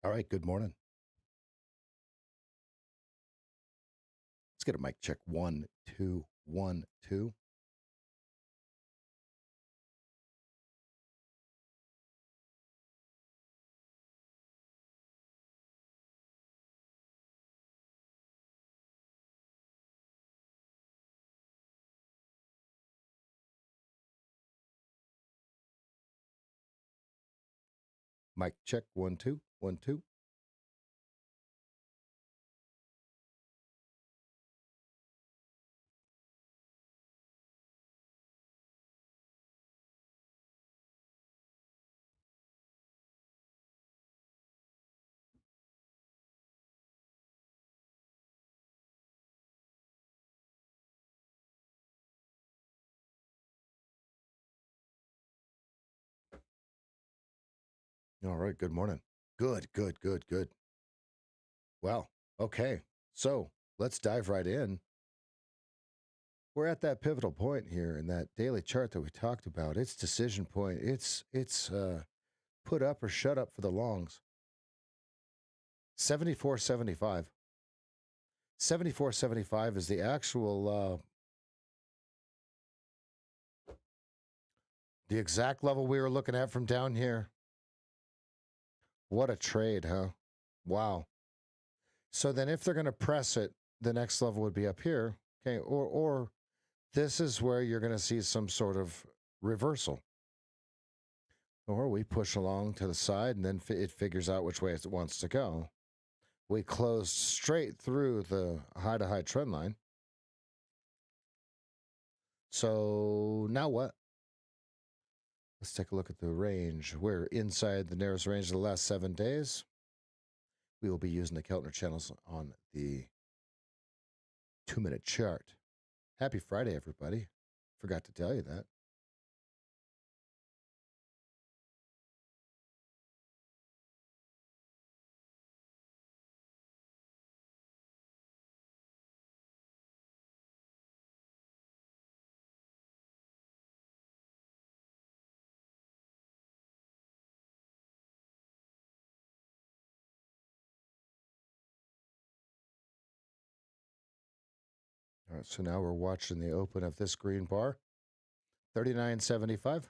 All right, good morning. Let's get a mic check. 1, 2, 1, 2. Mic check. 1, 2, 1, 2. All right, good morning. Good, good, good, good. Well, okay. So let's dive right in. We're at that pivotal point here in that daily chart that we talked about. It's decision point. It's put up or shut up for the longs. 74.75. 74.75 is the actual the exact level we were looking at from down here. What a trade, huh? Wow. So then if they're going to press it, the next level would be up here. Okay. Or this is where you're going to see some sort of reversal. Or we push along to the side and then it figures out which way it wants to go. We closed straight through the high to high trend line. So now what? Let's take a look at the range. We're inside the narrowest range of the last 7 days. We will be using the Keltner channels on the 2-minute chart. Happy Friday, everybody. Forgot to tell you that. All right, so now we're watching the open of this green bar, 39.75.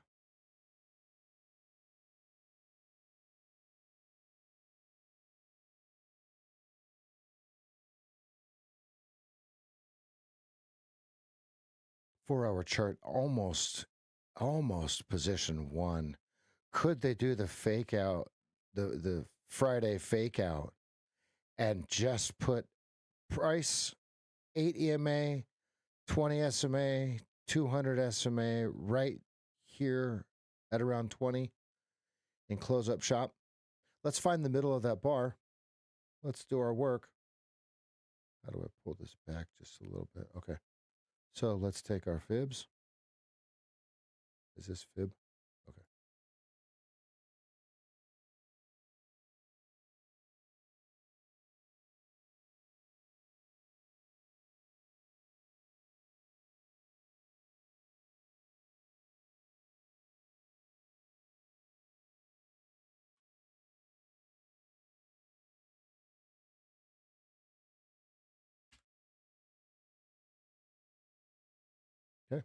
Four-hour chart, almost position one. Could they do the fake out, the Friday fake out, and just put price 8 EMA, 20 SMA, 200 SMA right here at around 20 and close up shop? Let's find the middle of that bar. Let's do our work. How do I pull this back just a little bit? Okay. So let's take our fibs. Is this fib? Okay. Okay.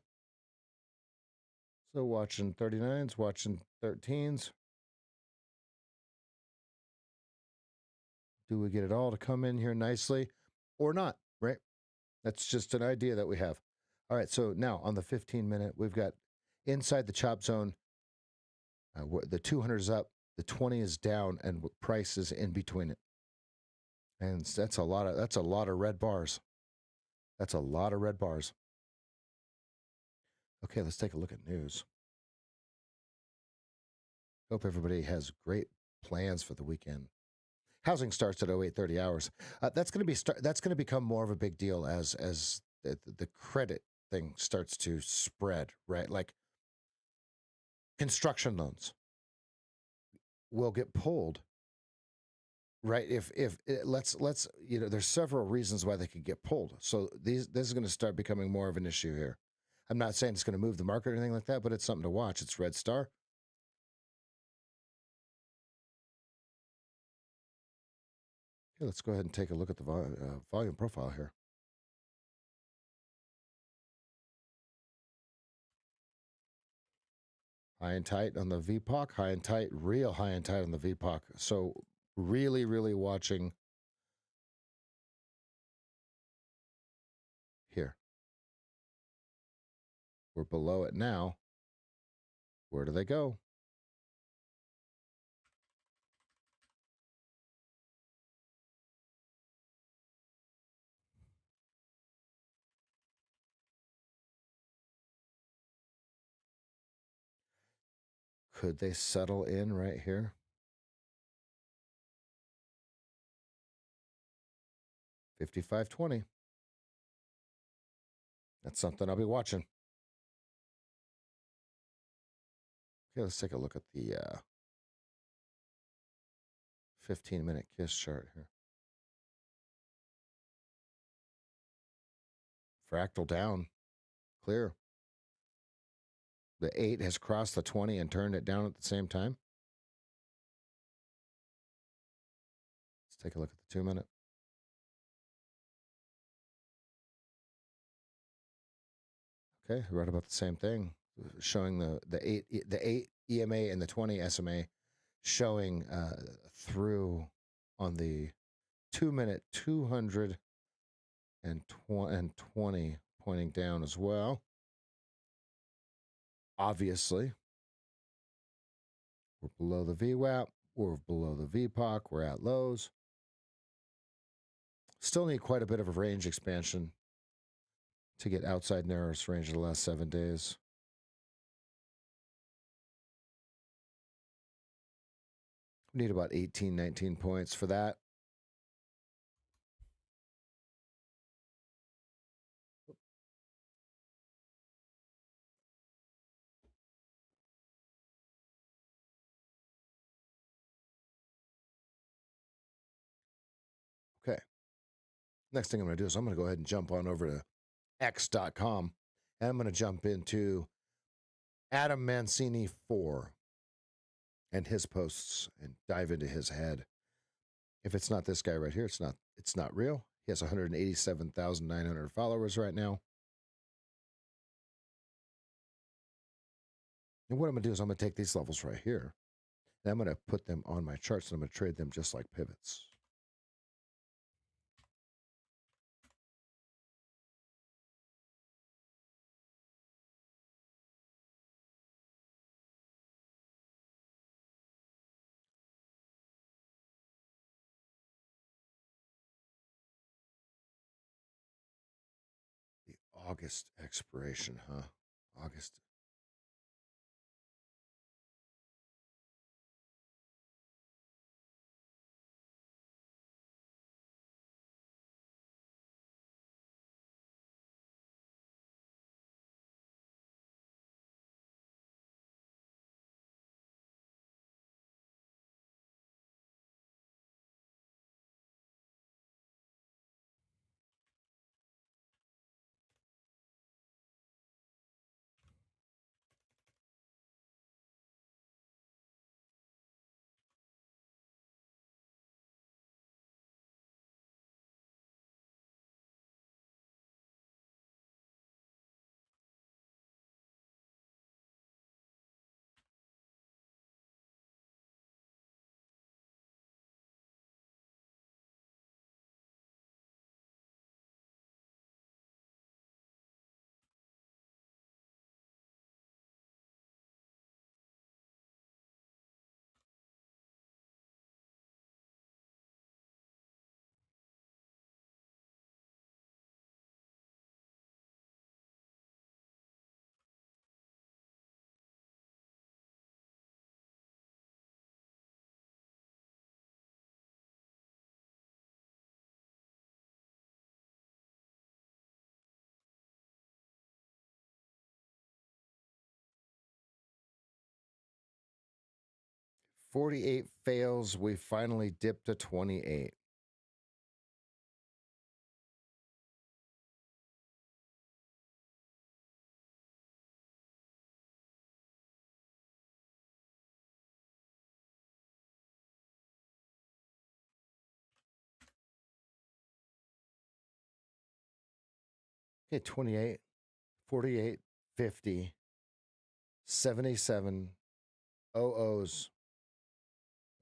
So watching 39s, watching 13s. Do we get it all to come in here nicely or not? Right. That's just an idea that we have. All right. So now on the 15-minute, we've got inside the chop zone. The 200 is up, the 20 is down, and price is in between it. And that's a lot of red bars. That's a lot of red bars. Okay, let's take a look at news. Hope everybody has great plans for the weekend. Housing starts at 0830 hours. That's going to become more of a big deal as the credit thing starts to spread, right? Like construction loans will get pulled, right? If let's there's several reasons why they could get pulled. So this is going to start becoming more of an issue here. I'm not saying it's going to move the market or anything like that, but it's something to watch. It's red star. Okay, let's go ahead and take a look at the volume profile here. High and tight on the VPOC, high and tight, real high and tight on the VPOC. So really, really watching here. We're below it now. Where do they go? Could they settle in right here? 55.20. That's something I'll be watching. Okay, let's take a look at the 15-minute KISS chart here. Fractal down, clear. The 8 has crossed the 20 and turned it down at the same time. Let's take a look at the 2-minute. Okay, right about the same thing, showing the 8 EMA and the 20 SMA showing through on the 2-minute 200 and 20 pointing down as well. Obviously, we're below the VWAP, we're below the VPOC, we're at lows. Still need quite a bit of a range expansion to get outside narrowest range of the last 7 days. We need about 18, 19 points for that. Okay. Next thing I'm going to do is I'm going to go ahead and jump on over to x.com and I'm going to jump into Adam Mancini 4 and his posts and dive into his head. If it's not this guy right here, it's not real. He has 187,900 followers right now. And what I'm going to do is I'm going to take these levels right here and I'm going to put them on my charts and I'm going to trade them just like pivots. The August expiration, huh? August. $48 fails. We finally dipped to 28. Okay, 28, 48, 50, 77 OOs.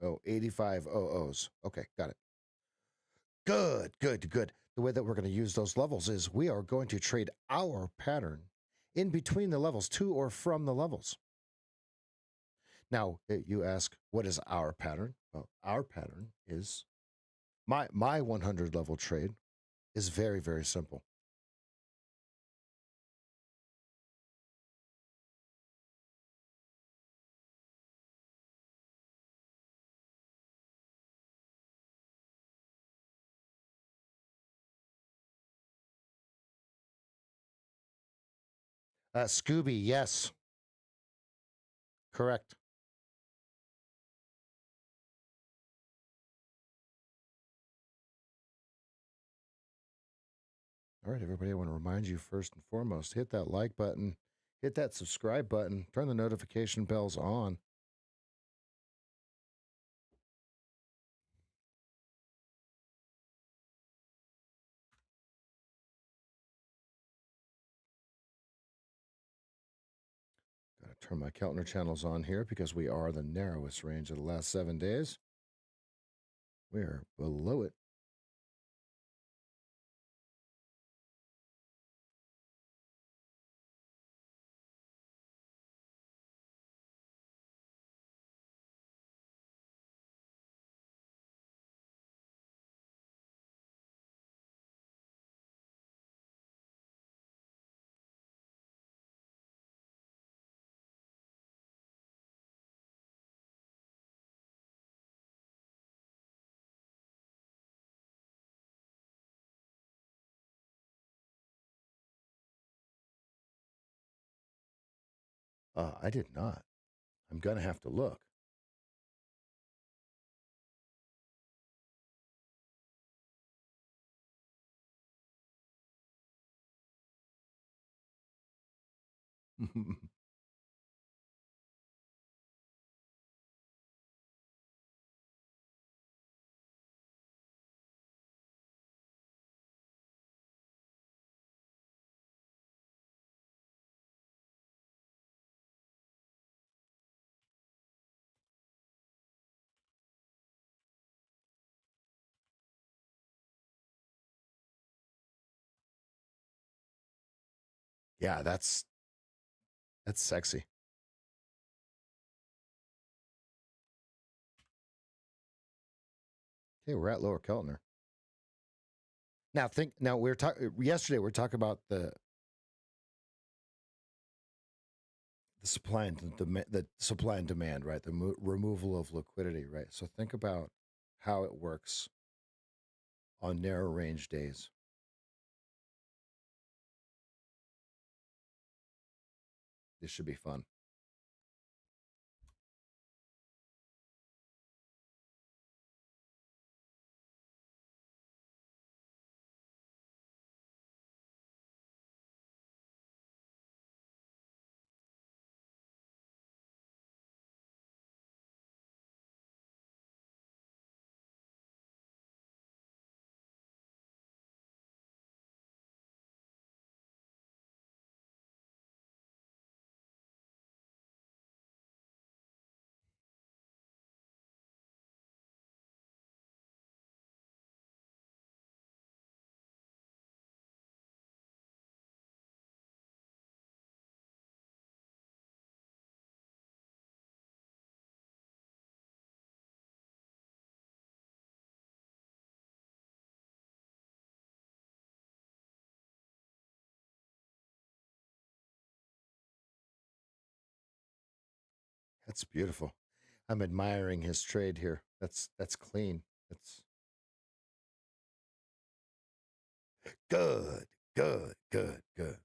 Oh, 85 OOs. Okay, got it. Good, good, good. The way that we're going to use those levels is we are going to trade our pattern in between the levels, to or from the levels. Now, you ask, what is our pattern? Well, our pattern is my 100 level trade is very, very simple. Scooby, yes, correct. All right, everybody, I want to remind you first and foremost, hit that like button, hit that subscribe button, turn the notification bells on. Got to turn my Keltner channels on here because we are the narrowest range of the last 7 days. We're below it. I did not. I'm going to have to look. Yeah, that's sexy. Okay, we're at lower Keltner. Now we were talking yesterday. We are talking about the supply and the supply and demand, right? The removal of liquidity, right? So think about how it works on narrow range days. This should be fun. That's beautiful. I'm admiring his trade here. That's clean. That's good, good, good, good.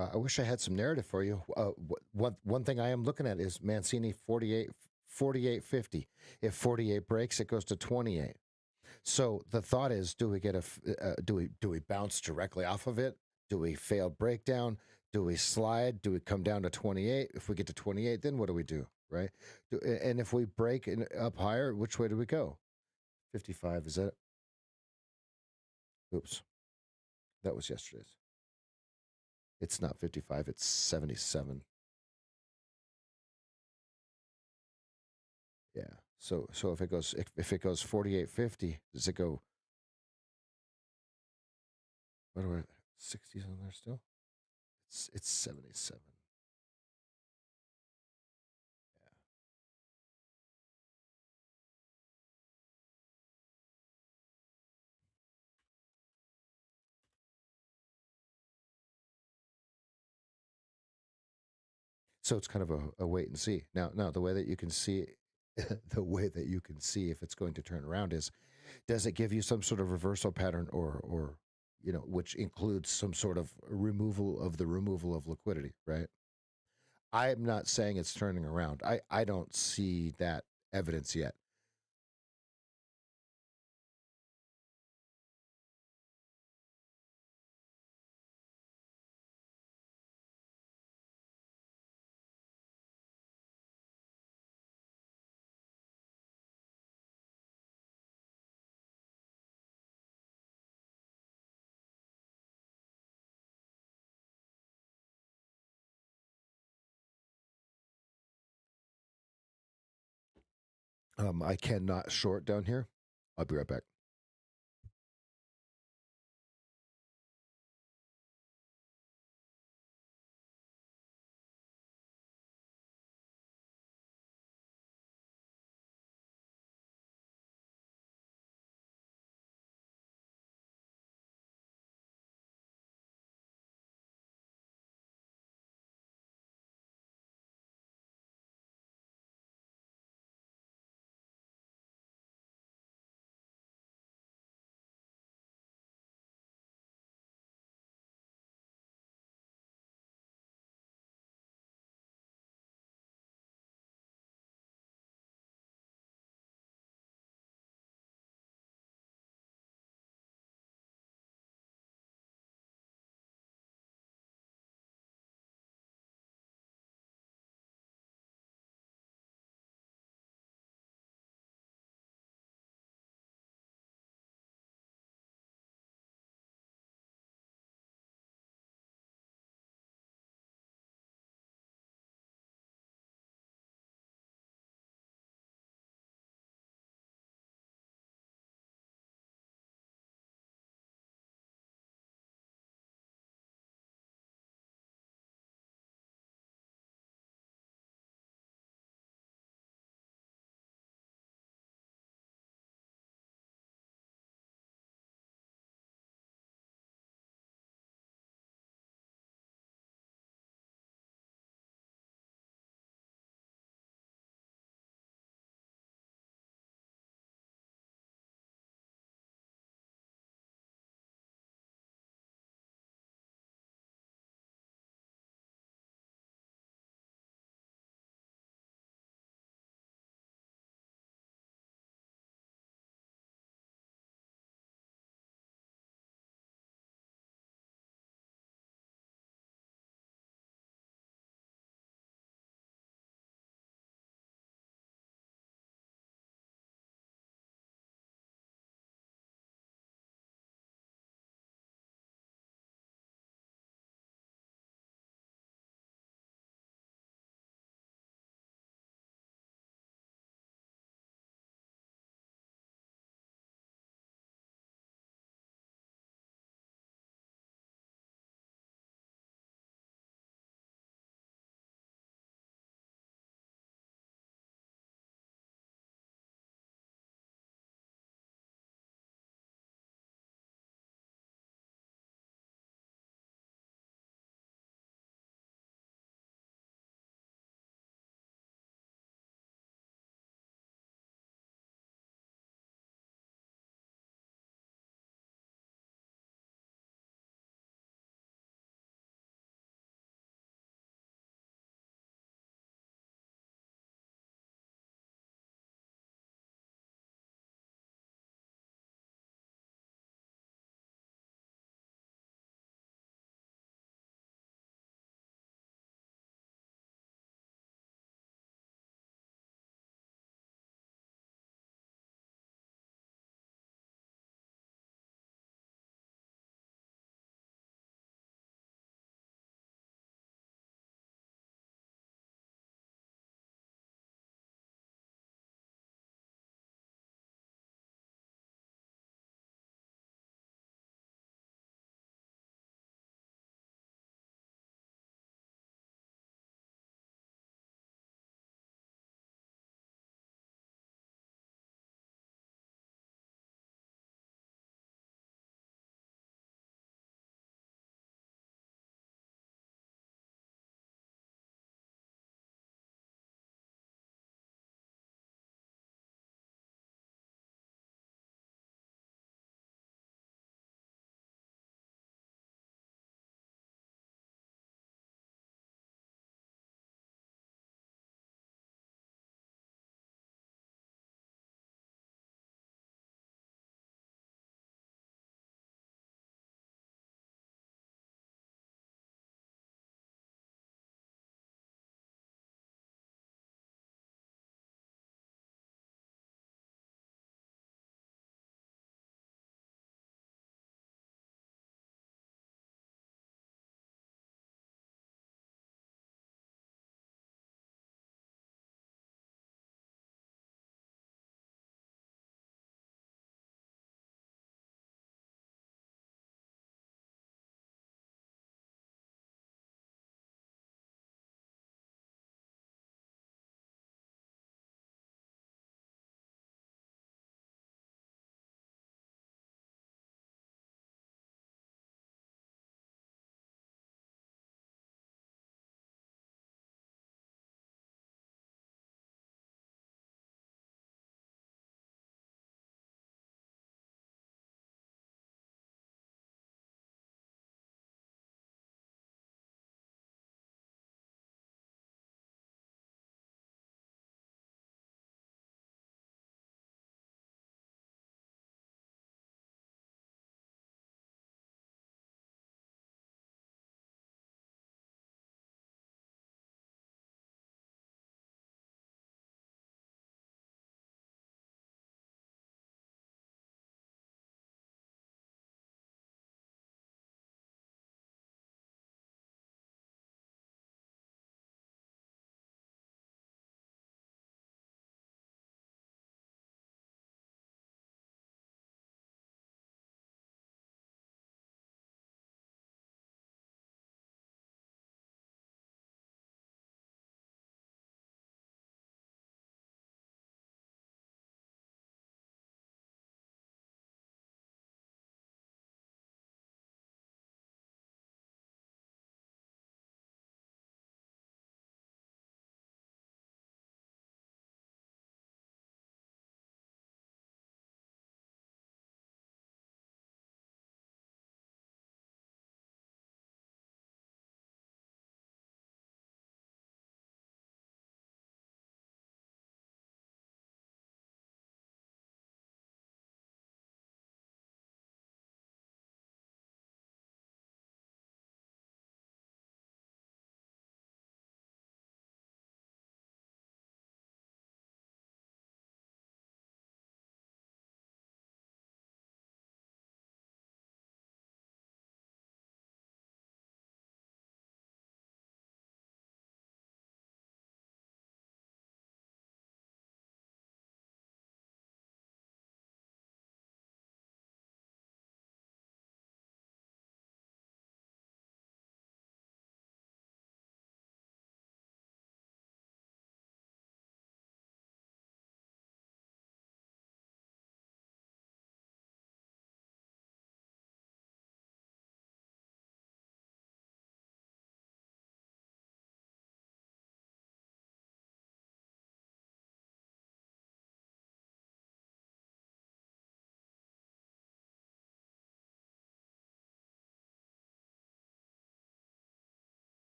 I wish I had some narrative for you. One thing I am looking at is Mancini 48.50. If 48 breaks, it goes to 28. So the thought is, do we get do we bounce directly off of it? Do we fail breakdown? Do we slide? Do we come down to 28? If we get to 28, then what do we do, right? And if we break up higher, which way do we go? 55, is that? Oops, that was yesterday's. It's not 55, it's 77. Yeah. So if it goes 48.50, does it go? What are we? 60s on there still? It's 77. Yeah. So it's kind of a wait and see. Now the way that you can see the way that you can see if it's going to turn around is, does it give you some sort of reversal pattern, or which includes some sort of removal of liquidity, right? I'm not saying it's turning around. I don't see that evidence yet. I cannot short down here. I'll be right back.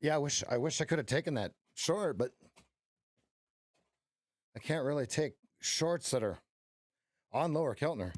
Yeah, I wish I could have taken that short, but I can't really take shorts that are on lower Keltner.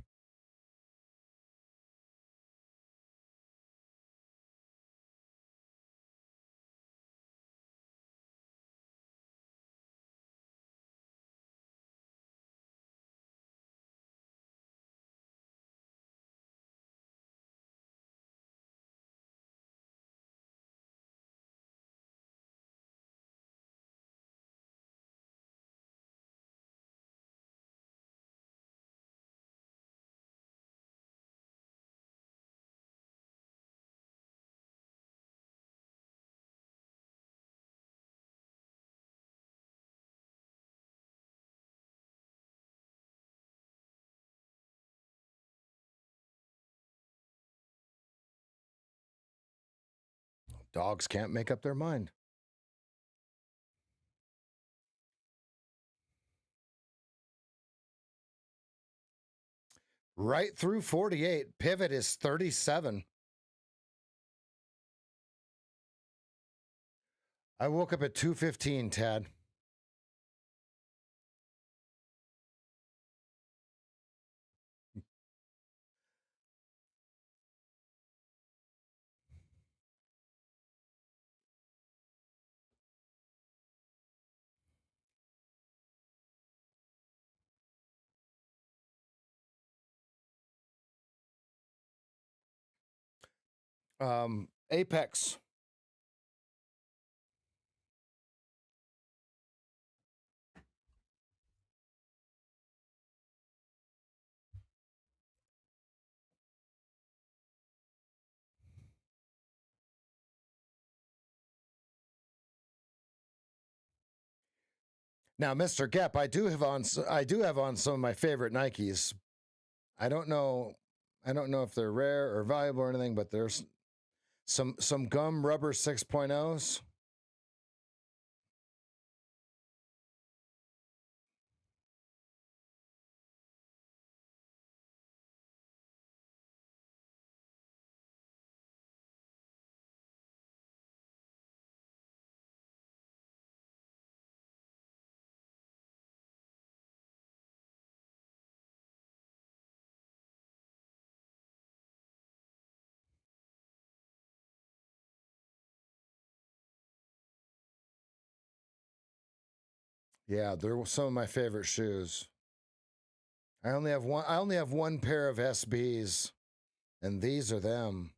Dogs can't make up their mind. Right through 48. Pivot is 37. I woke up at 2:15, Tad. Apex. Now, Mr. Gep, I do have on some of my favorite Nikes. I don't know if they're rare or valuable or anything, but there's some gum rubber 6.0s. Yeah, they're some of my favorite shoes. I only have one pair of SBs, and these are them.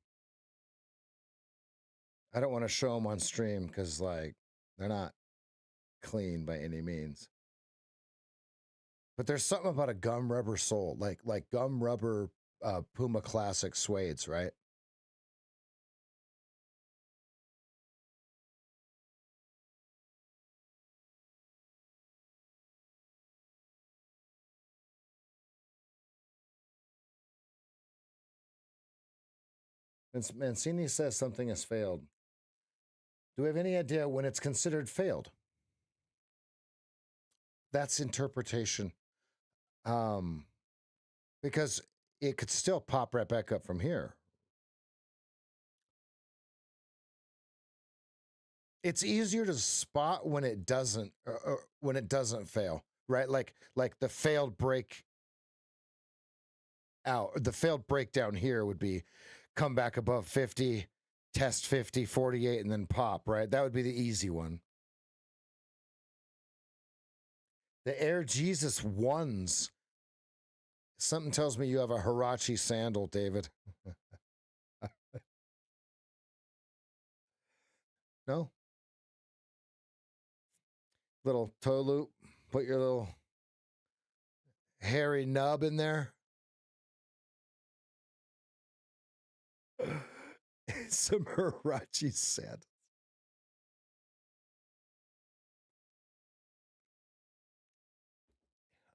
I don't want to show them on stream because like they're not clean by any means. But there's something about a gum rubber sole, like gum rubber Puma Classic suedes, right? And Mancini says something has failed. Do we have any idea when it's considered failed? That's interpretation. Because it could still pop right back up from here. It's easier to spot when it doesn't fail, right? Like the failed break out, the failed breakdown here would be come back above 50, test 50, 48, and then pop, right? That would be the easy one. The Air Jesus ones. Something tells me you have a Hirachi sandal, David. No? Little toe loop. Put your little hairy nub in there. Some Hirachi sandals.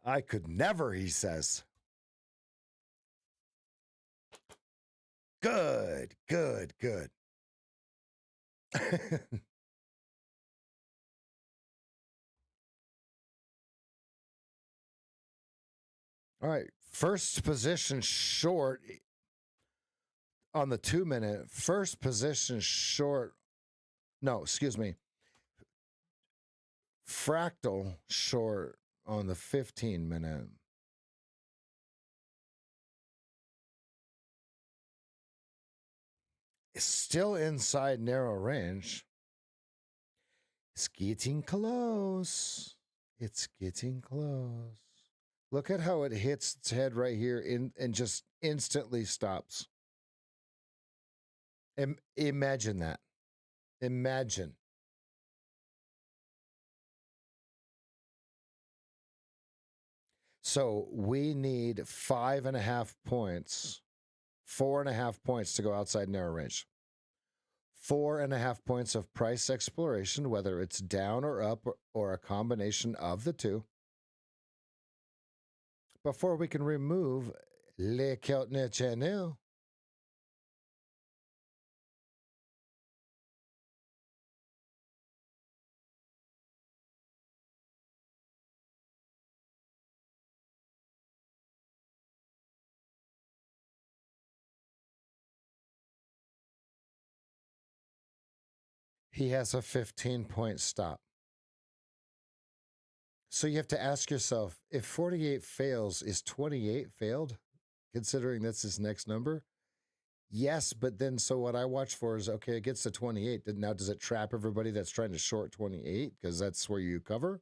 I could never, he says. Good. All right. First position short on the 2 minute. First position short No, excuse me. Fractal short on the 15-minute. It's still inside narrow range. It's getting close. It's getting close. Look at how it hits its head right here and just instantly stops. Imagine that. Imagine. So we need 5.5 points, 4.5 points to go outside narrow range. 4.5 points of price exploration, whether it's down or up or a combination of the two, before we can remove le channel. He has a 15-point stop. So you have to ask yourself, if 48 fails, is 28 failed, considering that's his next number? Yes, but then so what I watch for is, okay, it gets to 28. Now, does it trap everybody that's trying to short 28? Because that's where you cover?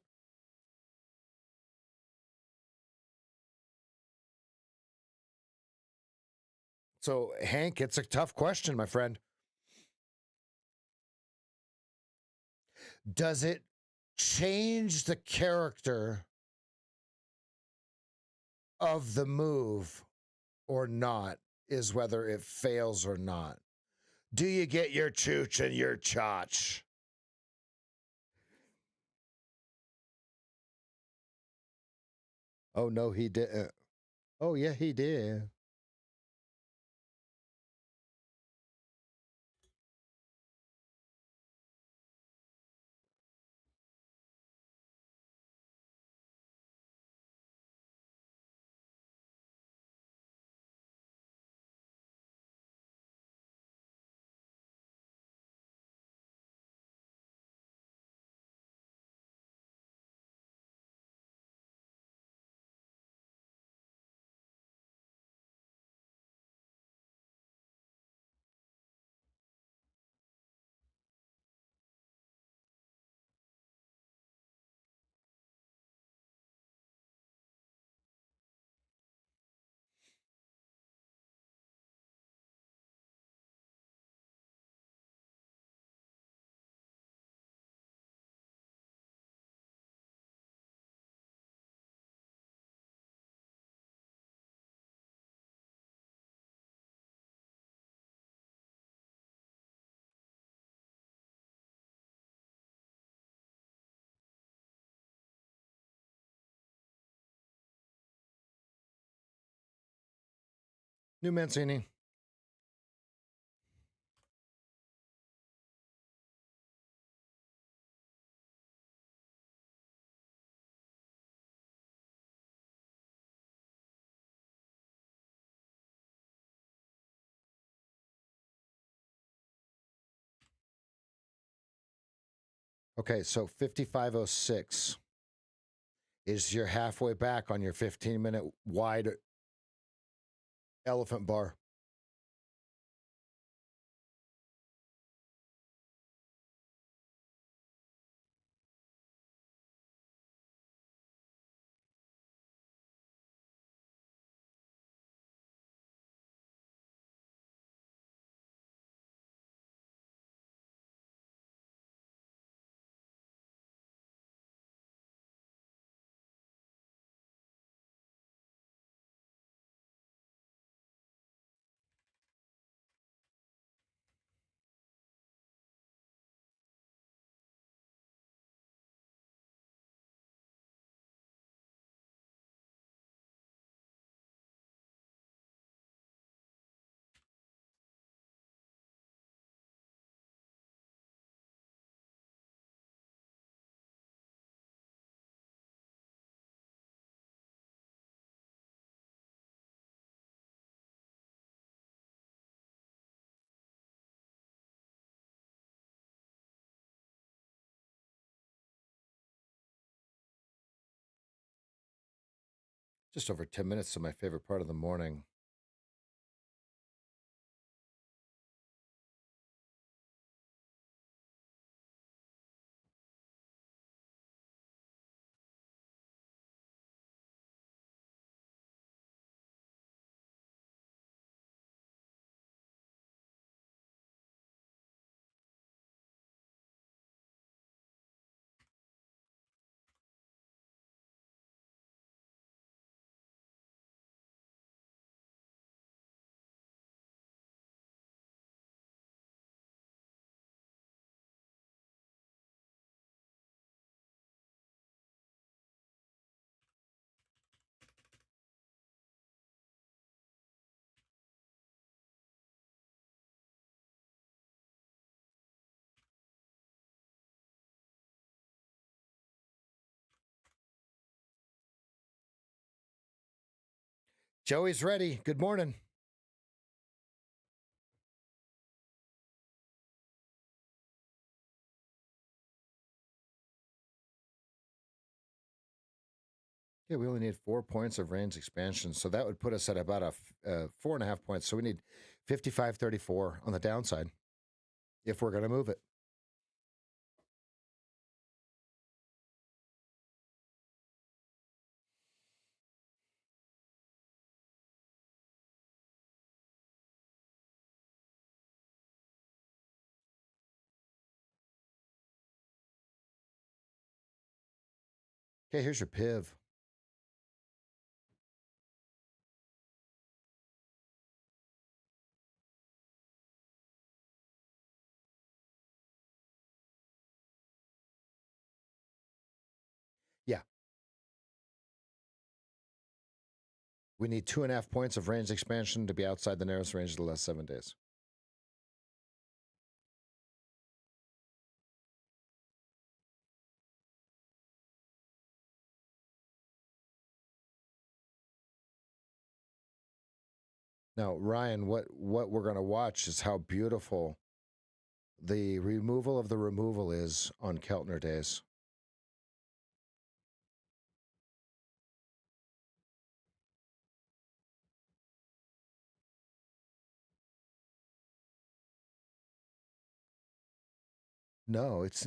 So, Hank, it's a tough question, my friend. Does it change the character of the move or not, is whether it fails or not. Do you get your chooch and your chotch? Oh, no, he didn't. Oh, yeah, he did. New Mancini. Okay, so 5506 is your halfway back on your 15-minute wide elephant bar. Just over 10 minutes to my favorite part of the morning. Joey's ready. Good morning. Yeah, we only need 4 points of range expansion. So that would put us at about a 4.5 points. So we need 55.34 on the downside if we're going to move it. Okay, here's your PIV. Yeah. We need 2.5 points of range expansion to be outside the narrowest range of the last 7 days. Now, Ryan, what we're going to watch is how beautiful the removal of the removal is on Keltner days. No, it's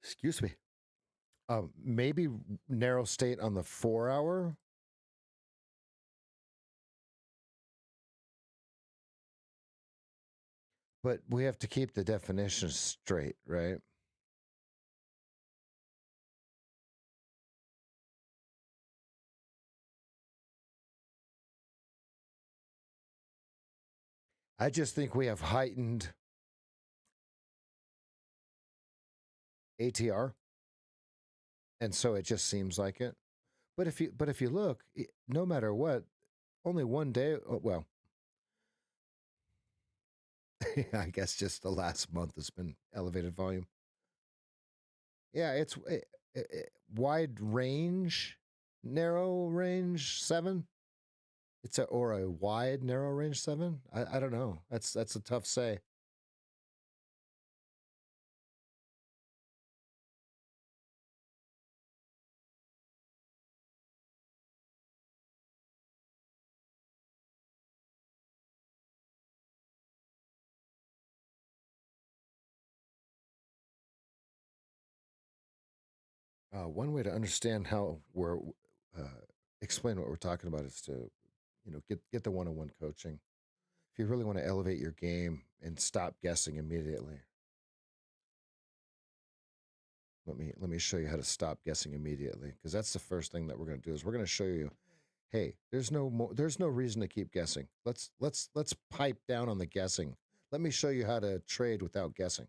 excuse me. Maybe narrow state on the 4 hour. But we have to keep the definitions straight, right? I just think we have heightened ATR, and so it just seems like it. But if you look, no matter what, only one day. Well, I guess just the last month has been elevated volume. Yeah, it's wide range, narrow range 7. It's a wide narrow range 7. I don't know. That's a tough say. One way to understand how we're explain what we're talking about is to, get the one-on-one coaching. If you really want to elevate your game and stop guessing immediately, let me show you how to stop guessing immediately, because that's the first thing that we're going to do is we're going to show you, hey, there's no reason to keep guessing. Let's pipe down on the guessing. Let me show you how to trade without guessing.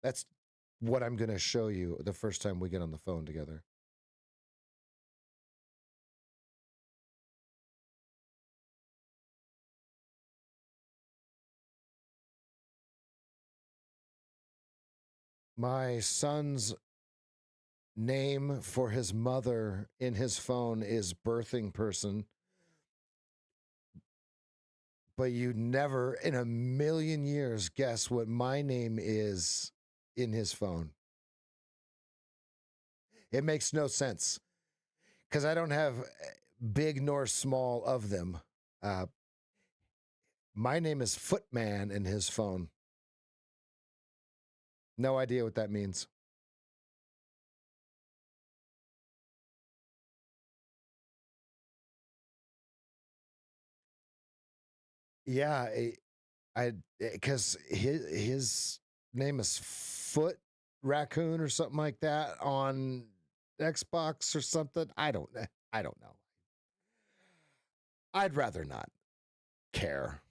That's what I'm going to show you the first time we get on the phone together. My son's name for his mother in his phone is birthing person. but you never in a million years guess what my name is in his phone. It makes no sense because I don't have big nor small of them. My name is Footman in his phone. No idea what that means. Yeah, because his name is Foot Raccoon or something like that on Xbox or something. I don't know. I'd rather not care.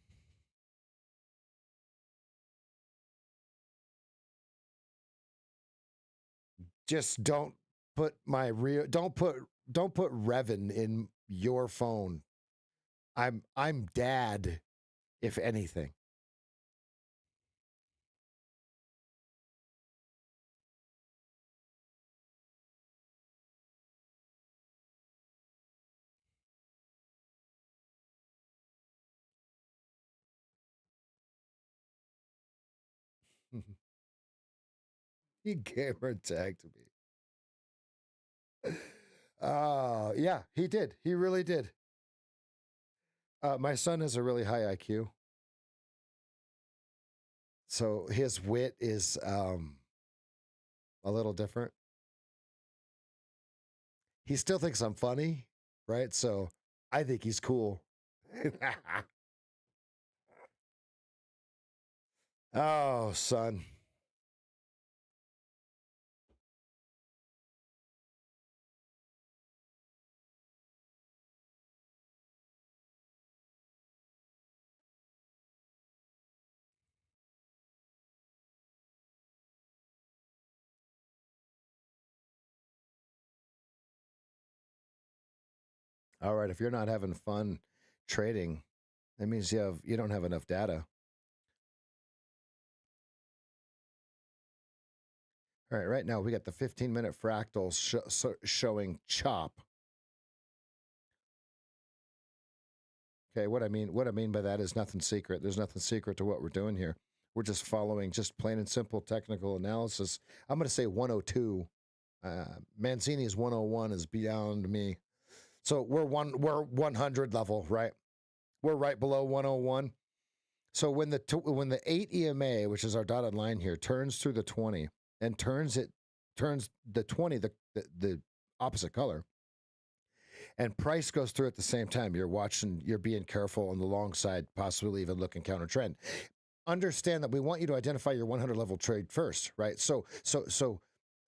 Just don't put don't put Revan in your phone. I'm dad, if anything. He gamer tagged me. Yeah, he did. He really did. My son has a really high IQ. So his wit is a little different. He still thinks I'm funny, right? So I think he's cool. Oh, son. All right, if you're not having fun trading, that means you don't have enough data. All right now we got the 15-minute fractals showing chop. Okay, what I mean by that is nothing secret. There's nothing secret to what we're doing here. We're just following just plain and simple technical analysis. I'm going to say 102. Mancini's 101 is beyond me. So we're 100 level, right? We're right below 101. So when the 8 EMA, which is our dotted line here, turns through the 20 and turns the 20 the opposite color, and price goes through at the same time, you're being careful on the long side, possibly even looking counter trend. Understand that we want you to identify your 100 level trade first, right? So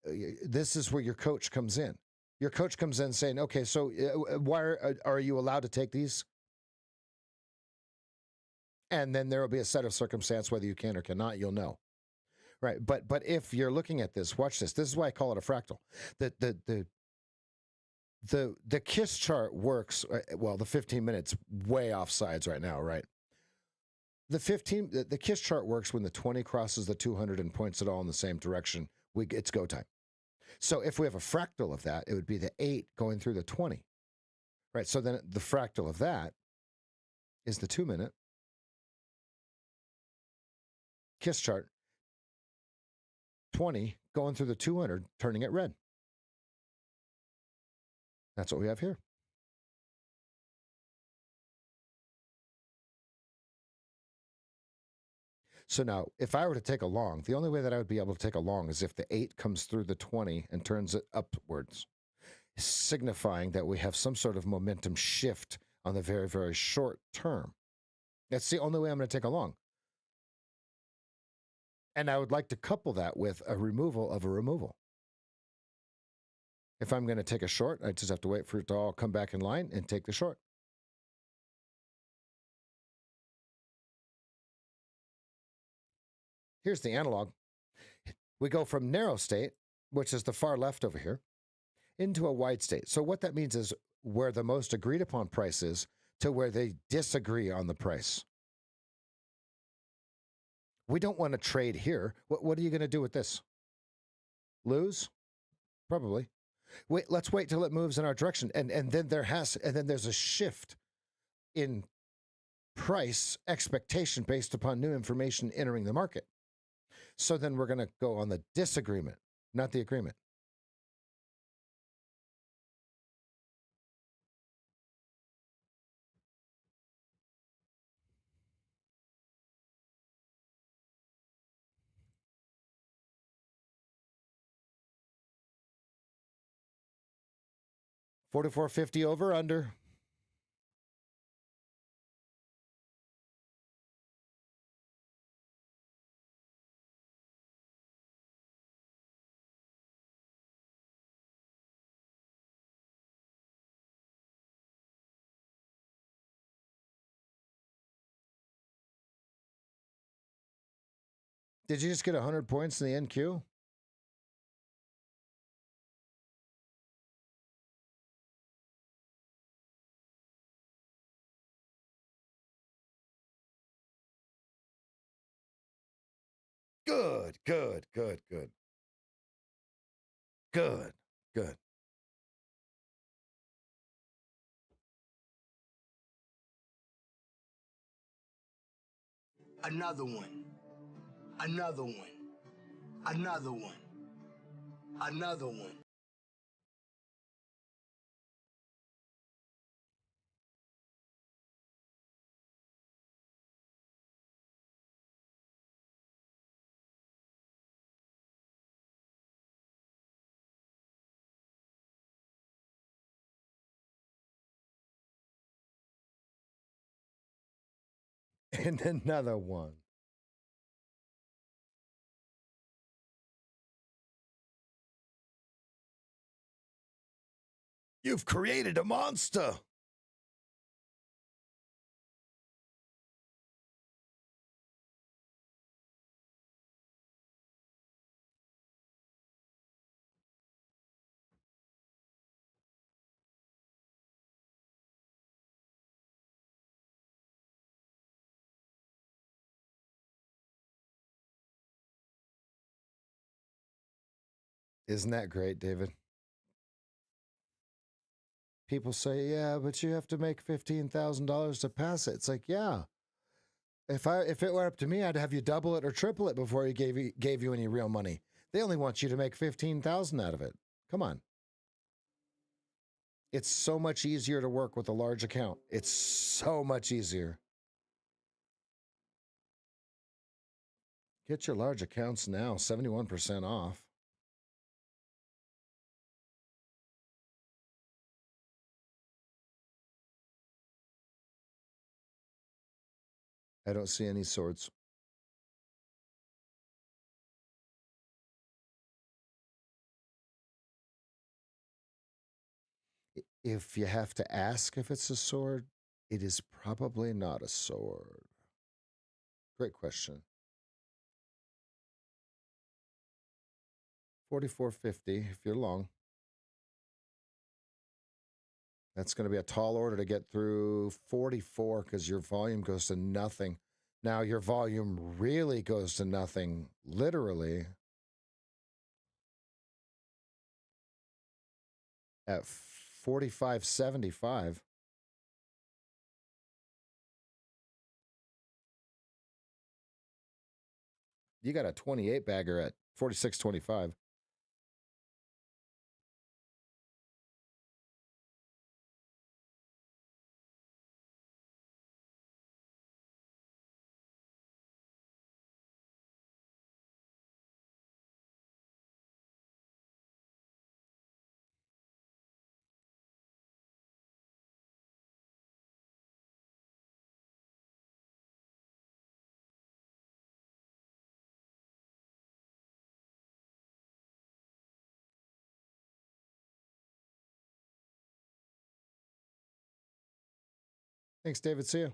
this is where your coach comes in. Your coach comes in saying, okay, so why are you allowed to take these? And then there will be a set of circumstance, whether you can or cannot, you'll know. Right. But if you're looking at this, watch this. This is why I call it a fractal. The KISS chart works. Well, the 15 minutes way off sides right now, right? The KISS chart works when the 20 crosses the 200 and points it all in the same direction. It's go time. So if we have a fractal of that, it would be the 8 going through the 20. Right. So then the fractal of that is the 2-minute KISS chart. 20 going through the 200, turning it red. That's what we have here. So now, if I were to take a long, the only way that I would be able to take a long is if the 8 comes through the 20 and turns it upwards, signifying that we have some sort of momentum shift on the very, very short term. That's the only way I'm going to take a long. And I would like to couple that with a removal of a removal. If I'm going to take a short, I just have to wait for it to all come back in line and take the short. Here's the analog. We go from narrow state, which is the far left over here, into a wide state. So what that means is where the most agreed upon price is to where they disagree on the price. We don't want to trade here. What are you going to do with this? Lose? Probably. Let's wait till it moves in our direction. And then there's a shift in price expectation based upon new information entering the market. So then we're going to go on the disagreement, not the agreement. $44.50 over under. Did you just get 100 points in the NQ? Good, good, good, good. Good, good. Another one. Another one. Another one. Another one. And another one. You've created a monster. Isn't that great, David? People say, yeah, but you have to make $15,000 to pass it. It's like, yeah. If it were up to me, I'd have you double it or triple it before he gave you any real money. They only want you to make 15,000 out of it. Come on. It's so much easier to work with a large account. It's so much easier. Get your large accounts now, 71% off. I don't see any swords. If you have to ask if it's a sword, it is probably not a sword. Great question. 44.50 if you're long. That's going to be a tall order to get through 44 because your volume goes to nothing. Now your volume really goes to nothing, literally, at 45.75. You got a 28 bagger at 46.25. Thanks, David. See you.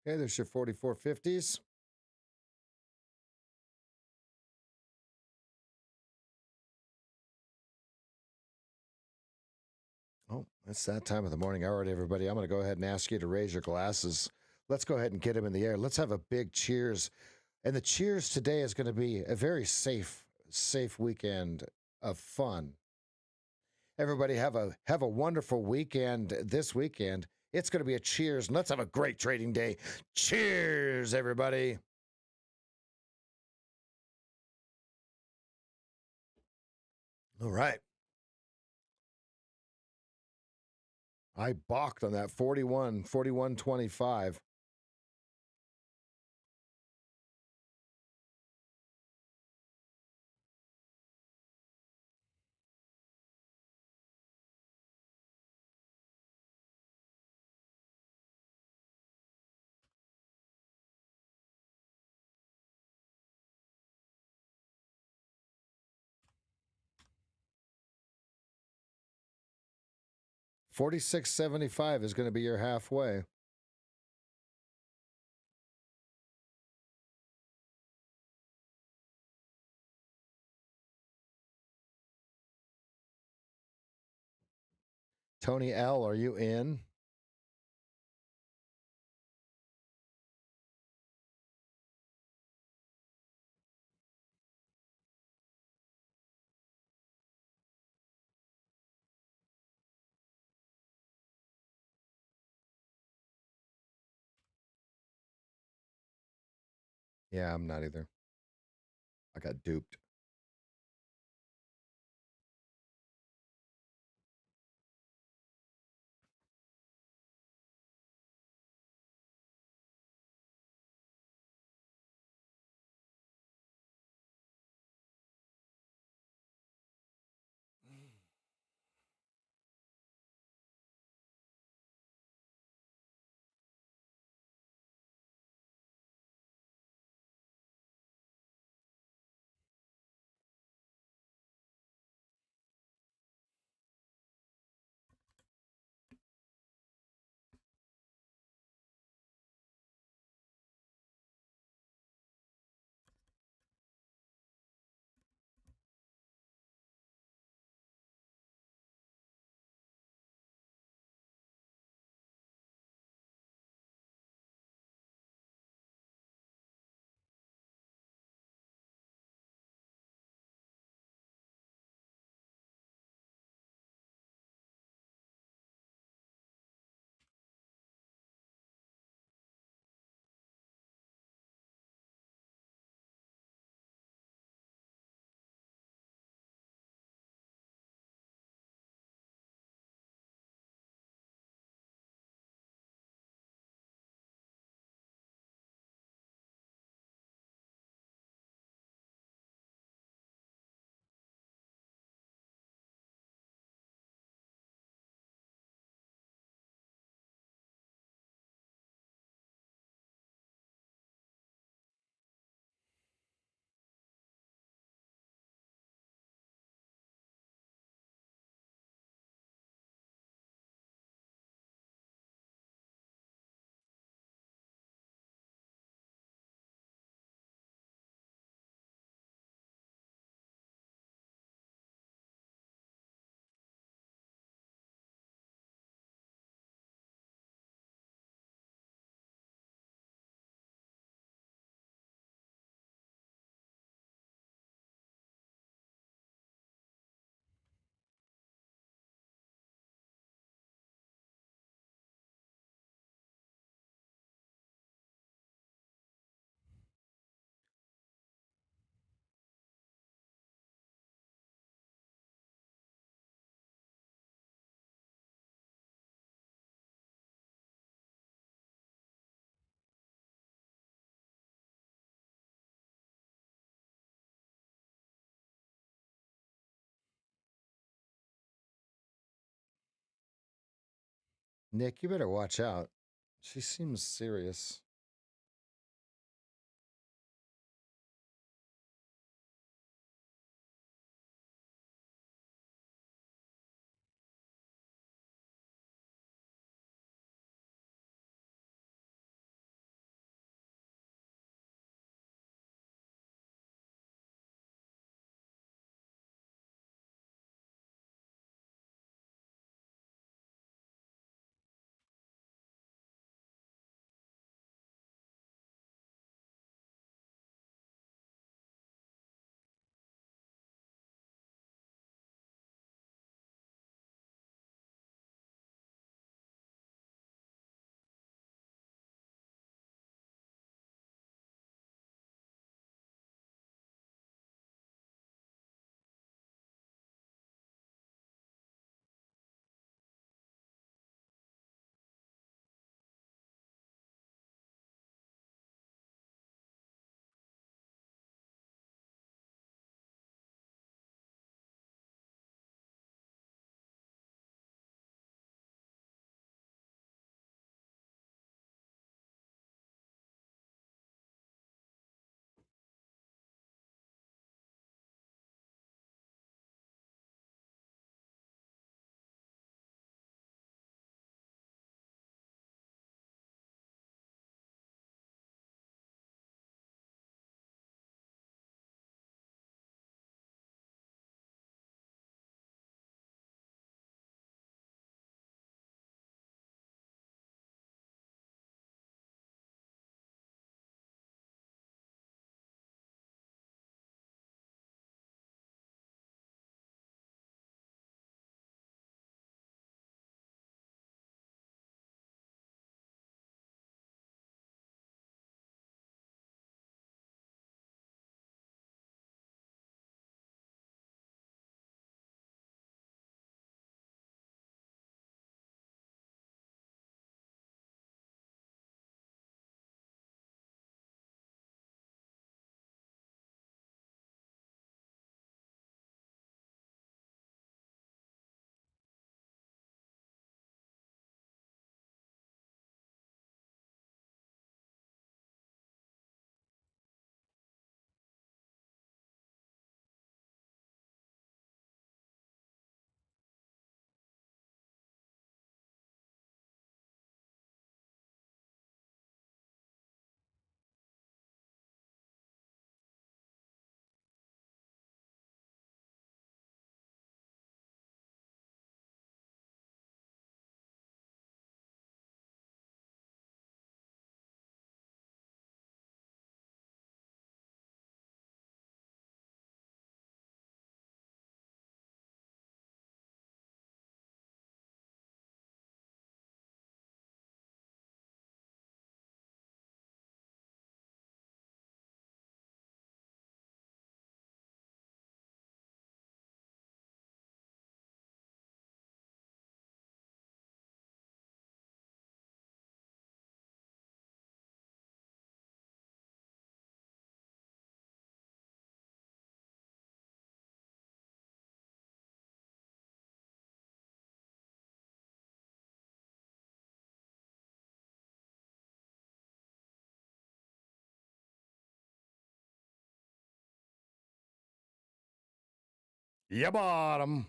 Okay, there's your 44.50s. Oh, it's that time of the morning. All right, everybody. I'm going to go ahead and ask you to raise your glasses. Let's go ahead and get them in the air. Let's have a big cheers. And the cheers today is going to be a very safe weekend of fun. Everybody have a wonderful weekend this weekend. It's going to be a cheers, and let's have a great trading day. Cheers, everybody. All right. I balked on that 41.25. $46.75 is going to be your halfway. Tony L., are you in? Yeah, I'm not either. I got duped. Nick, you better watch out. She seems serious. You bottom.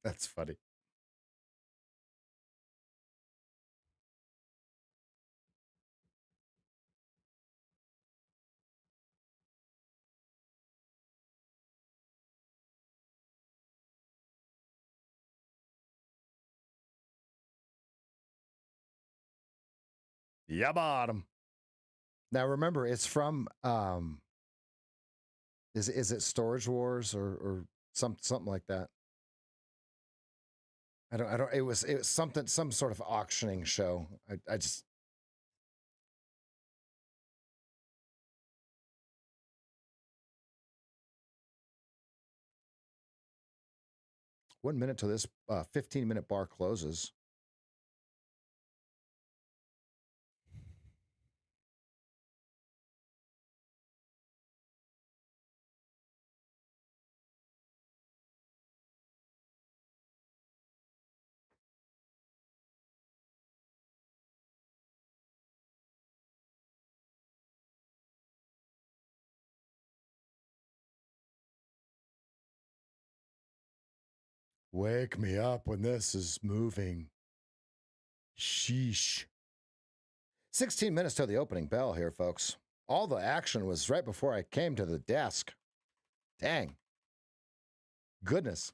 That's funny. Yeah, bottom. Now remember, it's from is it Storage Wars or something like that? I don't. It was something, some sort of auctioning show. I just. One minute till this 15-minute bar closes. Wake me up when this is moving. Sheesh. 16 minutes till the opening bell here, folks. All the action was right before I came to the desk. Dang. Goodness.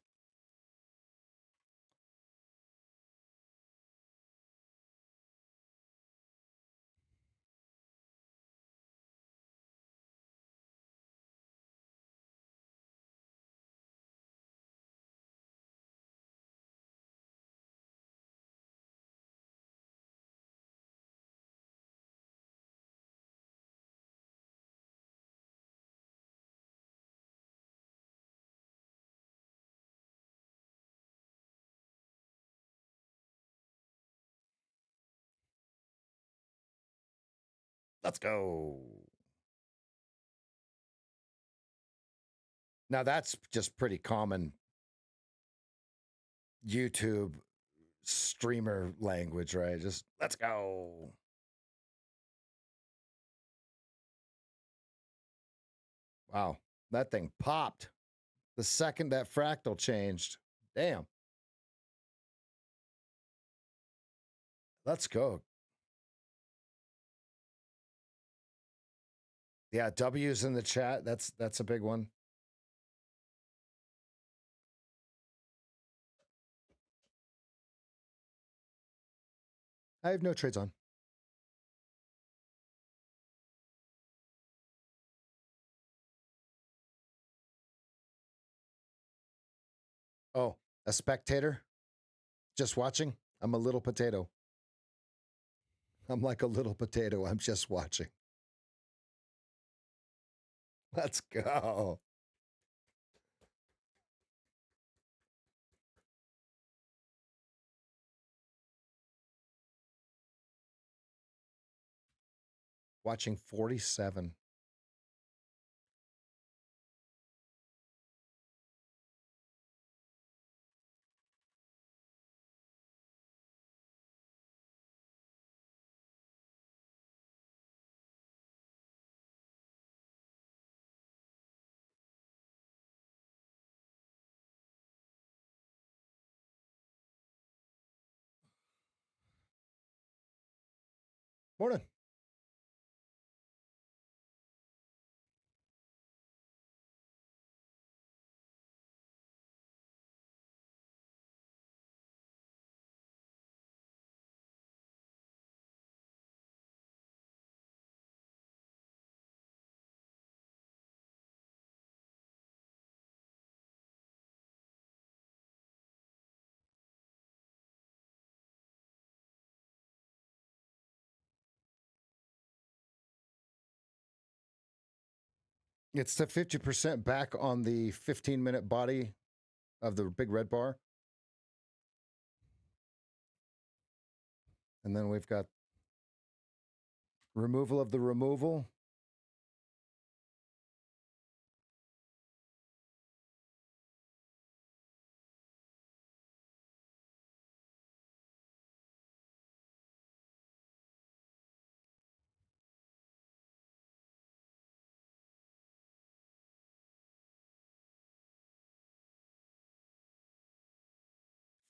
Let's go. Now that's just pretty common YouTube streamer language, right? Just let's go. Wow, that thing popped the second that fractal changed. Damn. Let's go. Yeah, W's in the chat. That's a big one. I have no trades on. Oh, a spectator? Just watching? I'm a little potato. I'm like a little potato. I'm just watching. Let's go. Watching 47. Morning. It's the 50% back on the 15-minute body of the big red bar. And then we've got Removal of the removal.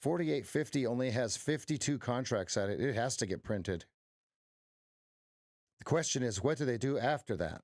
$48.50 only has 52 contracts at it. It has to get printed. The question is, what do they do after that?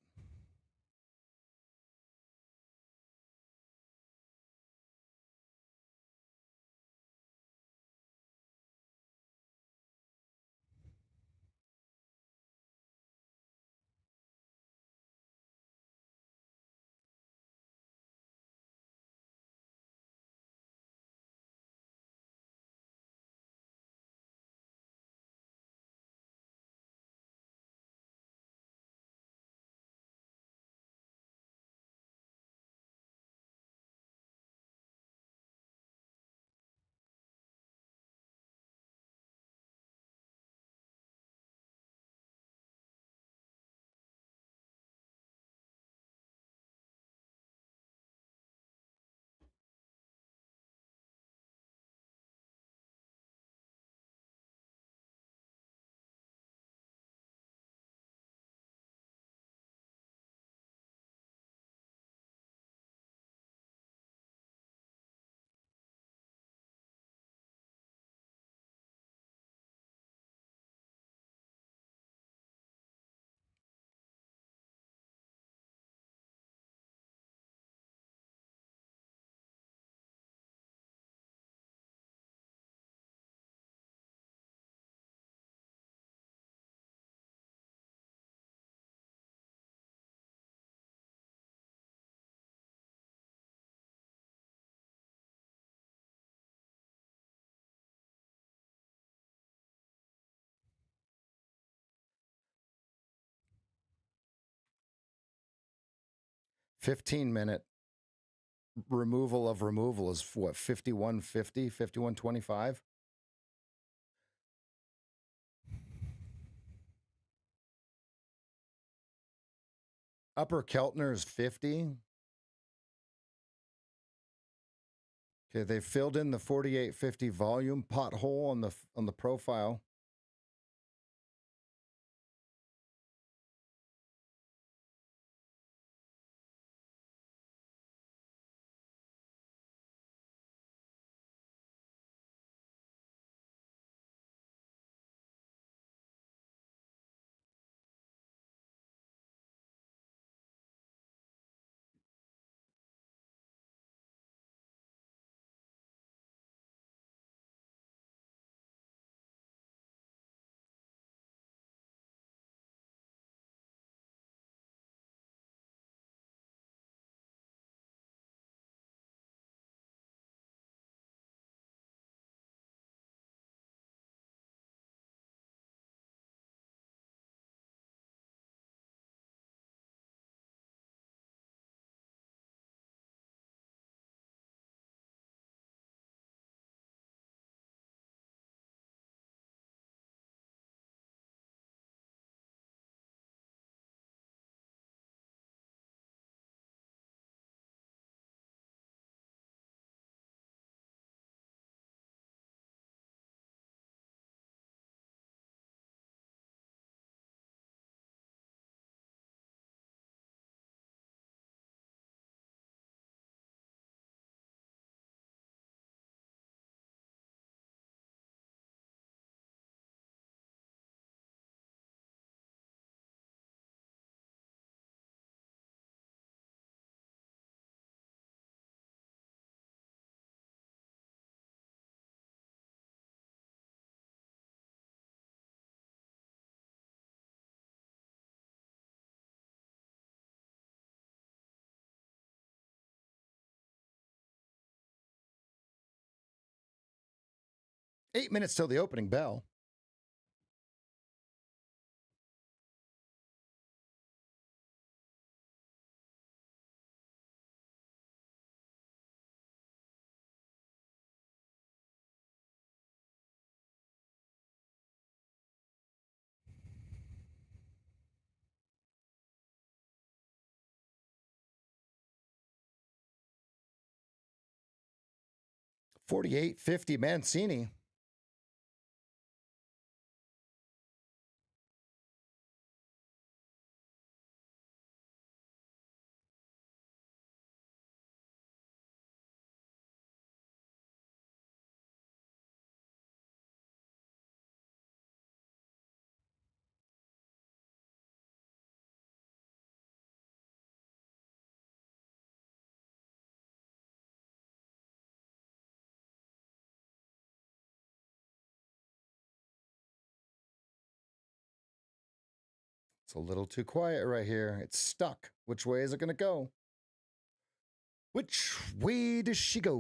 $15-minute removal of removal is what, 51.50, 51.25? Upper Keltner is 50. Okay, they filled in the 48.50 volume pothole on the profile. Eight minutes till the opening bell. 48.50 Mancini. It's a little too quiet right here. It's stuck. Which way is it going to go? Which way does she go?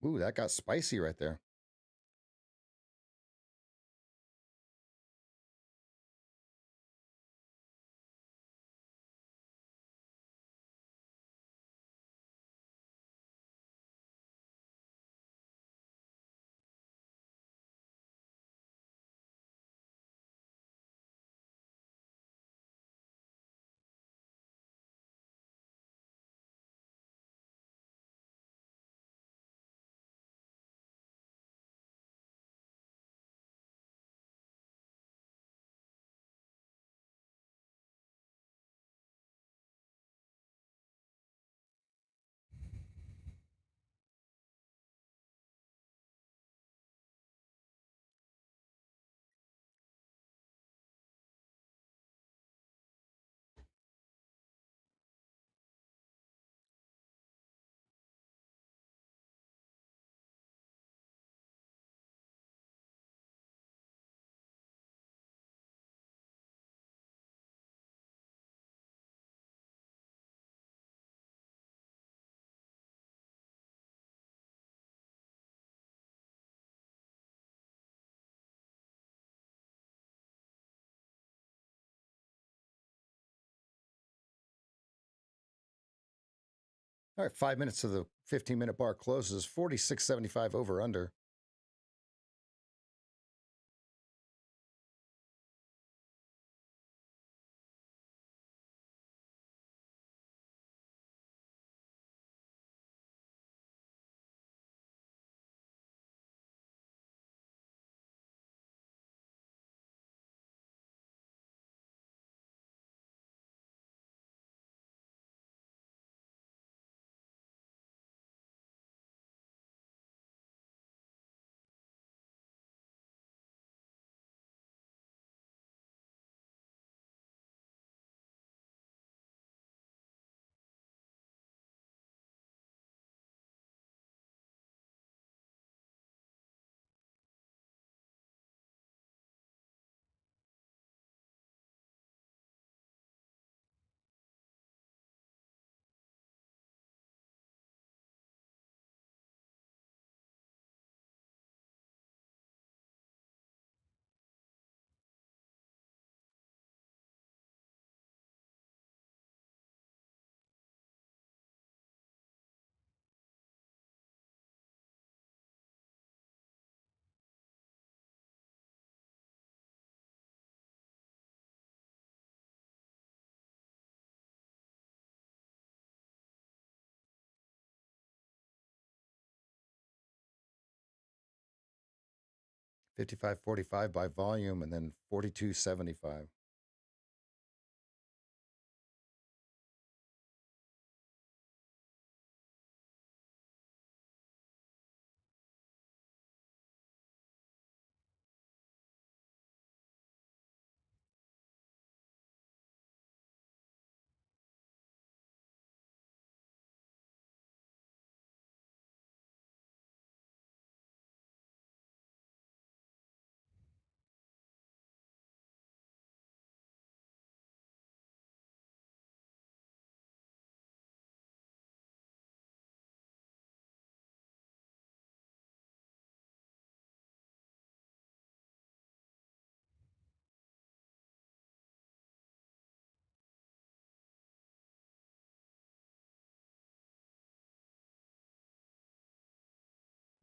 Ooh, that got spicy right there. All right, 5 minutes to the 15-minute bar closes. 46.75 over under. $55.45 by volume, and then $42.75.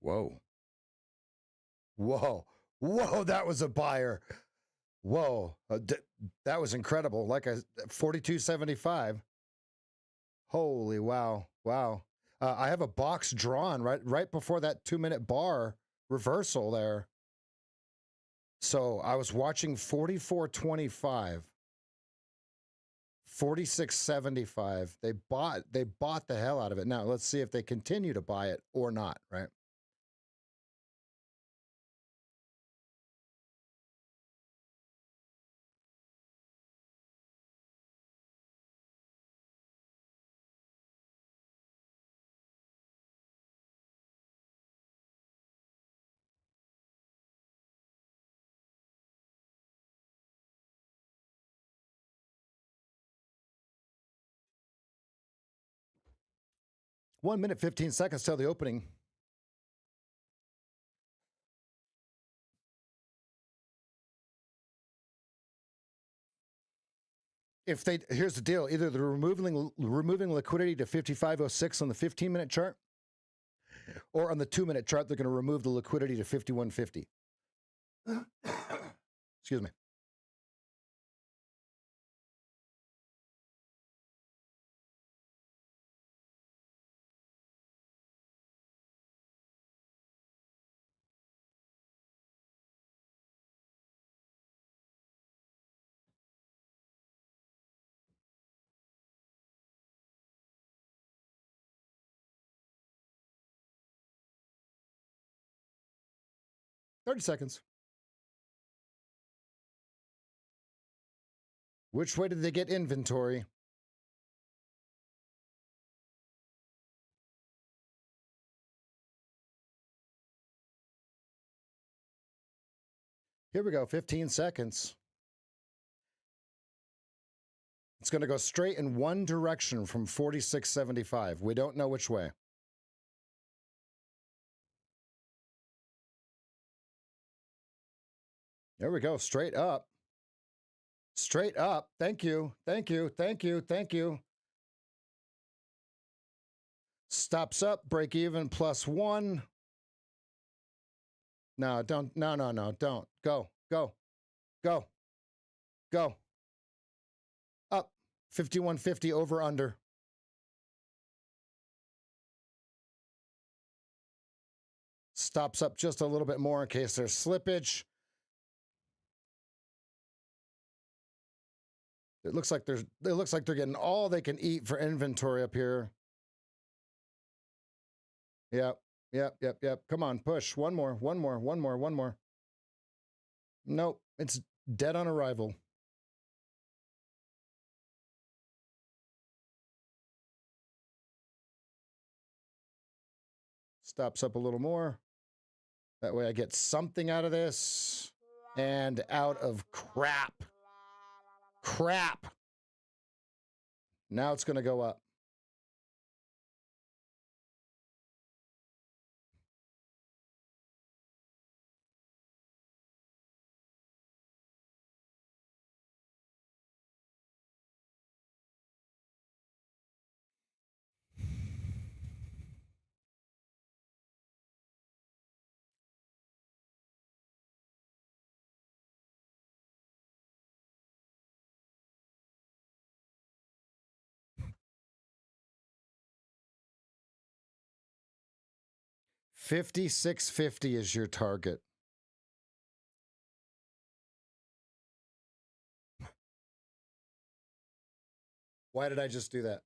Whoa. Whoa. Whoa, that was a buyer. Whoa. That was incredible. Like a 42.75. Holy wow. Wow. I have a box drawn right before that 2-minute bar reversal there. So I was watching 44.25. 46.75. They bought the hell out of it. Now let's see if they continue to buy it or not, right? One minute, 15 seconds till the opening. Here's the deal, either they're removing liquidity to 55.06 on the 15-minute chart, or on the 2-minute chart, they're going to remove the liquidity to 51.50. Excuse me. $30 seconds. Which way did they get inventory? Here we go, 15 seconds. It's going to go straight in one direction from 46.75. We don't know which way. There we go, straight up. Straight up. Thank you. Thank you. Thank you. Thank you. Stops up, break even +1. No, don't. No, no, no, don't. Go, go, go, go. Up. 51.50 over under. Stops up just a little bit more in case there's slippage. It looks like they're getting all they can eat for inventory up here. Yep, yep, yep, yep. Come on, push. One more, one more, one more, one more. Nope, it's dead on arrival. Stops up a little more. That way I get something out of this. And out of crap. Crap. Now it's going to go up. $56.50 is your target. Why did I just do that?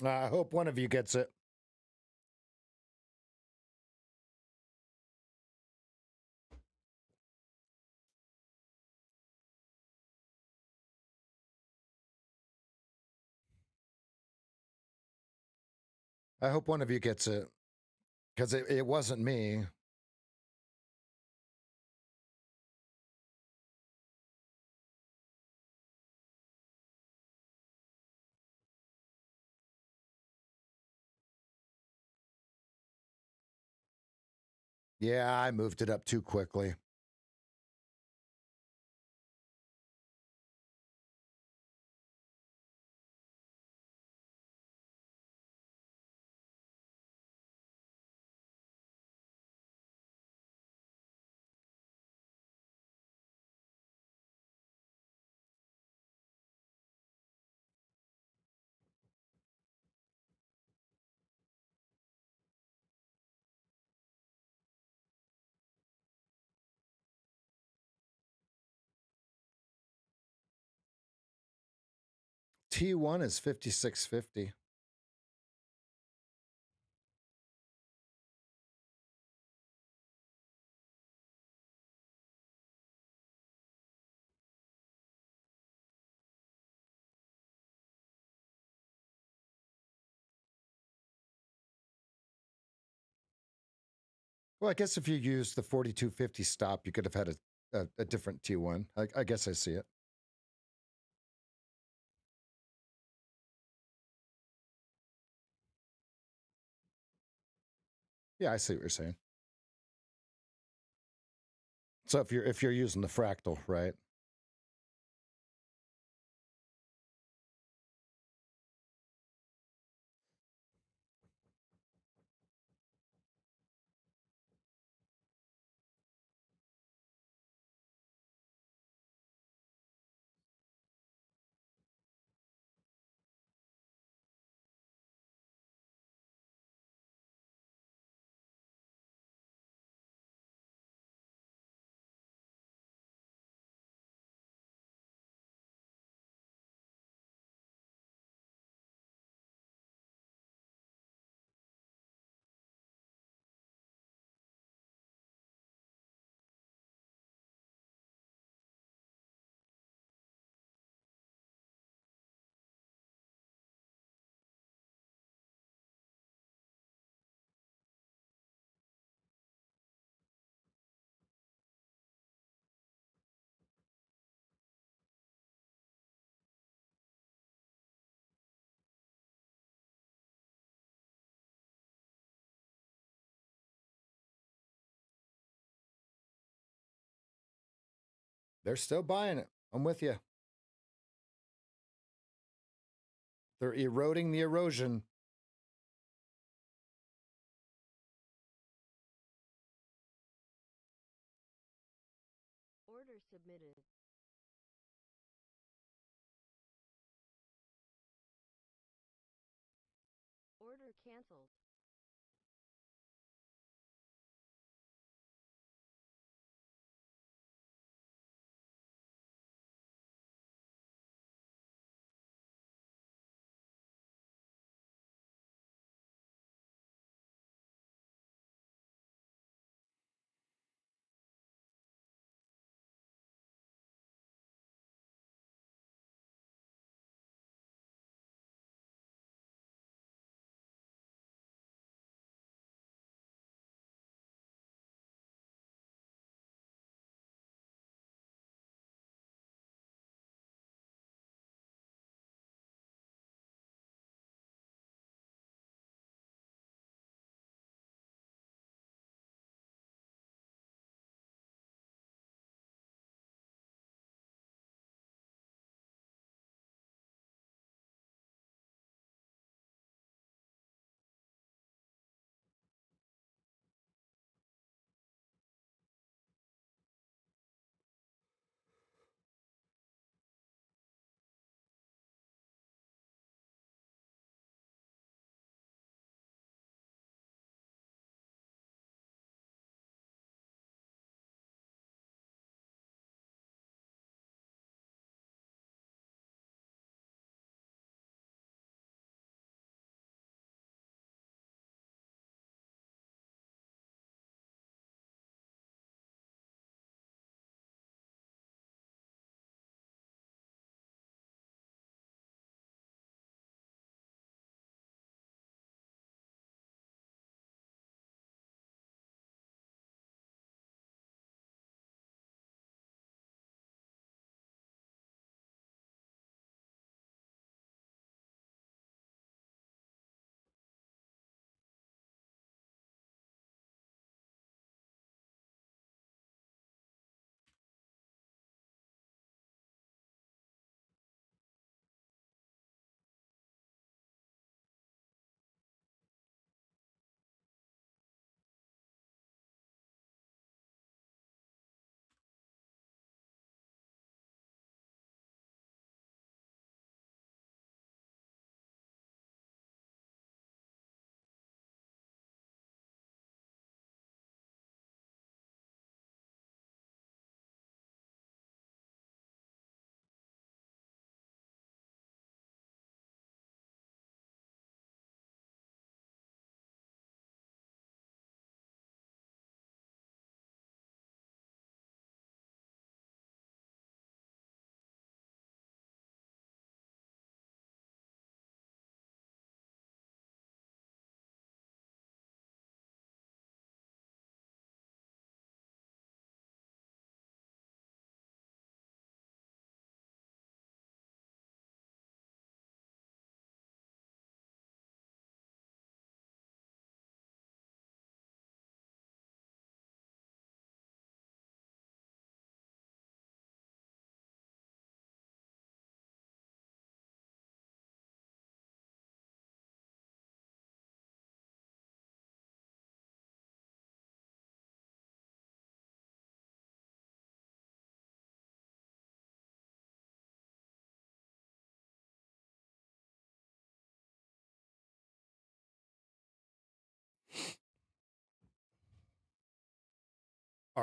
I hope one of you gets it. I hope one of you gets it. Because it wasn't me. Yeah, I moved it up too quickly. T1 is 56.50. Well, I guess if you used the 42.50 stop, you could have had a different T1. I guess I see it. Yeah, I see what you're saying. So if you're using the fractal, right? They're still buying it. I'm with you. They're eroding the erosion. Order submitted. Order canceled.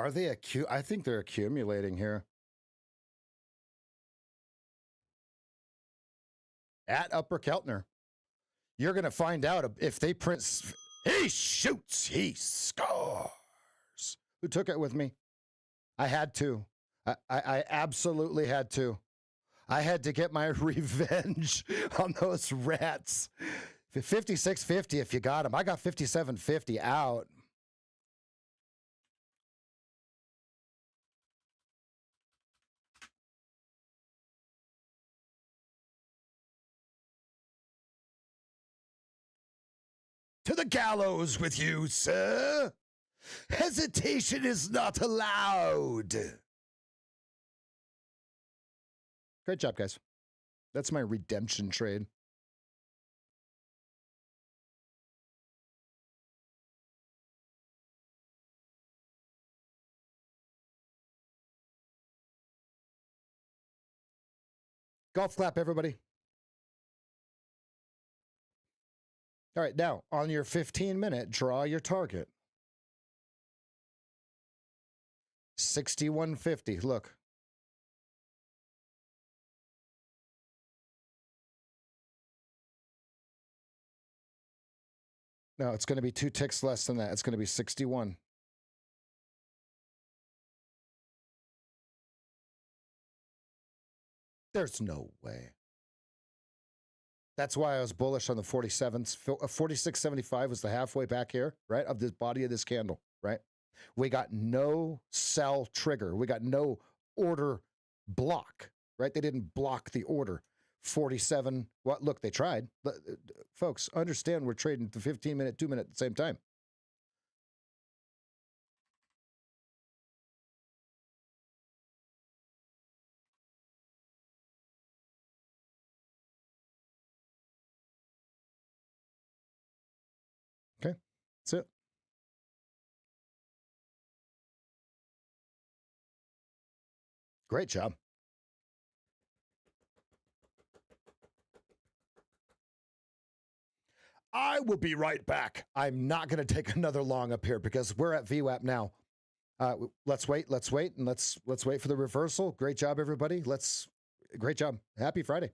Are they I think they're accumulating here. At Upper Keltner. You're going to find out if they print. He shoots, he scores. Who took it with me? I had to. I absolutely had to. I had to get my revenge on those rats. 56.50 if you got them. I got 57.50 out. To the gallows with you, sir. Hesitation is not allowed. Great job, guys. That's my redemption trade. Golf clap, everybody. All right, now on your 15-minute, draw your target. 61.50. Look. No, it's going to be 2 ticks less than that. It's going to be 61. There's no way. That's why I was bullish on the 47s. 46.75 was the halfway back here, right, of this body of this candle, right? We got no sell trigger. We got no order block, right? They didn't block the order. 47. Well, look, they tried. Folks, understand we're trading the 15-minute, 2-minute at the same time. Okay, that's it. Great job. I will be right back. I'm not going to take another long up here because we're at VWAP now. Let's wait, and let's wait for the reversal. Great job, everybody. Great job. Happy Friday.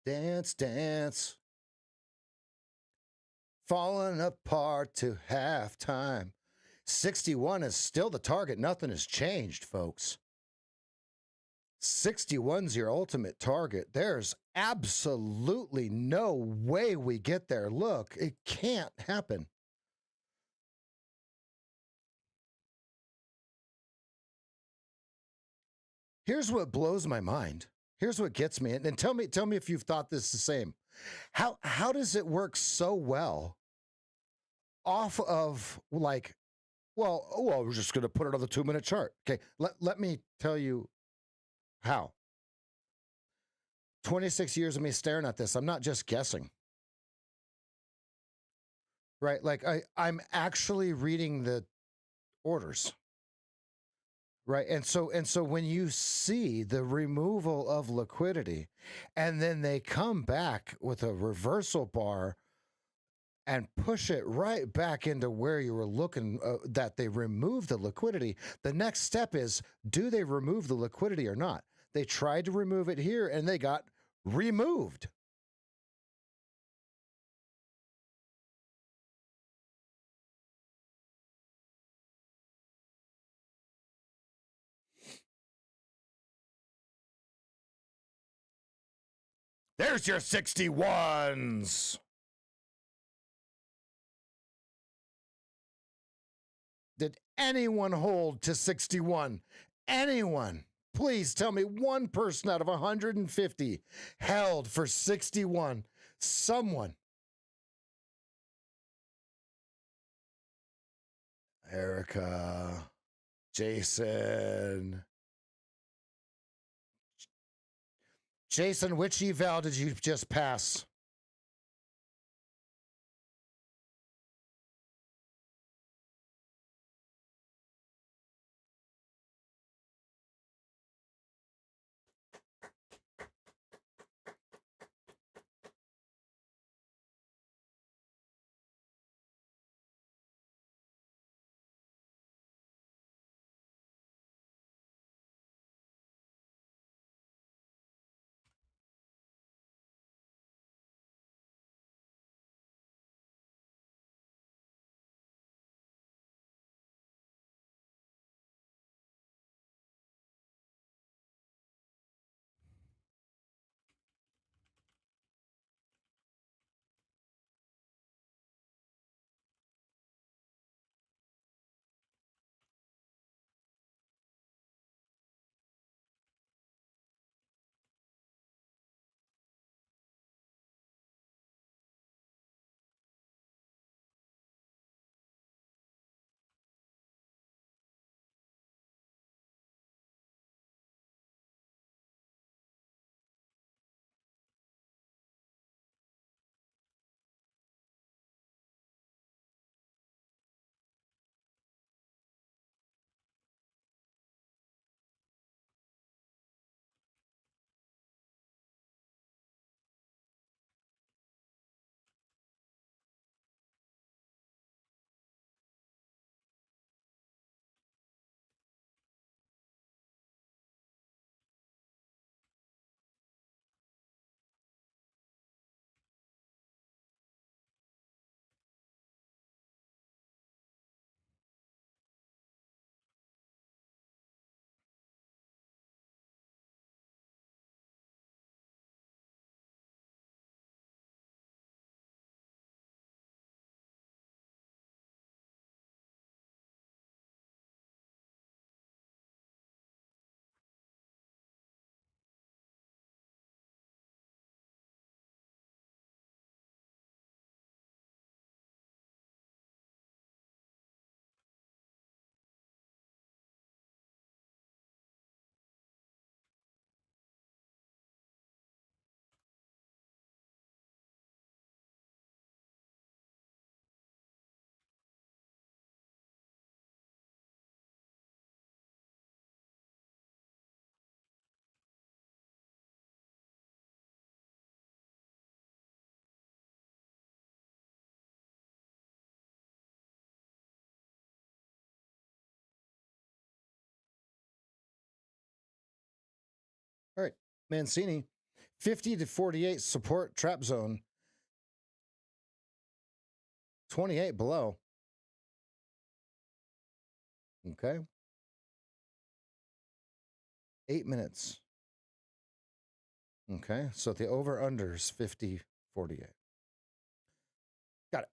Dance, dance. Falling apart to halftime. 61 is still the target. Nothing has changed, folks. 61's your ultimate target. There's absolutely no way we get there. Look, it can't happen. Here's what blows my mind. Here's what gets me. And tell me if you've thought this the same. How does it work so well off of like, well, we're just going to put it on the 2-minute chart. Okay, let me tell you how. 26 years of me staring at this. I'm not just guessing. Right? Like I'm actually reading the orders. Right. And so when you see the removal of liquidity and then they come back with a reversal bar and push it right back into where you were looking, that they remove the liquidity, the next step is, do they remove the liquidity or not? They tried to remove it here and they got removed. There's your 61s. Did anyone hold to 61? Anyone? Please tell me one person out of 150 held for 61. Someone. Erica, Jason. Jason, which eval did you just pass? All right, Mancini. 50 to 48 support trap zone. 28 below. Okay. 8 minutes. Okay. So the over under is 50, 48. Got it.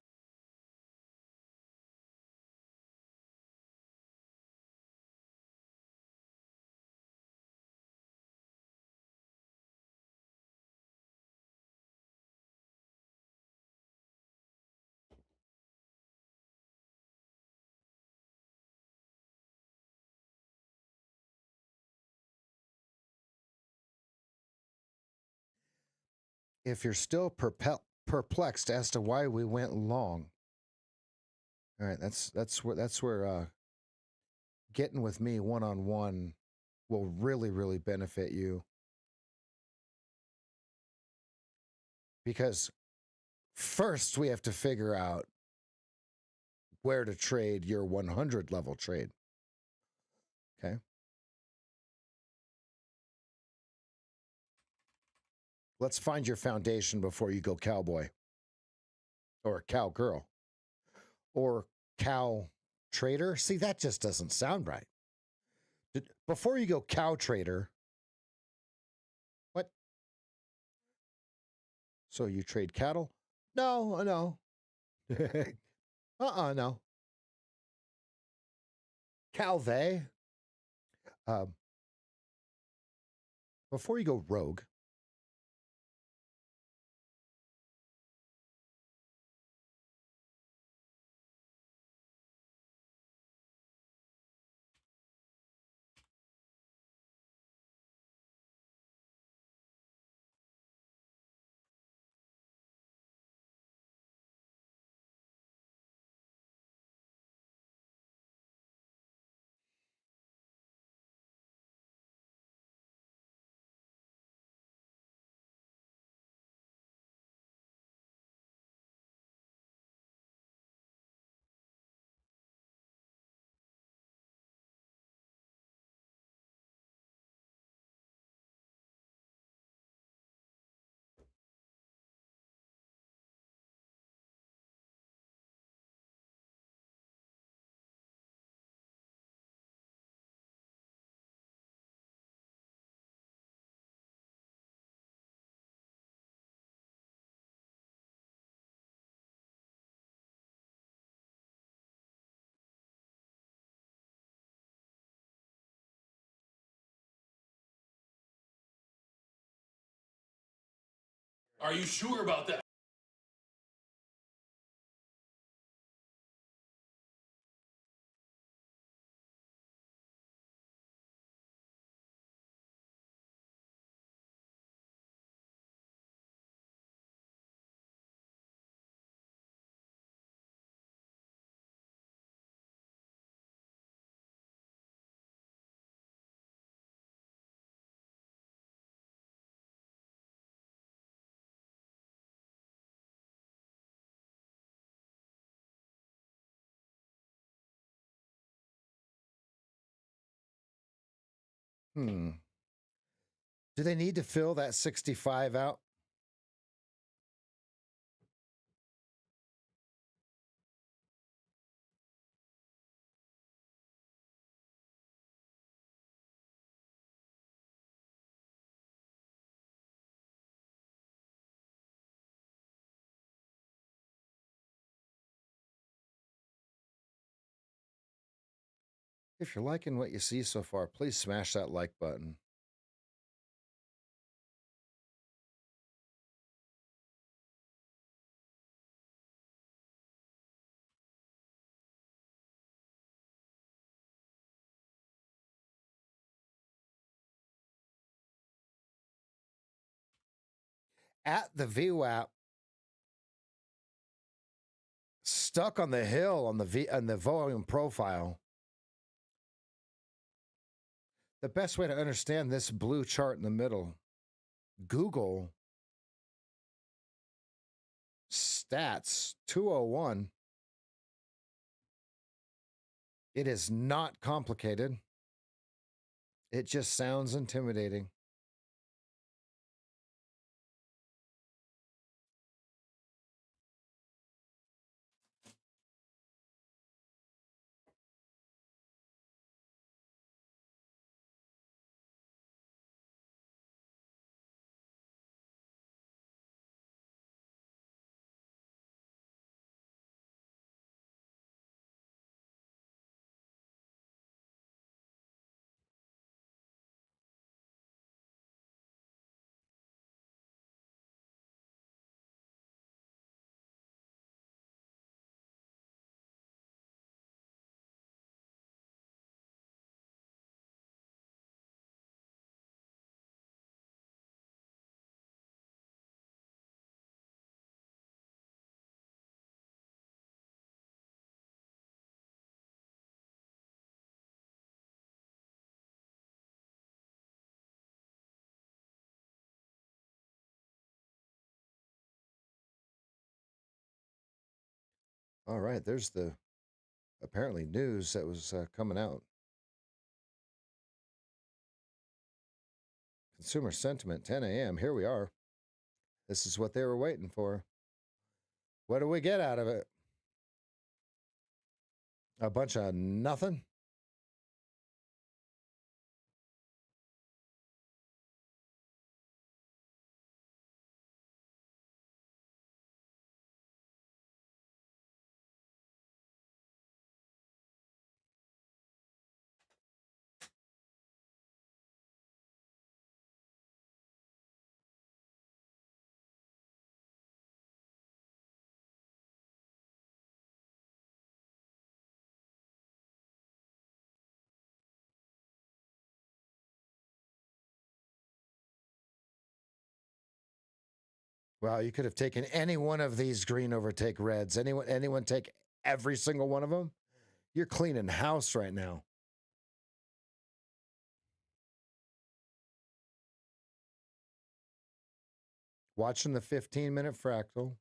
If you're still perplexed as to why we went long, all right, that's where getting with me one-on-one will really benefit you, because first we have to figure out where to trade your 100 level trade. Okay. Let's find your foundation before you go cowboy or cowgirl or cow trader. See, that just doesn't sound right. Before you go cow trader, what? So you trade cattle? No, no. No. Calve. Before you go rogue, Are you sure about that? do they need to fill that 65 out? If you're liking what you see so far, please smash that like button. At the VWAP, stuck on the hill on the volume profile. The best way to understand this blue chart in the middle, Google stats 201. It is not complicated. It just sounds intimidating. All right, there's the apparently news that was coming out. Consumer sentiment, 10 a.m. Here we are. This is what they were waiting for. What do we get out of it? A bunch of nothing. Well, you could have taken any one of these green overtake reds. Anyone take every single one of them? You're cleaning house right now. Watching the 15-minute fractal.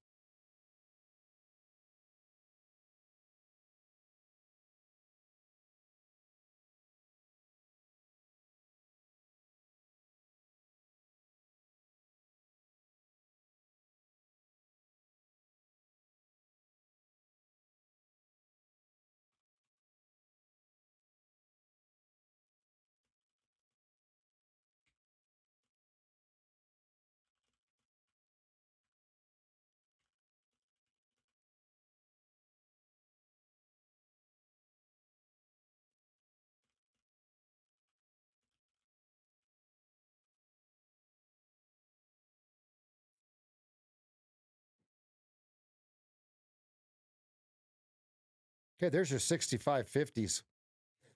Okay, there's your 65.50s.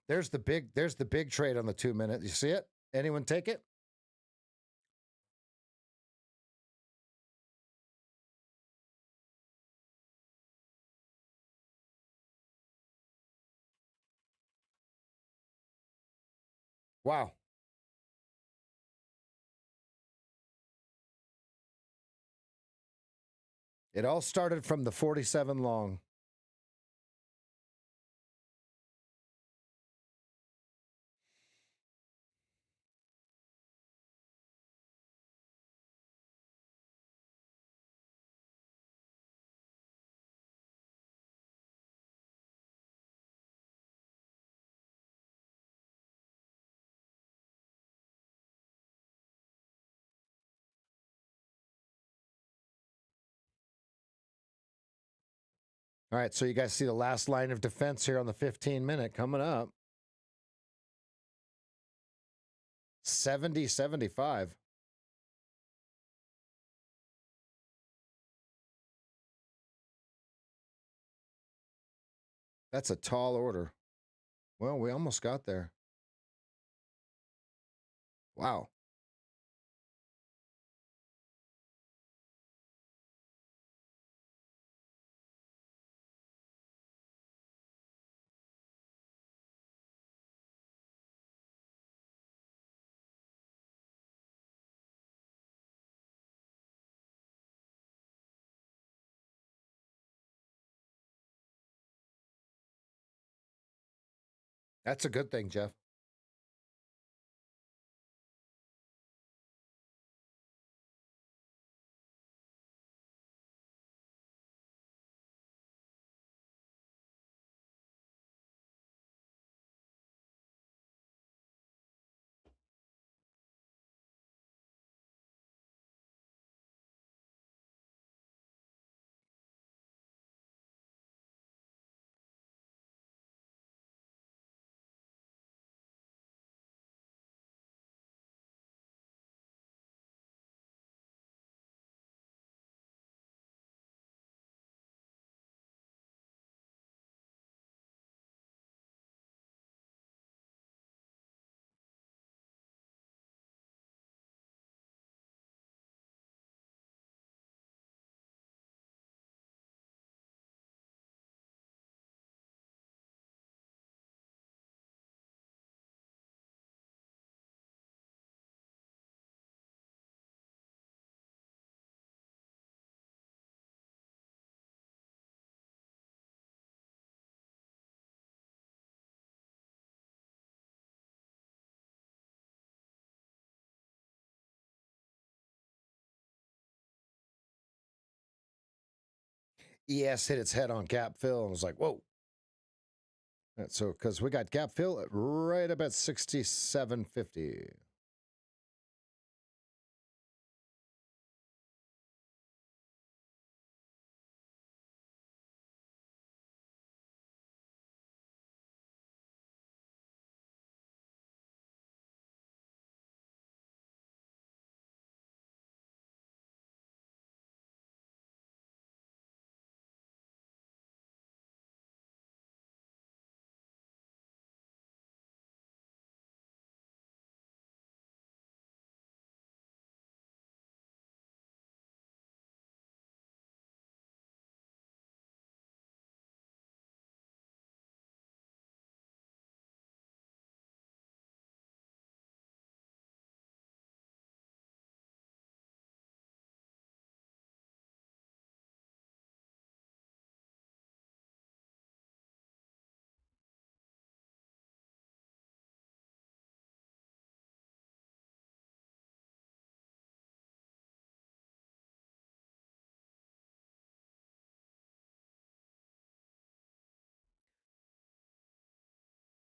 There's the big trade on the 2-minute. You see it? Anyone take it? Wow. It all started from the 47 long. All right, so you guys see the last line of defense here on the 15-minute coming up. 70.75. That's a tall order. Well, we almost got there. Wow. That's a good thing, Jeff. ES hit its head on gap fill and was like, whoa. And so, because we got gap fill right about 67.50.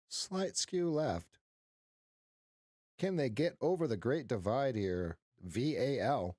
Slight skew left. Can they get over the great divide here? VAL.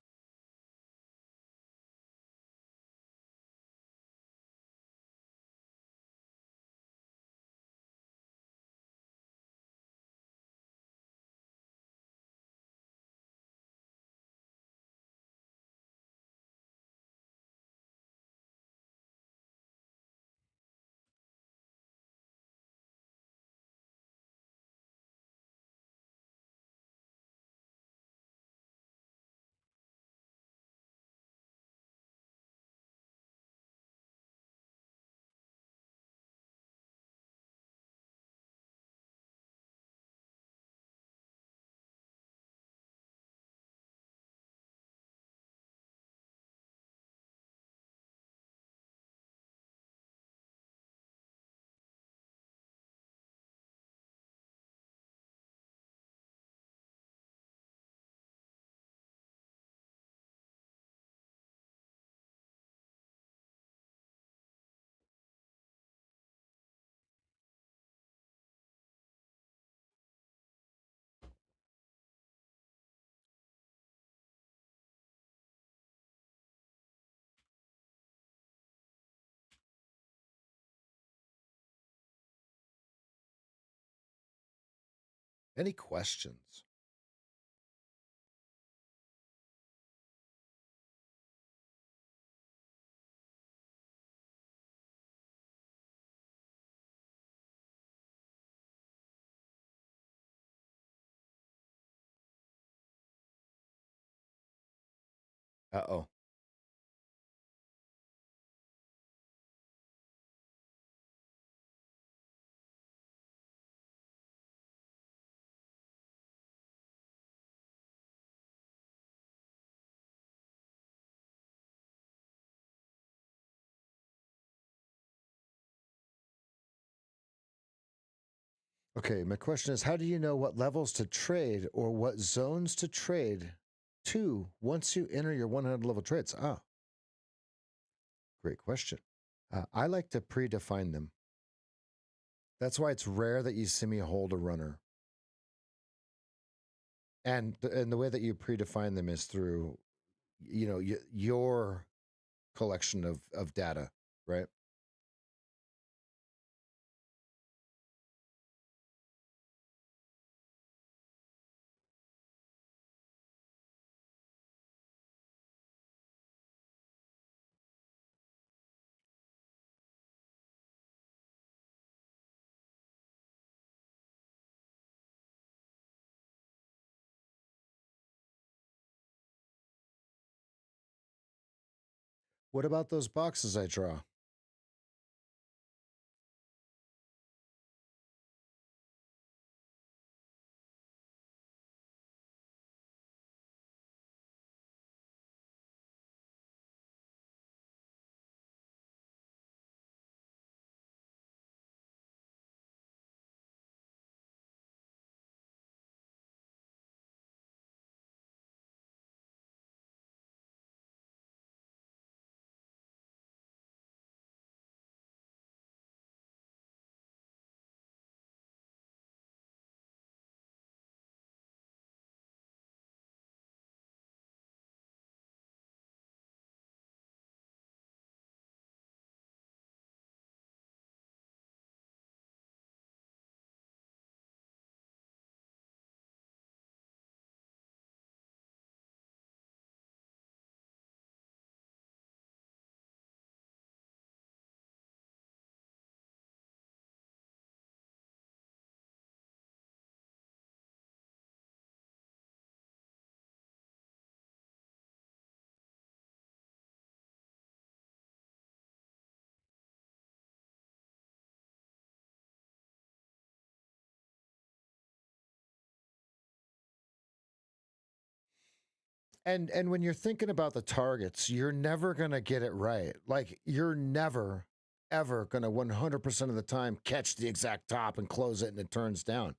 Any questions? Uh-oh. Okay, my question is, how do you know what levels to trade or what zones to trade to once you enter your 100 level trades? Ah, great question. I like to predefine them. That's why it's rare that you see me hold a runner. And the way that you predefine them is through, your collection of data, right? What about those boxes I draw? And when you're thinking about the targets, you're never going to get it right. Like you're never ever going to 100% of the time catch the exact top and close it and it turns down.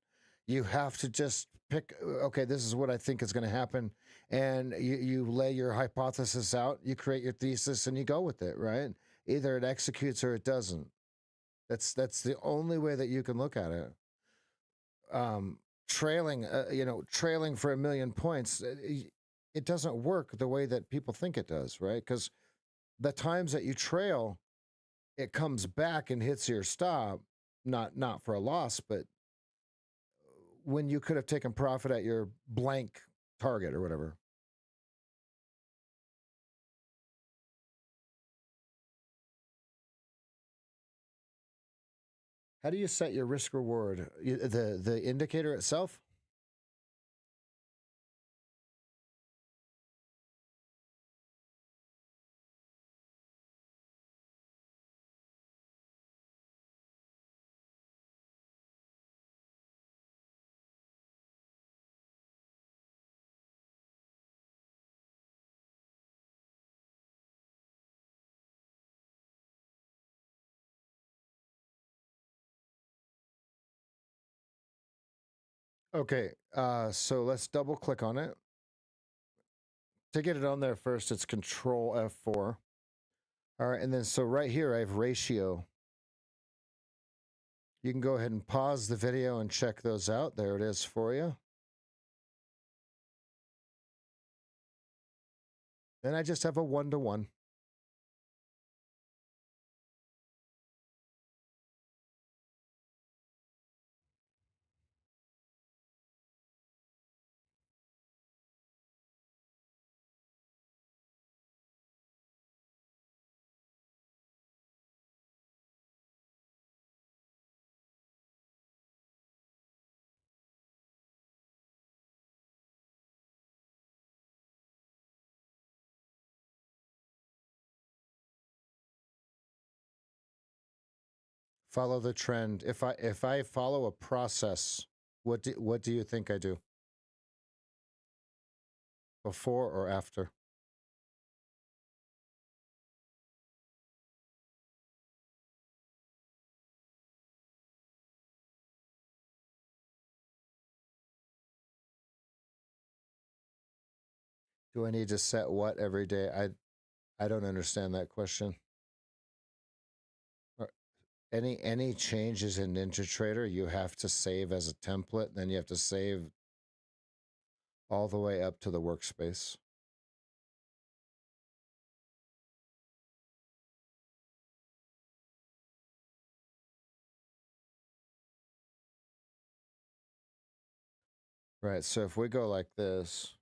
You have to just pick, okay, this is what I think is going to happen. And you lay your hypothesis out, you create your thesis and you go with it, right? Either it executes or it doesn't. That's the only way that you can look at it. Trailing, trailing for 1,000,000 points, it doesn't work the way that people think it does, right? Because the times that you trail, it comes back and hits your stop, not for a loss, but when you could have taken profit at your blank target or whatever. How do you set your risk reward? The indicator itself? Okay, so let's double click on it. To get it on there first, it's Control F4. All right, and then so right here, I have ratio. You can go ahead and pause the video and check those out. There it is for you. Then I just have a 1-to-1. Follow the trend. If I follow a process, what do you think I do? Before or after? Do I need to set what every day? I don't understand that question. Any changes in NinjaTrader, you have to save as a template, then you have to save all the way up to the workspace. Right, so if we go like this,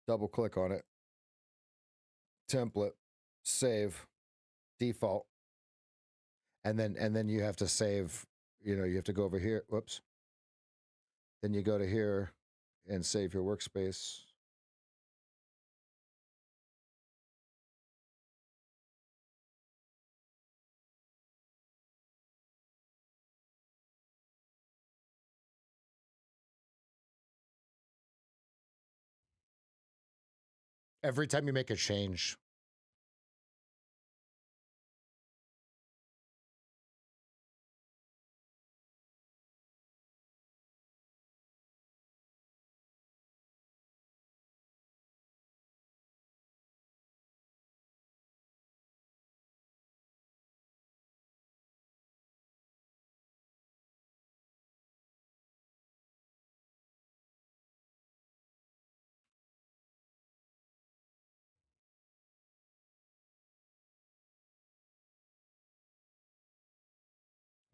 double click on it, template, save, default, and then you have to save, you have to go over here, whoops. Then you go to here and save your workspace. Every time you make a change.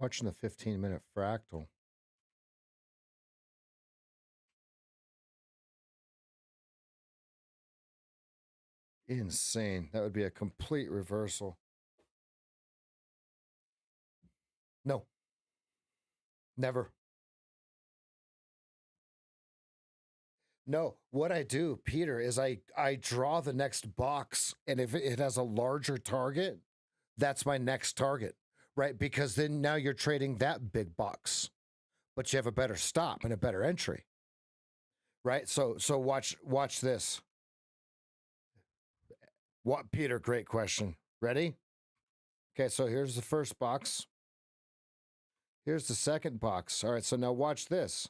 Watching the 15-minute fractal. Insane. That would be a complete reversal. No. Never. No, what I do, Peter, is I draw the next box, and if it has a larger target, that's my next target, right? Because then now you're trading that big box, but you have a better stop and a better entry, right? So watch this. What, Peter? Great question. Ready? Okay, so here's the first box. Here's the second box. All right, so now watch this.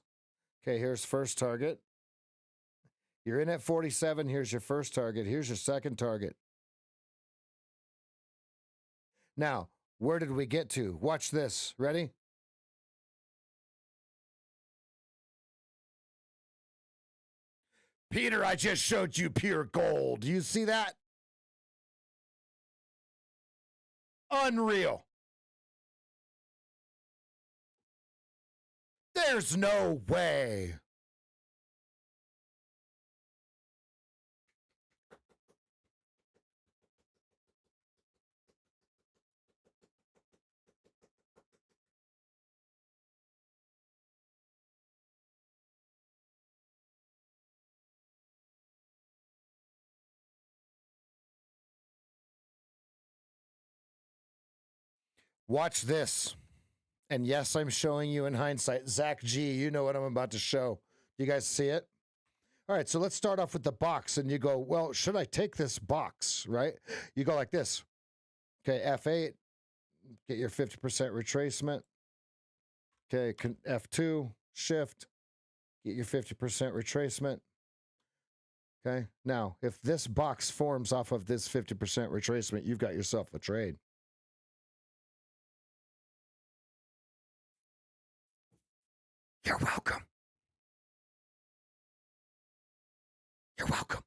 Okay, here's first target. You're in at 47. Here's your first target. Here's your second target. Now, where did we get to? Watch this. Ready? Peter, I just showed you pure gold. Do you see that? Unreal. There's no way. Watch this. And yes, I'm showing you in hindsight. Zach G, you know what I'm about to show. You guys see it? All right, so let's start off with the box. And you go, well, should I take this box, right? You go like this. Okay, F8, get your 50% retracement. Okay, F2, shift, get your 50% retracement. Okay, now, if this box forms off of this 50% retracement, you've got yourself a trade. You're welcome. You're welcome.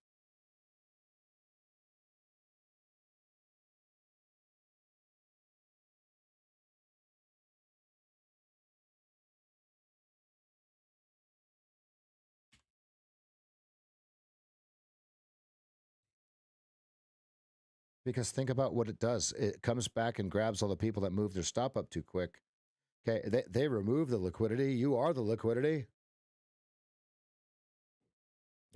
Because think about what it does. It comes back and grabs all the people that move their stop up too quick. Okay, they remove the liquidity. You are the liquidity.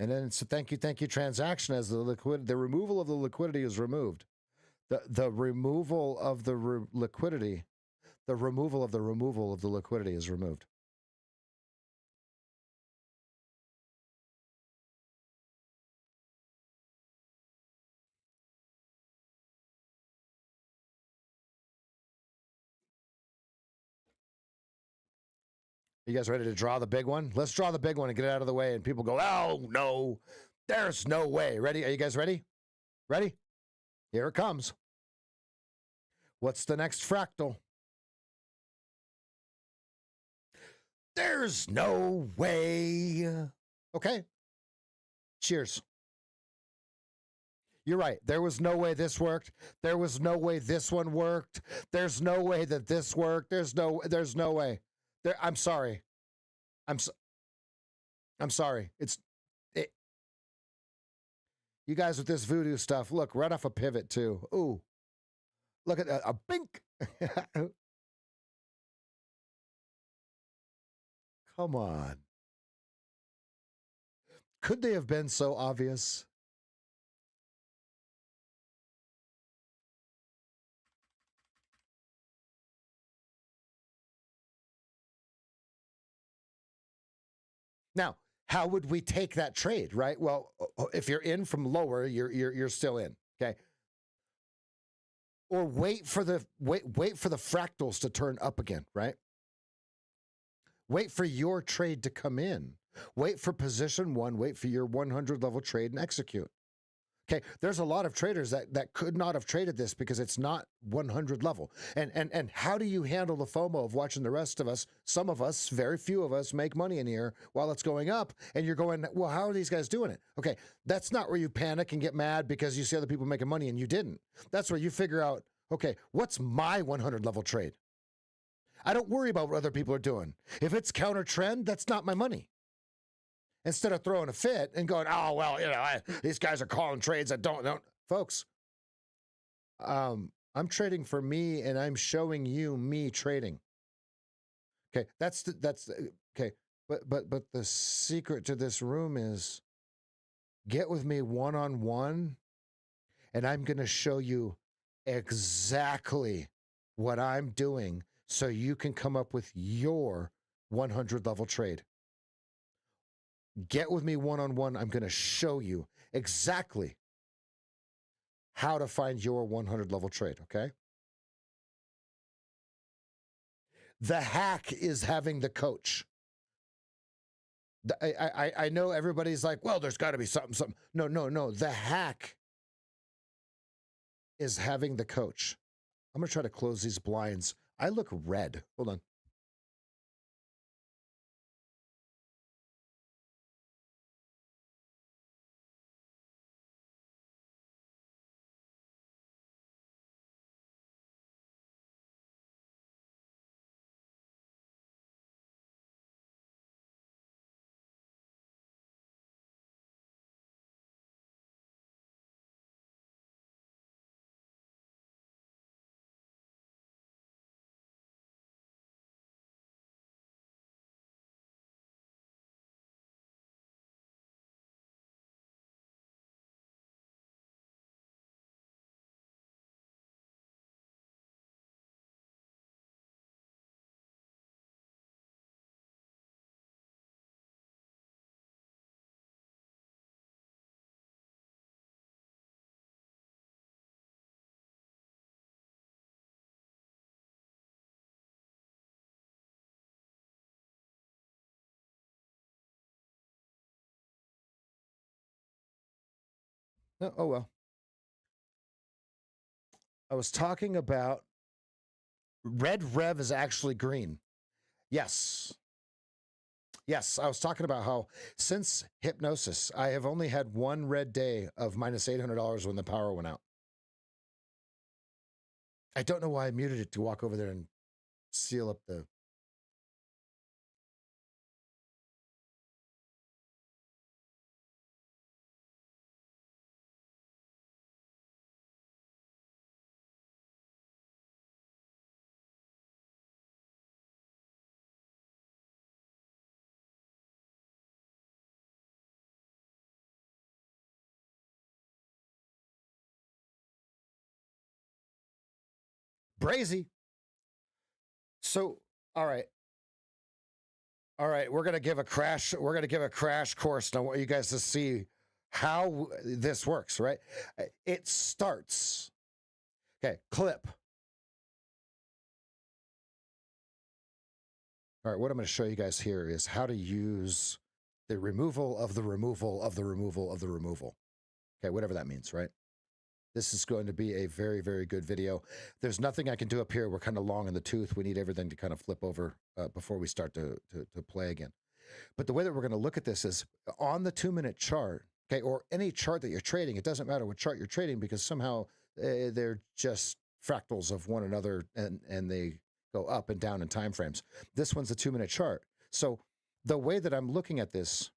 And then it's a thank you transaction as the removal of the liquidity is removed. The removal of the liquidity, the removal of the liquidity is removed. You guys ready to draw the big one? Let's draw the big one and get it out of the way. And people go, oh, no, there's no way. Ready? Are you guys ready? Ready? Here it comes. What's the next fractal? There's no way. Okay. Cheers. You're right. There was no way this worked. There was no way this one worked. There's no way that this worked. There's no way. I'm sorry. I'm sorry. You guys with this voodoo stuff, look, right off a pivot too. Ooh. Look at that. A bink. Come on. Could they have been so obvious? Now, how would we take that trade, right? Well, if you're in from lower, you're still in, okay? Or wait for the fractals to turn up again, right? Wait for your trade to come in. Wait for position one, wait for your 100 level trade and execute. Okay, there's a lot of traders that could not have traded this because it's not 100 level. And how do you handle the FOMO of watching the rest of us, some of us, very few of us, make money in here while it's going up, and you're going, well, how are these guys doing it? Okay, that's not where you panic and get mad because you see other people making money and you didn't. That's where you figure out, okay, what's my 100 level trade? I don't worry about what other people are doing. If it's counter trend, that's not my money. Instead of throwing a fit and going, oh, well, these guys are calling trades that don't. Folks, I'm trading for me and I'm showing you me trading. Okay, that's okay. But the secret to this room is get with me one-on-one and I'm going to show you exactly what I'm doing so you can come up with your 100 level trade. Get with me one-on-one. I'm going to show you exactly how to find your 100 level trade, okay? The hack is having the coach. I know everybody's like, well, there's got to be something. No. The hack is having the coach. I'm going to try to close these blinds. I look red. Hold on. Oh, well. I was talking about red rev is actually green. Yes. Yes, I was talking about how since hypnosis, I have only had one red day of minus $800 when the power went out. I don't know why I muted it to walk over there and seal up the... Brazy. So, all right. All right, we're gonna give a crash. We're gonna give a crash course. And I want you guys to see how this works. Right? It starts. Okay, clip. All right, what I'm going to show you guys here is how to use the removal of the removal of the removal of the removal. Okay, whatever that means, right? This is going to be a very, very good video. There's nothing I can do up here. We're kind of long in the tooth. We need everything to kind of flip over before we start to play again. But the way that we're going to look at this is on the 2-minute chart, okay, or any chart that you're trading. It doesn't matter what chart you're trading because somehow they're just fractals of one another and they go up and down in time frames. This one's a 2-minute chart. So the way that I'm looking at this,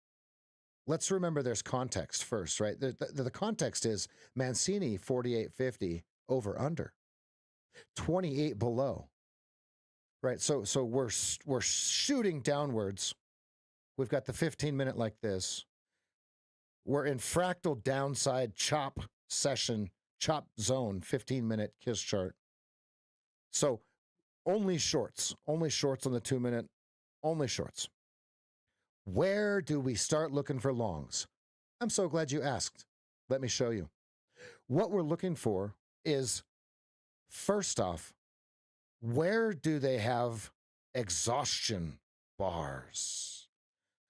let's remember there's context first, right? The context is Mancini 48.50 over under, 28 below, right? So we're shooting downwards. We've got the 15-minute like this. We're in fractal downside chop session, chop zone, 15-minute kiss chart. So only shorts on the 2-minute, only shorts. Where do we start looking for longs? I'm so glad you asked. Let me show you. What we're looking for is, first off, where do they have exhaustion bars?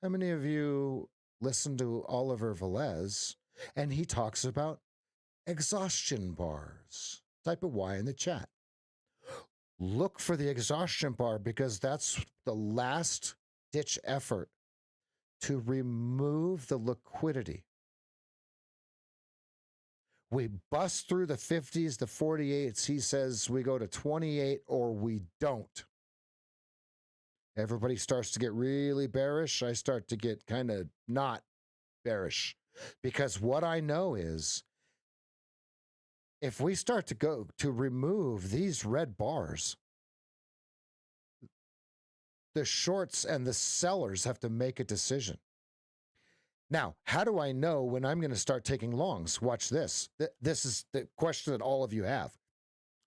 How many of you listen to Oliver Velez and he talks about exhaustion bars? Type a Y in the chat. Look for the exhaustion bar because that's the last ditch effort to remove the liquidity. We bust through the 50s, the 48s. He says we go to 28 or we don't. Everybody starts to get really bearish. I start to get kind of not bearish because what I know is if we start to go to remove these red bars, the shorts and the sellers have to make a decision. Now, how do I know when I'm going to start taking longs? Watch this. This is the question that all of you have.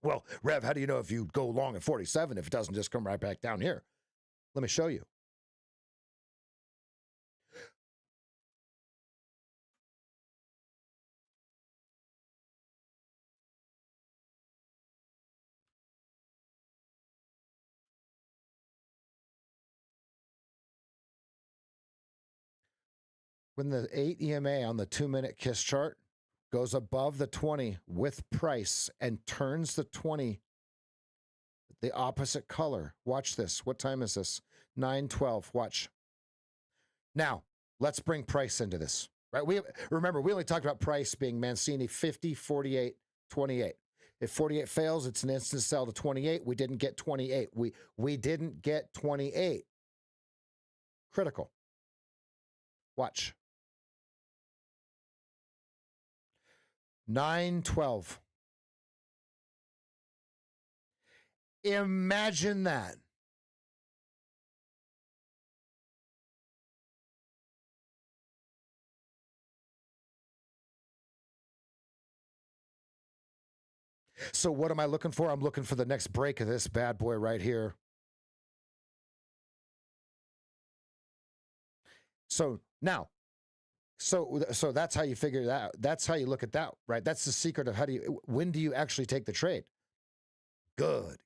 Well, Rev, how do you know if you go long at 47 if it doesn't just come right back down here? Let me show you. When the 8 EMA on the 2-minute KISS chart goes above the 20 with price and turns the 20 the opposite color. Watch this. What time is this? 9:12. Watch. Now, let's bring price into this. Right? Remember, we only talked about price being Mancini 50, 48, 28. If 48 fails, it's an instant sell to 28. We didn't get 28. We didn't get 28. Critical. Watch. 9:12. Imagine that. So what am I looking for? I'm looking for the next break of this bad boy right here. So now, so that's how you figure that out. That's how you look at that, right? That's the secret of when do you actually take the trade? Good.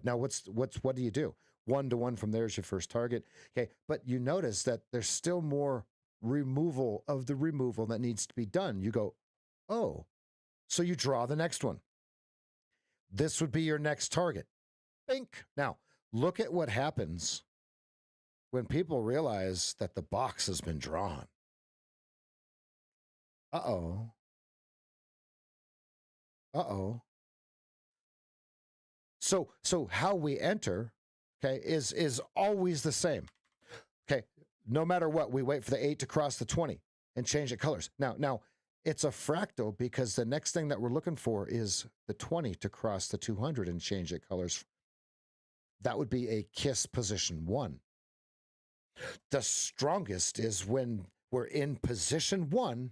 Now what do you do? 1-to-1 from there is your first target. Okay, but you notice that there's still more removal of the removal that needs to be done. You go, oh, so you draw the next one. This would be your next target. Bink. Now, look at what happens when people realize that the box has been drawn. Uh-oh. So how we enter, okay, is always the same. Okay, no matter what, we wait for the 8 to cross the 20 and change the colors. Now it's a fractal because the next thing that we're looking for is the 20 to cross the 200 and change the colors. That would be a KISS position 1. The strongest is when we're in position 1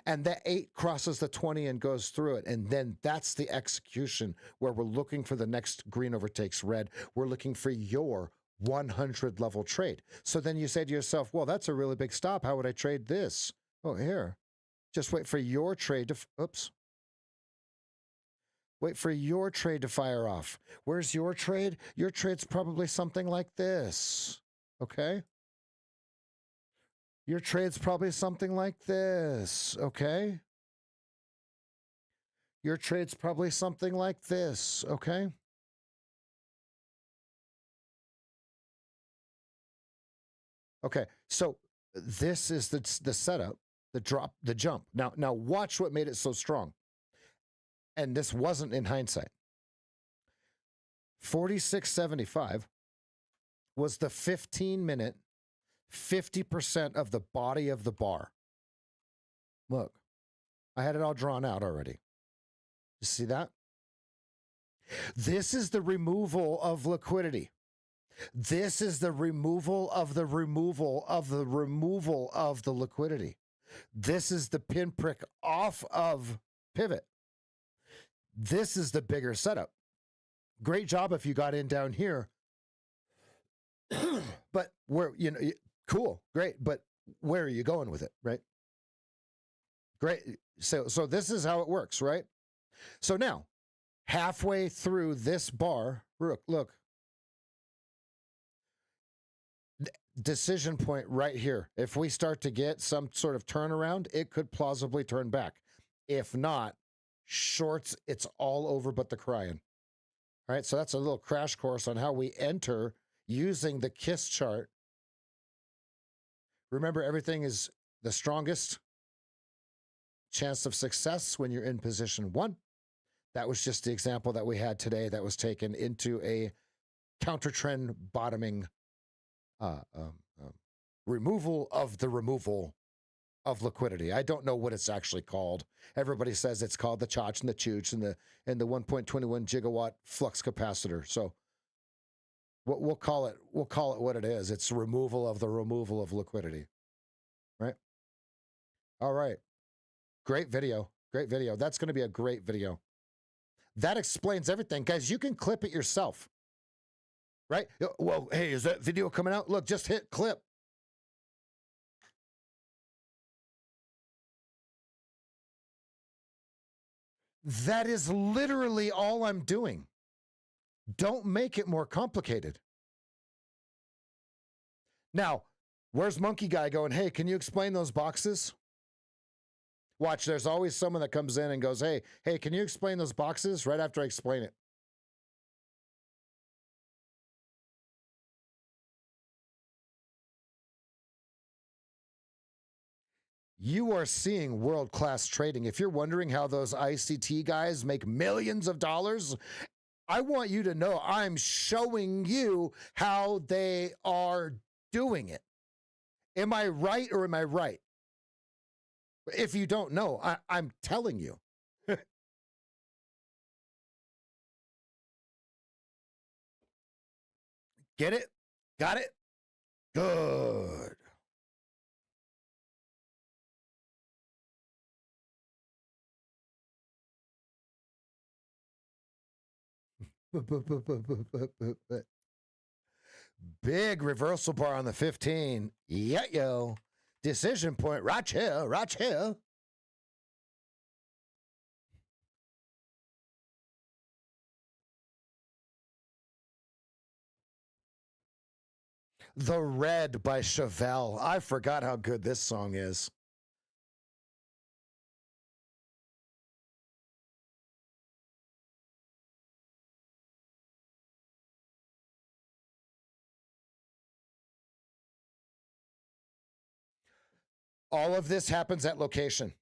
and that 8 crosses the 20 and goes through it. And then that's the execution where we're looking for the next green overtakes red. We're looking for your 100 level trade. So then you say to yourself, well, that's a really big stop. How would I trade this? Oh, here. Just wait for your trade to, Wait for your trade to fire off. Where's your trade? Your trade's probably something like this. Okay? Your trade's probably something like this. Okay? Your trade's probably something like this. Okay? Okay. So this is the setup, the drop, the jump. Now watch what made it so strong. And this wasn't in hindsight. 46.75 was the 15-minute 50% of the body of the bar. Look, I had it all drawn out already. You see that? This is the removal of liquidity. This is the removal of the removal of the removal of the liquidity. This is the pinprick off of pivot. This is the bigger setup. Great job if you got in down here. But where, cool, great. But where are you going with it, right? Great. So this is how it works, right? So now, halfway through this bar, look. Decision point right here. If we start to get some sort of turnaround, it could plausibly turn back. If not, shorts, it's all over but the crying. All right, so that's a little crash course on how we enter using the KISS chart. Remember, everything is the strongest chance of success when you're in position 1. That was just the example that we had today that was taken into a counter trend bottoming removal of the removal of liquidity. I don't know what it's actually called. Everybody says it's called the Chach and the Chooch and the 1.21 gigawatt flux capacitor. So we'll call it what it is. It's removal of the removal of liquidity. Right? All right. Great video. Great video. That's going to be a great video. That explains everything. Guys, you can clip it yourself. Right? Well, hey, is that video coming out? Look, just hit clip. That is literally all I'm doing. Don't make it more complicated. Now, Where's Monkey Guy going, hey, can you explain those boxes? Watch, there's always someone that comes in and goes, hey, can you explain those boxes right after I explain it? You are seeing world-class trading. If you're wondering how those ICT guys make millions of dollars, I want you to know I'm showing you how they are doing it. Am I right or am I right? If you don't know, I'm telling you. Get it? Got it? Good. Big reversal bar on the 15. Yeah, yo. Decision point right here, right here. The Red by Chevelle. I forgot how good this song is. All of this happens at location.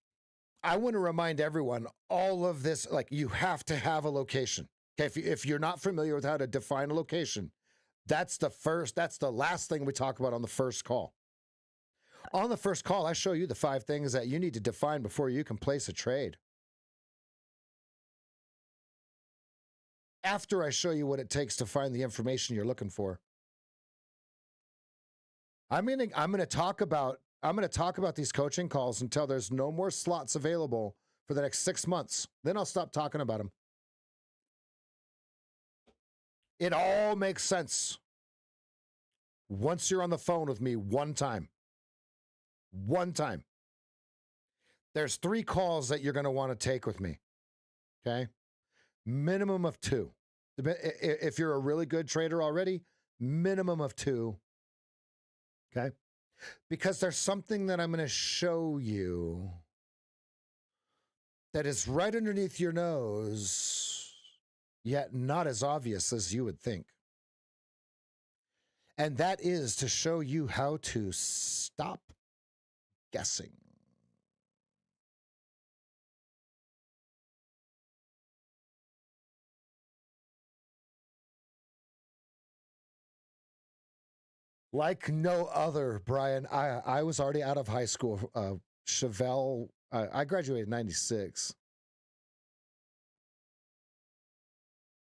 I want to remind everyone, all of this, like, you have to have a location. Okay, if you're not familiar with how to define a location, that's the last thing we talk about on the first call. On the first call, I show you the 5 things that you need to define before you can place a trade. After I show you what it takes to find the information you're looking for. I'm gonna talk about these coaching calls until there's no more slots available for the next 6 months. Then I'll stop talking about them. It all makes sense once you're on the phone with me one time. One time. There's 3 calls that you're going to want to take with me. Okay? Minimum of 2. If you're a really good trader already, minimum of 2. Okay? Because there's something that I'm going to show you that is right underneath your nose, yet not as obvious as you would think. And that is to show you how to stop guessing. Like no other, Brian. I was already out of high school. Chevelle, I graduated in 96.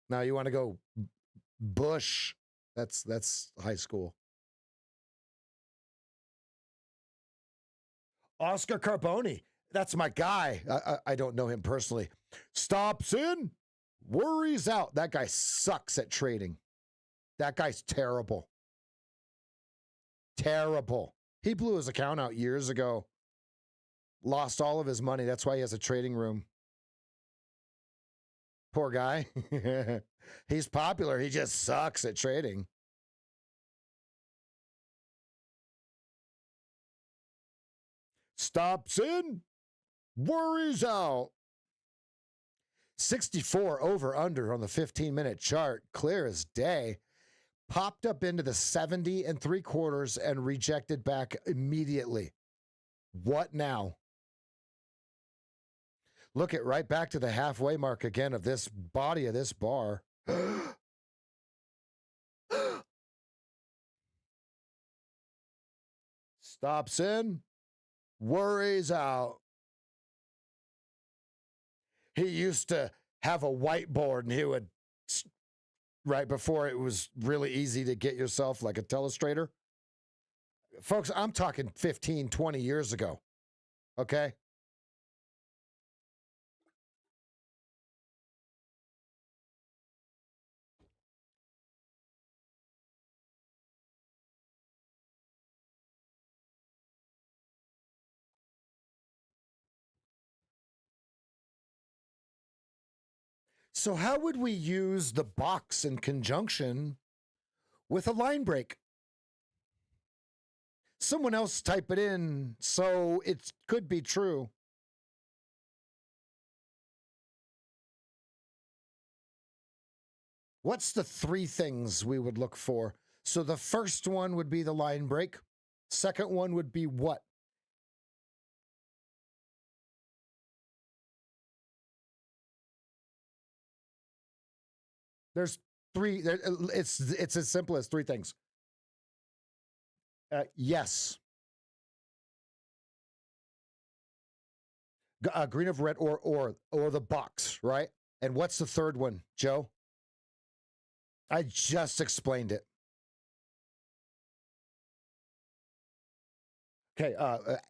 Now you want to go Bush? That's high school. Oscar Carboni, that's my guy. I don't know him personally. Stops in, worries out. That guy sucks at trading. That guy's terrible. Terrible. He blew his account out years ago. Lost all of his money. That's why he has a trading room. Poor guy. He's popular. He just sucks at trading. Stops in, worries out. 64 over under on the 15-minute chart. Clear as day. Popped up into the 70 3/4 and rejected back immediately. What now? Look at right back to the halfway mark again of this body of this bar. Stops in, worries out. He used to have a whiteboard and he would, right before it was really easy to get yourself like a telestrator. Folks, I'm talking 15, 20 years ago. Okay? So how would we use the box in conjunction with a line break? Someone else type it in, so it could be true. What's the three things we would look for? So the first one would be the line break. Second one would be what? There's three. It's as simple as three things. Yes. Green of red or the box, right? And what's the third one, Joe? I just explained it. Okay,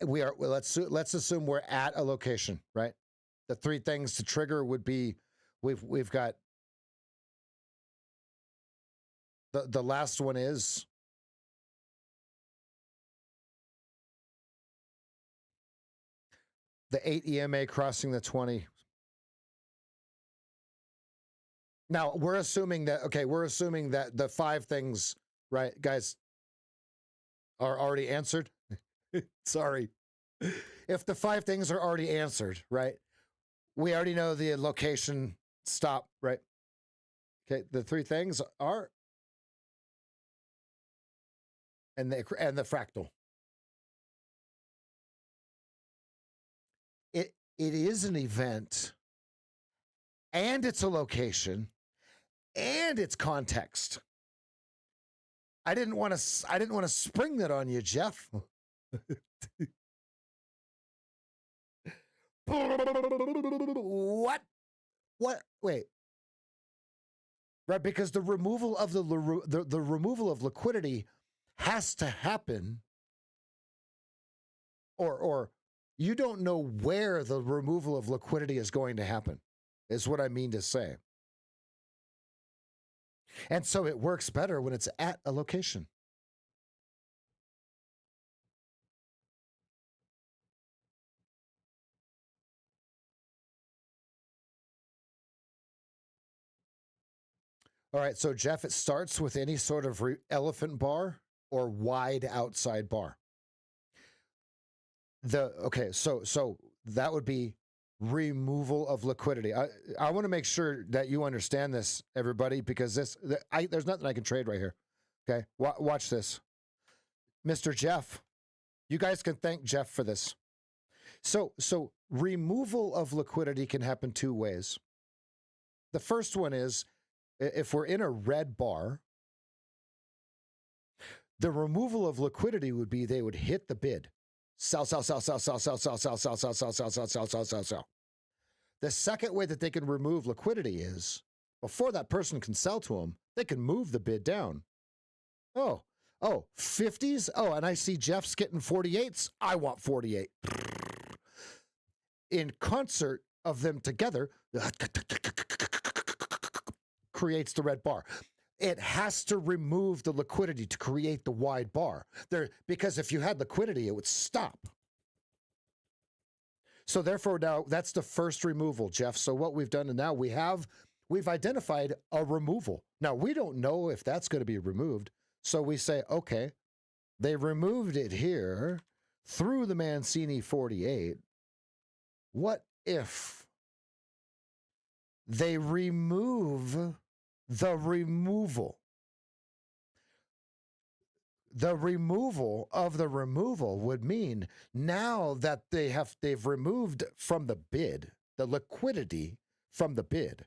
we are. Well, let's assume we're at a location, right? The three things to trigger would be we've got the last one is the 8 EMA crossing the 20. Now we're assuming that the five things, right, guys, are already answered. Sorry. If the five things are already answered, right? We already know the location stop, right? Okay, the three things are and the fractal. It is an event and it's a location and it's context. I didn't want to spring that on you, Jeff. What? Wait. Right, because the removal of the removal of liquidity has to happen, or you don't know where the removal of liquidity is going to happen, is what I mean to say. And so it works better when it's at a location. All right, so Jeff, it starts with any sort of elephant bar or wide outside bar. So that would be removal of liquidity. I want to make sure that you understand this, everybody, because there's nothing I can trade right here. Okay, watch this, Mr. Jeff. You guys can thank Jeff for this. So removal of liquidity can happen two ways. The first one is if we're in a red bar, the removal of liquidity would be they would hit the bid. Sell, sell, sell, sell, sell, sell, sell, sell, sell, sell, sell, sell, sell, sell, sell, sell, sell. The second way that they can remove liquidity is before that person can sell to them, they can move the bid down. Oh, 50s? Oh, and I see Jeff's getting 48s. I want 48. In concert of them together, creates the red bar. It has to remove the liquidity to create the wide bar there, because if you had liquidity, it would stop. So therefore, now that's the first removal, Jeff. So what we've done, and now we've identified a removal. Now we don't know if that's going to be removed. So we say, okay, they removed it here through the Mancini 48. What if they remove the removal? The removal of the removal would mean now that they've removed from the bid the liquidity from the bid.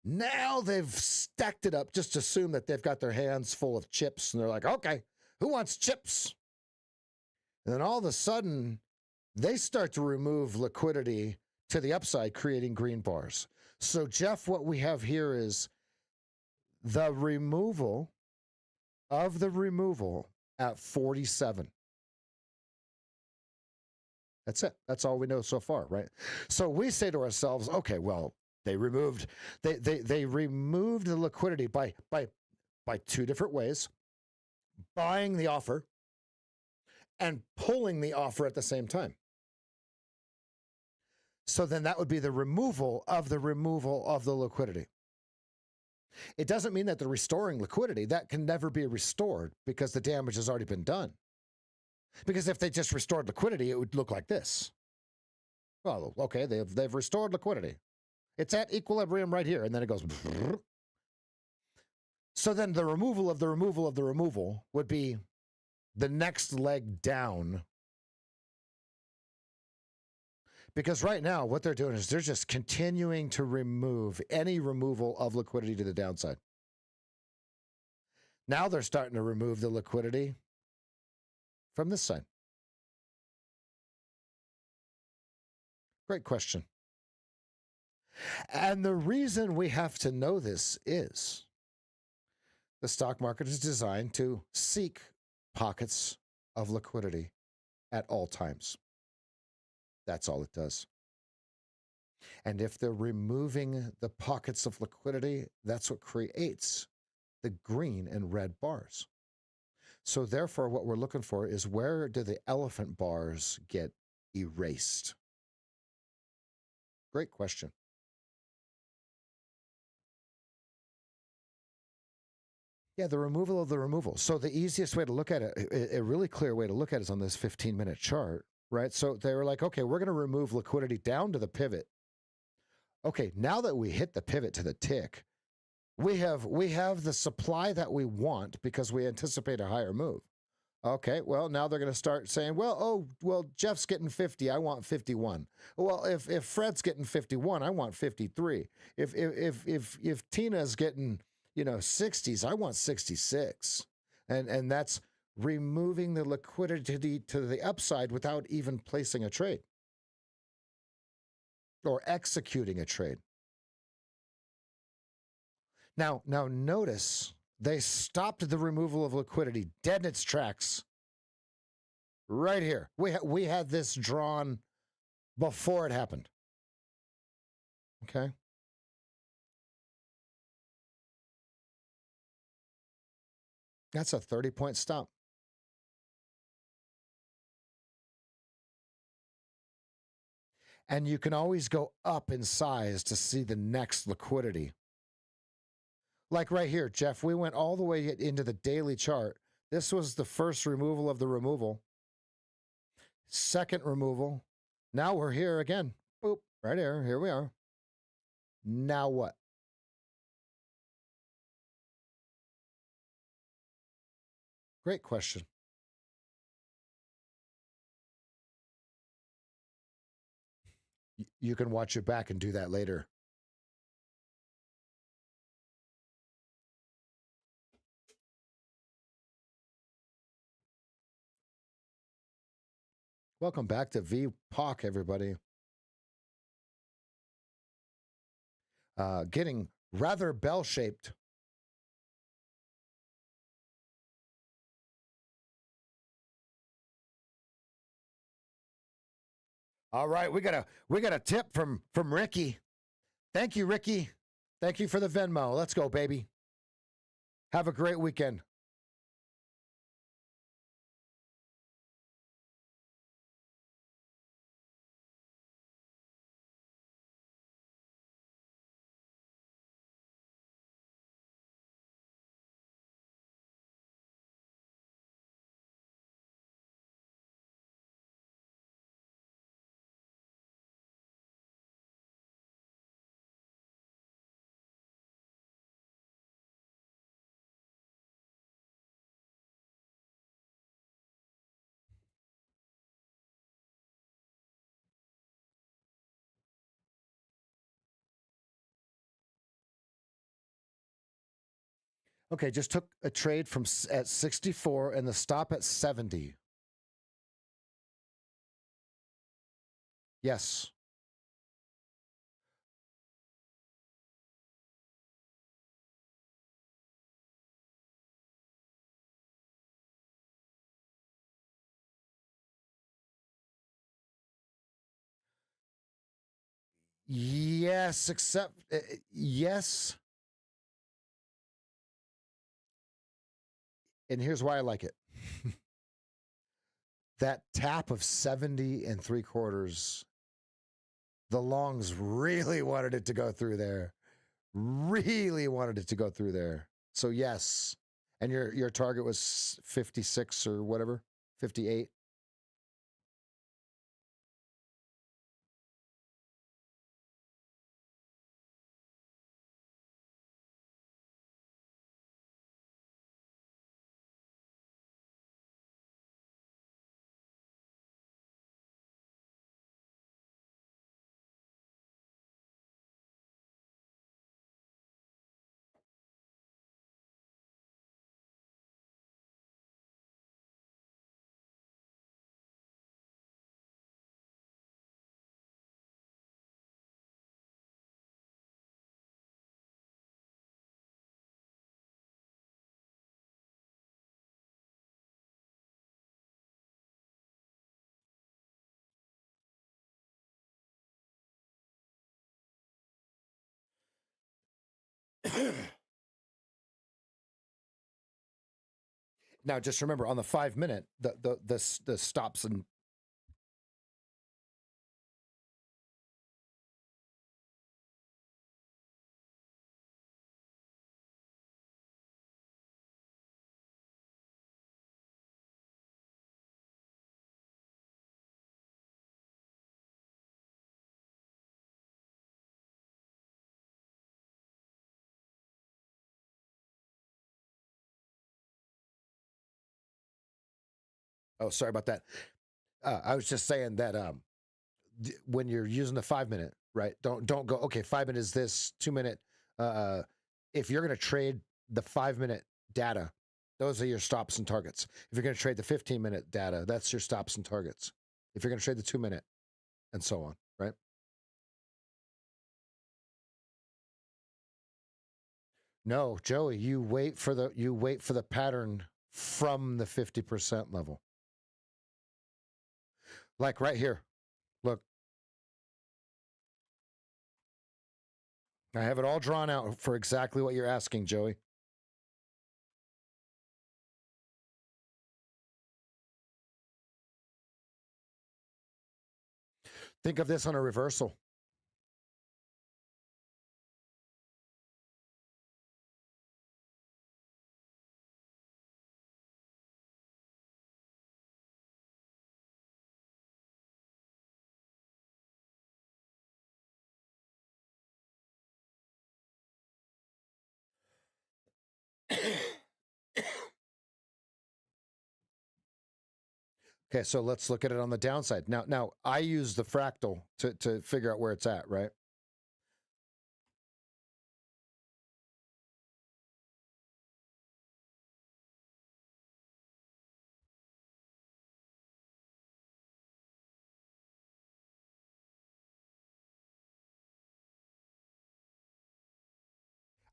Now they've stacked it up. Just assume that they've got their hands full of chips and they're like, okay, who wants chips? And then all of a sudden they start to remove liquidity to the upside, creating green bars. So Jeff, what we have here is the removal of the removal at 47. That's it. That's all we know so far, right? So we say to ourselves, okay, well, they removed the liquidity by two different ways: buying the offer and pulling the offer at the same time. So then that would be the removal of the liquidity. It doesn't mean that they're restoring liquidity. That can never be restored because the damage has already been done. Because if they just restored liquidity, it would look like this. Well, okay, they've restored liquidity. It's at equilibrium right here, and then it goes. So then the removal of the removal of the removal would be the next leg down. Because right now, what they're doing is they're just continuing to remove any removal of liquidity to the downside. Now they're starting to remove the liquidity from this side. Great question. And the reason we have to know this is the stock market is designed to seek pockets of liquidity at all times. That's all it does. And if they're removing the pockets of liquidity, that's what creates the green and red bars. So therefore, what we're looking for is, where do the elephant bars get erased? Great question. Yeah, the removal of the removal. So the easiest way to look at it, a really clear way to look at it is on this 15-minute chart, right? So they were like, okay, we're going to remove liquidity down to the pivot. Okay, now that we hit the pivot to the tick, we have the supply that we want because we anticipate a higher move. Okay, well, now they're going to start saying, well, Jeff's getting 50, I want 51. Well, if Fred's getting 51, I want 53. If Tina's getting 60s, I want 66. And that's removing the liquidity to the upside without even placing a trade or executing a trade. Now notice they stopped the removal of liquidity dead in its tracks right here. We had this drawn before it happened. Okay. That's a 30-point stop. And you can always go up in size to see the next liquidity. Like right here, Jeff, we went all the way into the daily chart. This was the first removal of the removal. Second removal. Now we're here again. Boop, right here. Here we are. Now what? Great question. You can watch it back and do that later. Welcome back to VPOC, everybody. Getting rather bell-shaped. All right, we got a tip from Ricky. Thank you, Ricky. Thank you for the Venmo. Let's go, baby. Have a great weekend. Okay, just took a trade from at 64 and the stop at 70. Yes. Yes, except yes. And here's why I like it. That tap of 70 3/4, the longs really wanted it to go through there. Really wanted it to go through there. So yes. And your target was 56 or whatever, 58. Now, just remember on the 5 minute, the stops and oh, sorry about that. I was just saying that when you're using the 5 minute, right? Don't go. Okay, 5 minute is this 2 minute. If you're going to trade the 5 minute data, those are your stops and targets. If you're going to trade the 15 minute data, that's your stops and targets. If you're going to trade the 2 minute, and so on, right? No, Joey, you wait for the pattern from the 50% level. Like right here. Look. I have it all drawn out for exactly what you're asking, Joey. Think of this on a reversal. Okay, so let's look at it on the downside. Now I use the fractal to figure out where it's at, right?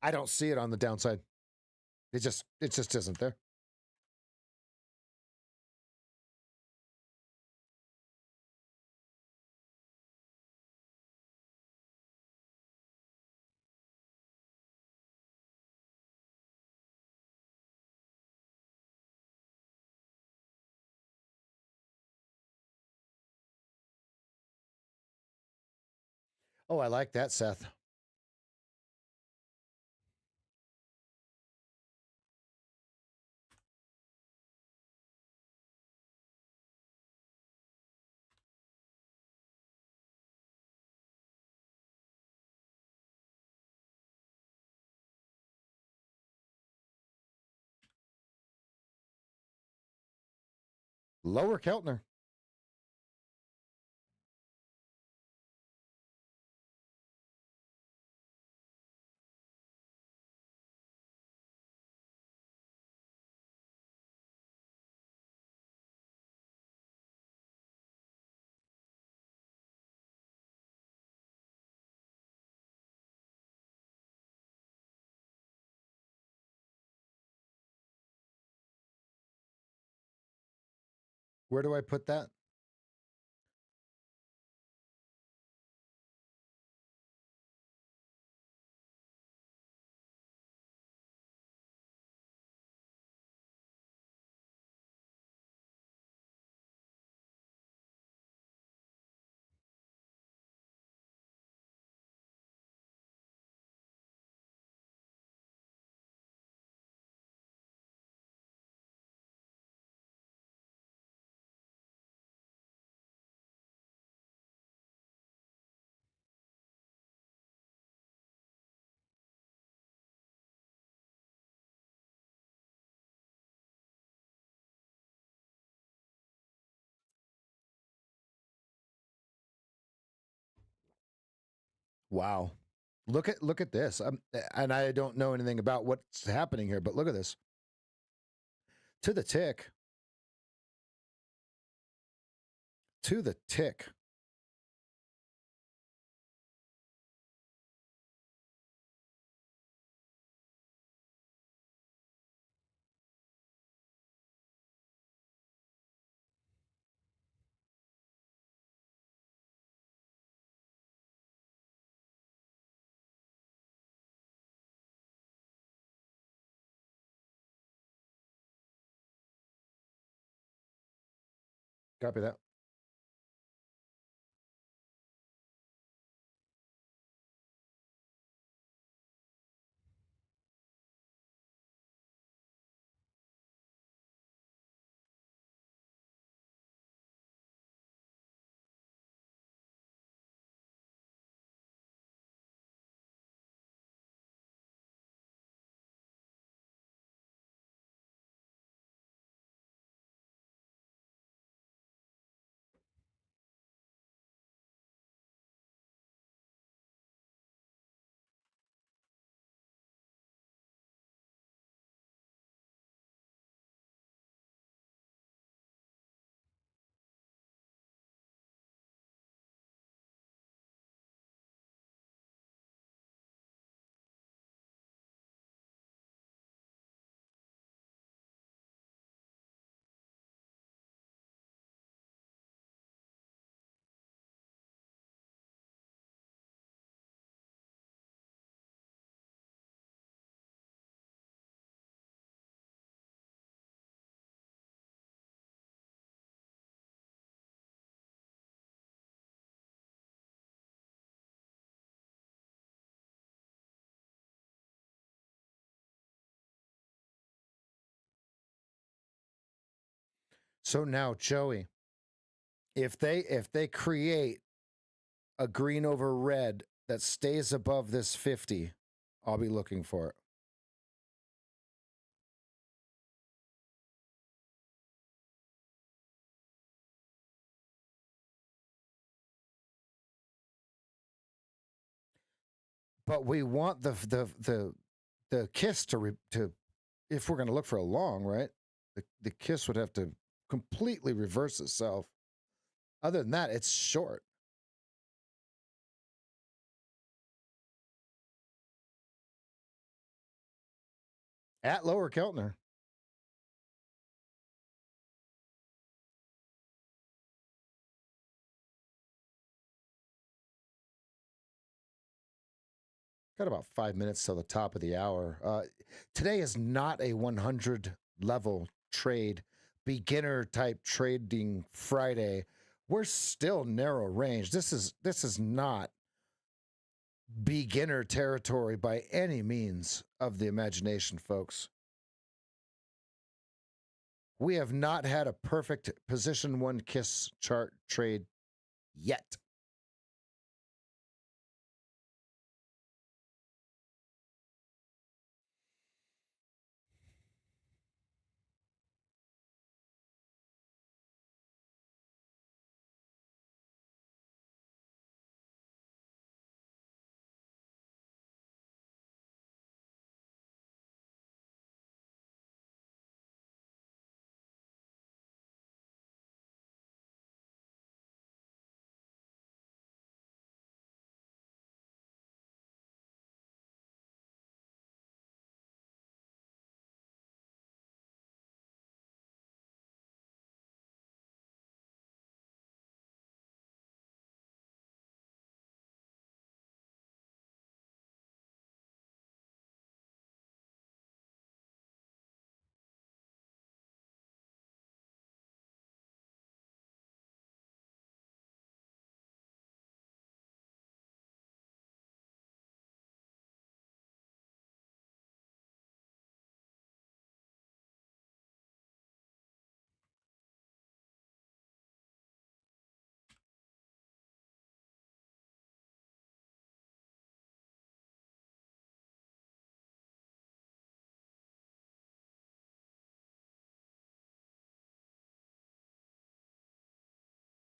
I don't see it on the downside. It just isn't there. Oh, I like that, Seth. Lower Keltner. Where do I put that? Wow. Look at this. And I don't know anything about what's happening here, but look at this. To the tick. To the tick. Copy that. So now, Joey, if they create a green over red that stays above this 50, I'll be looking for it. But we want the kiss to if we're going to look for a long, right? The kiss would have to completely reverse itself. Other than that, it's short. At lower Keltner. Got about 5 minutes till the top of the hour. Today is not a 100 level trade, beginner type trading Friday. We're still narrow range. This is not beginner territory by any means of the imagination, folks. We have not had a perfect position one kiss chart trade yet.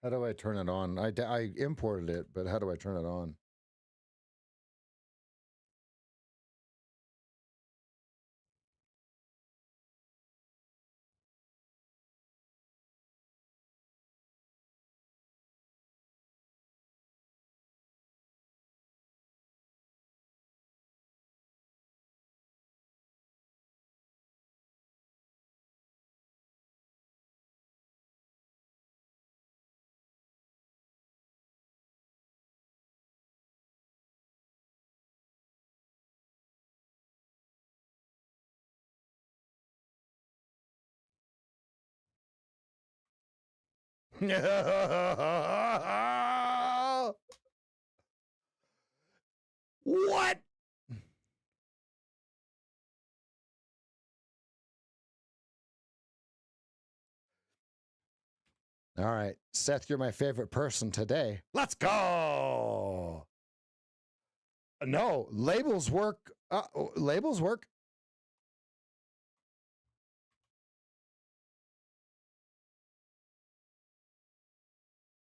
How do I turn it on? I imported it, but how do I turn it on? What? All right, Seth, you're my favorite person today. Let's go. No, labels work. Labels work.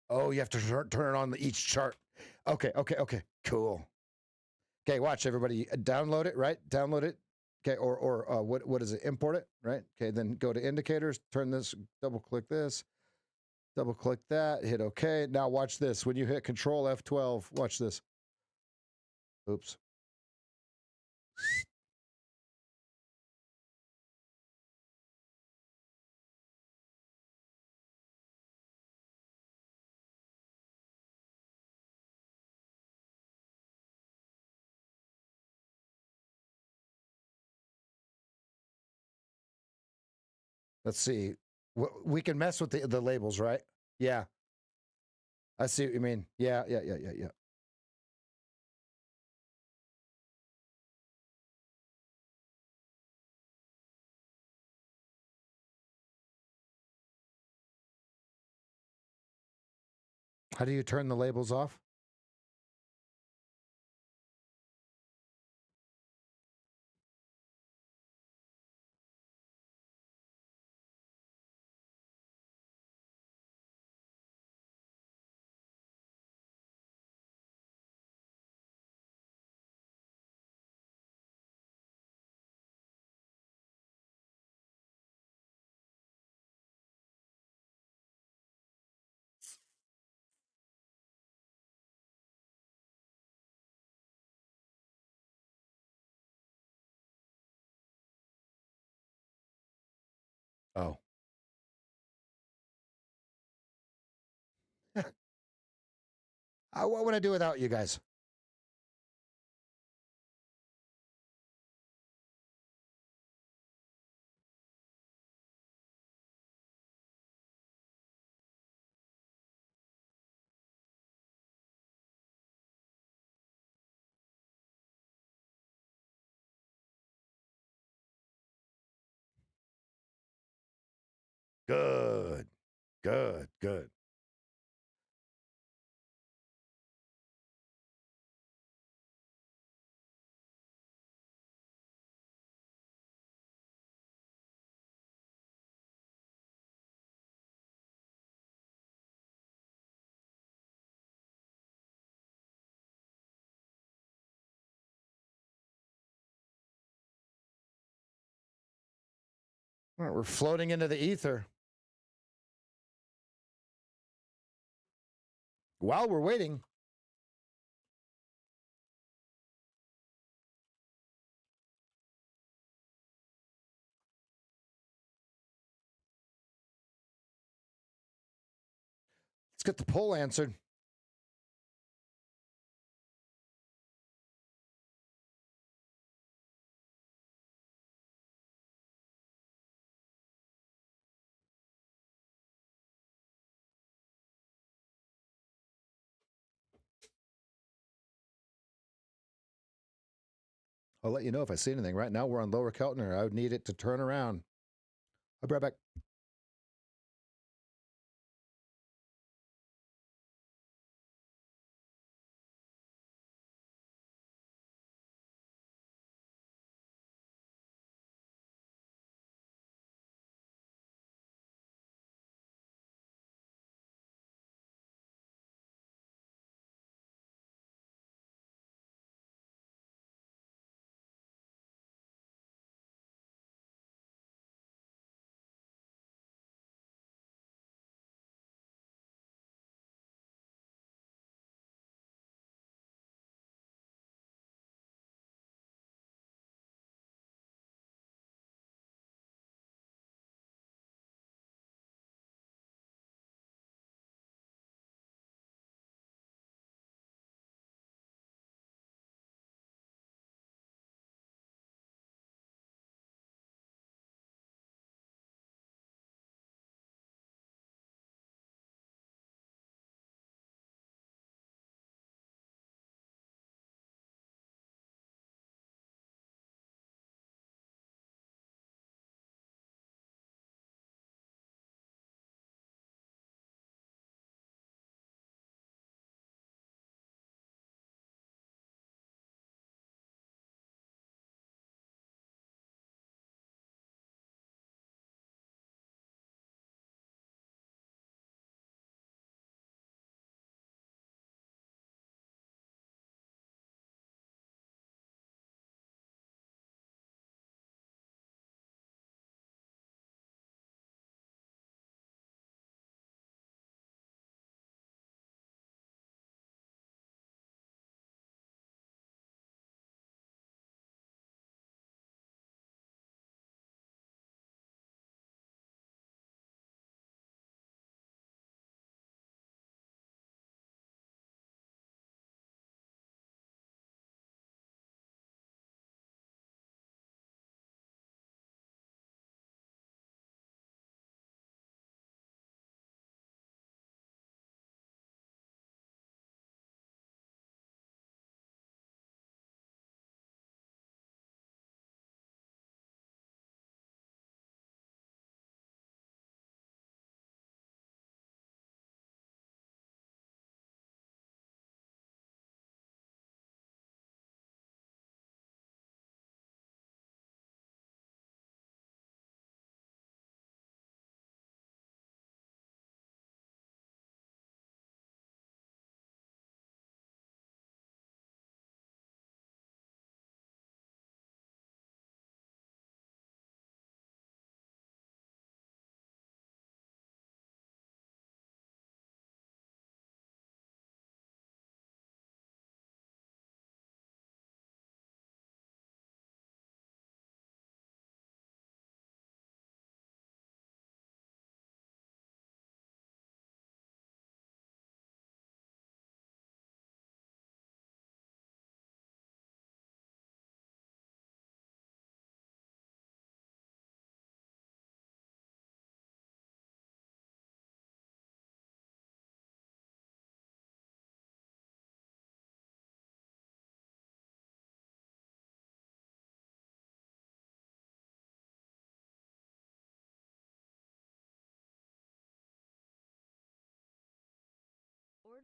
Oh, you have to turn it on each chart. Okay, cool. Okay, watch everybody. Download it, right? Download it. Okay, or what is it? Import it, right? Okay, then go to indicators. Turn this. Double click this. Double click that. Hit OK. Now watch this. When you hit Control F12, watch this. Oops. Let's see. We can mess with the labels, right? Yeah. I see what you mean. Yeah. How do you turn the labels off? Oh. What would I do without you guys? Good. All right, we're floating into the ether. While we're waiting, let's get the poll answered. I'll let you know if I see anything. Right now, we're on lower Keltner. I would need it to turn around. I'll be right back.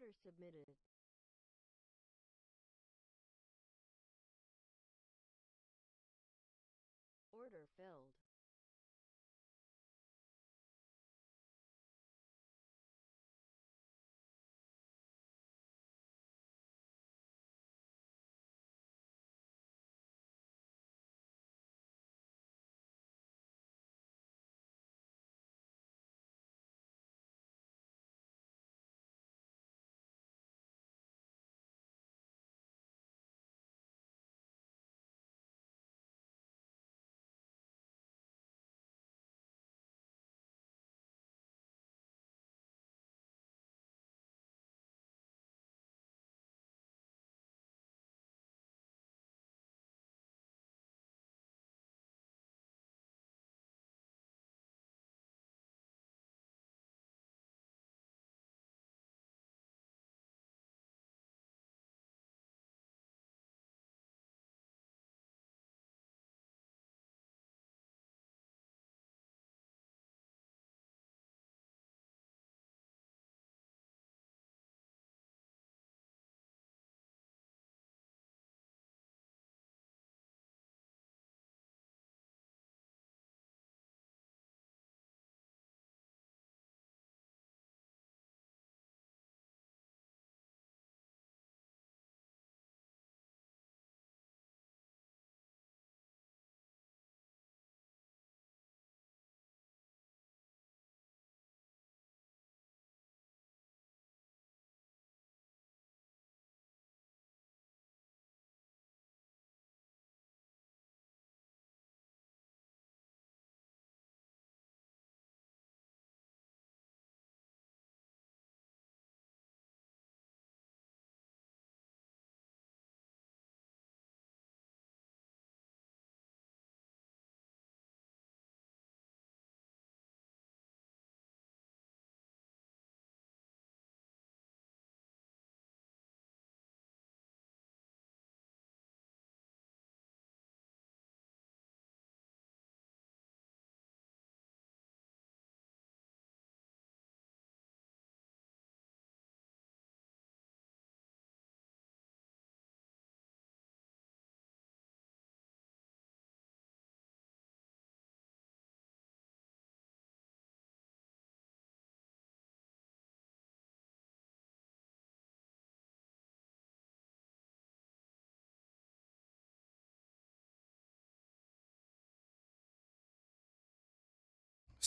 Order submitted. Order filled.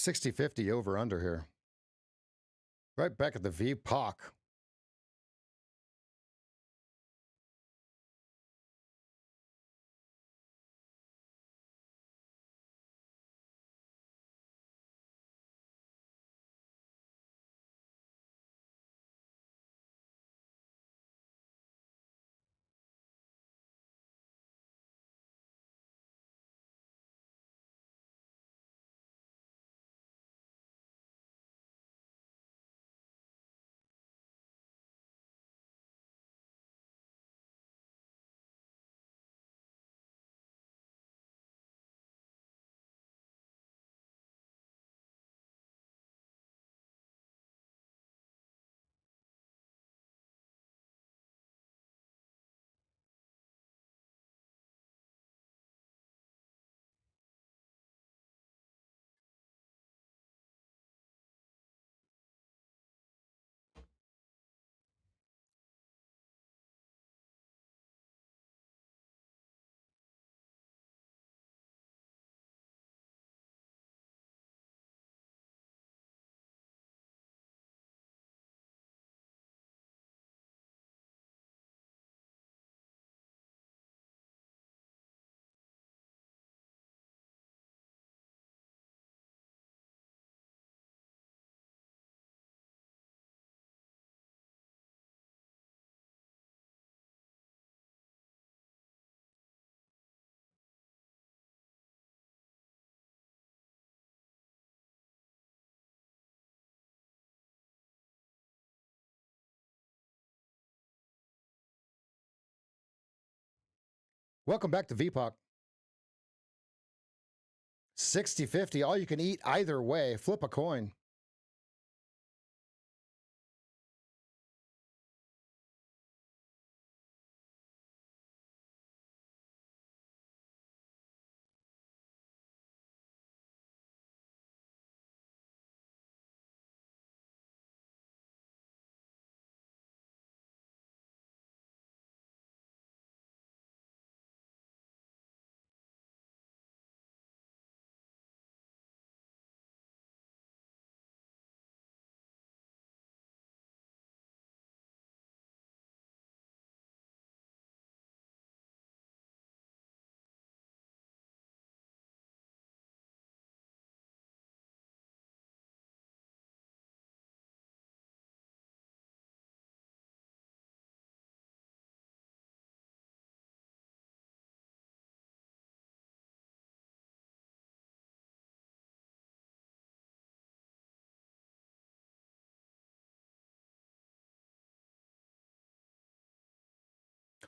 $60.50 over under here. Right back at the VPOC. Welcome back to VPOC. 60.50, all you can eat either way. Flip a coin.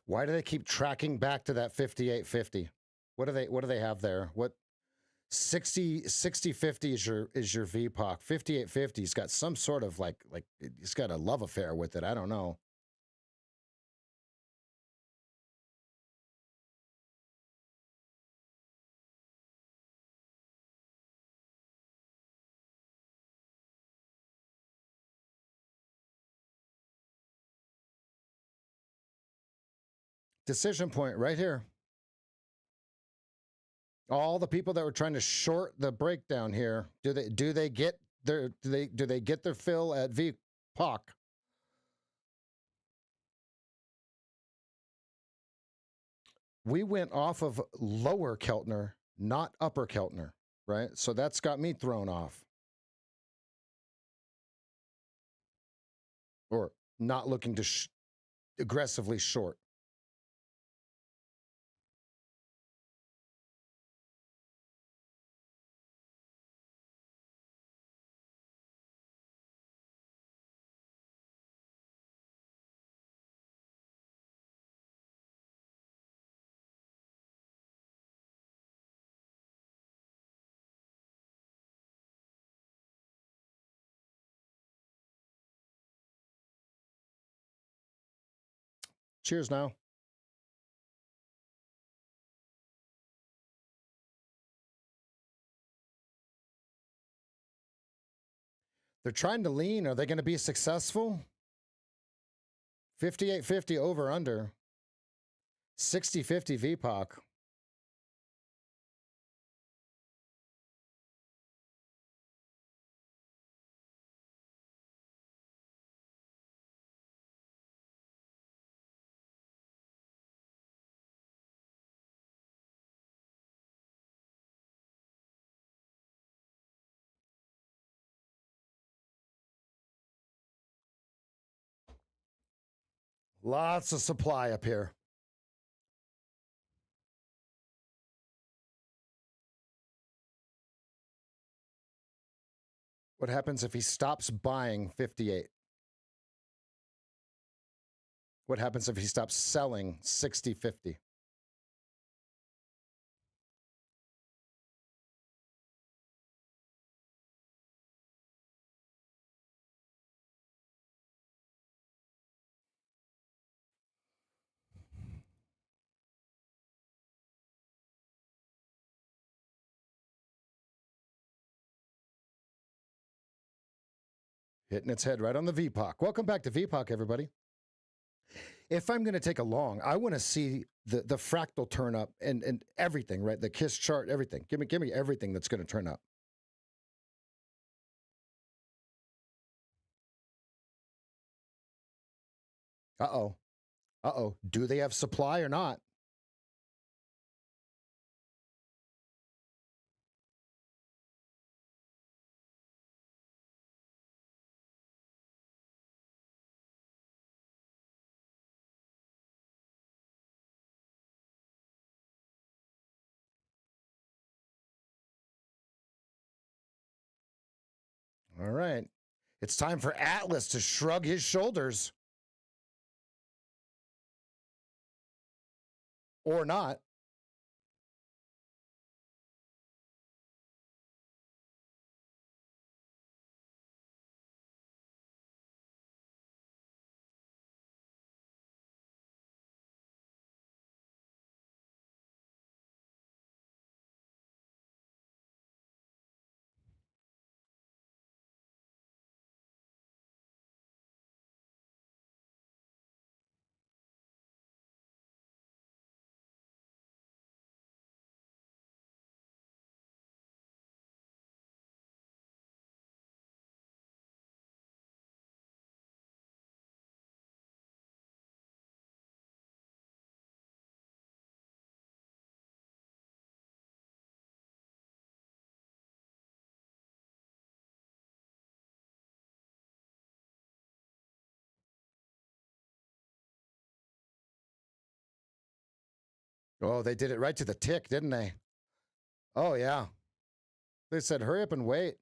Why do they keep tracking back to that 58.50? What do they have there? What 60.50 is your VPOC. 58.50's got some sort of like it's got a love affair with it. I don't know. Decision point right here. All the people that were trying to short the breakdown here, do they get their fill at VPOC? We went off of lower Keltner, not upper Keltner, right? So that's got me thrown off. Or not looking to aggressively short. Cheers now. They're trying to lean. Are they going to be successful? 58.50 over under. 60.50 VPOC. Lots of supply up here. What happens if he stops buying 58? What happens if he stops selling 60.50? Hitting its head right on the VPOC. Welcome back to VPOC, everybody. If I'm going to take a long, I want to see the fractal turn up and everything, right? The KISS chart, everything. Give me everything that's going to turn up. Uh-oh. Uh-oh. Do they have supply or not? All right. It's time for Atlas to shrug his shoulders. Or not. Oh, they did it right to the tick, didn't they? Oh, yeah. They said, hurry up and wait.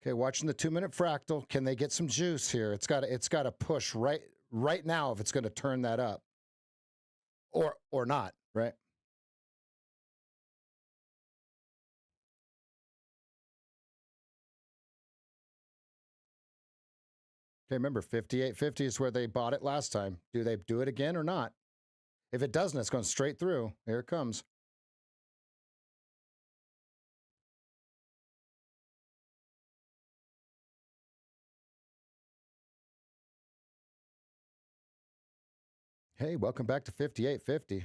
Okay, watching the 2-minute fractal. Can they get some juice here? It's got to push right now if it's going to turn that up, or not, right? Okay, remember 58.50 is where they bought it last time. Do they do it again or not? If it doesn't, it's going straight through. Here it comes. Hey, welcome back to 58.50.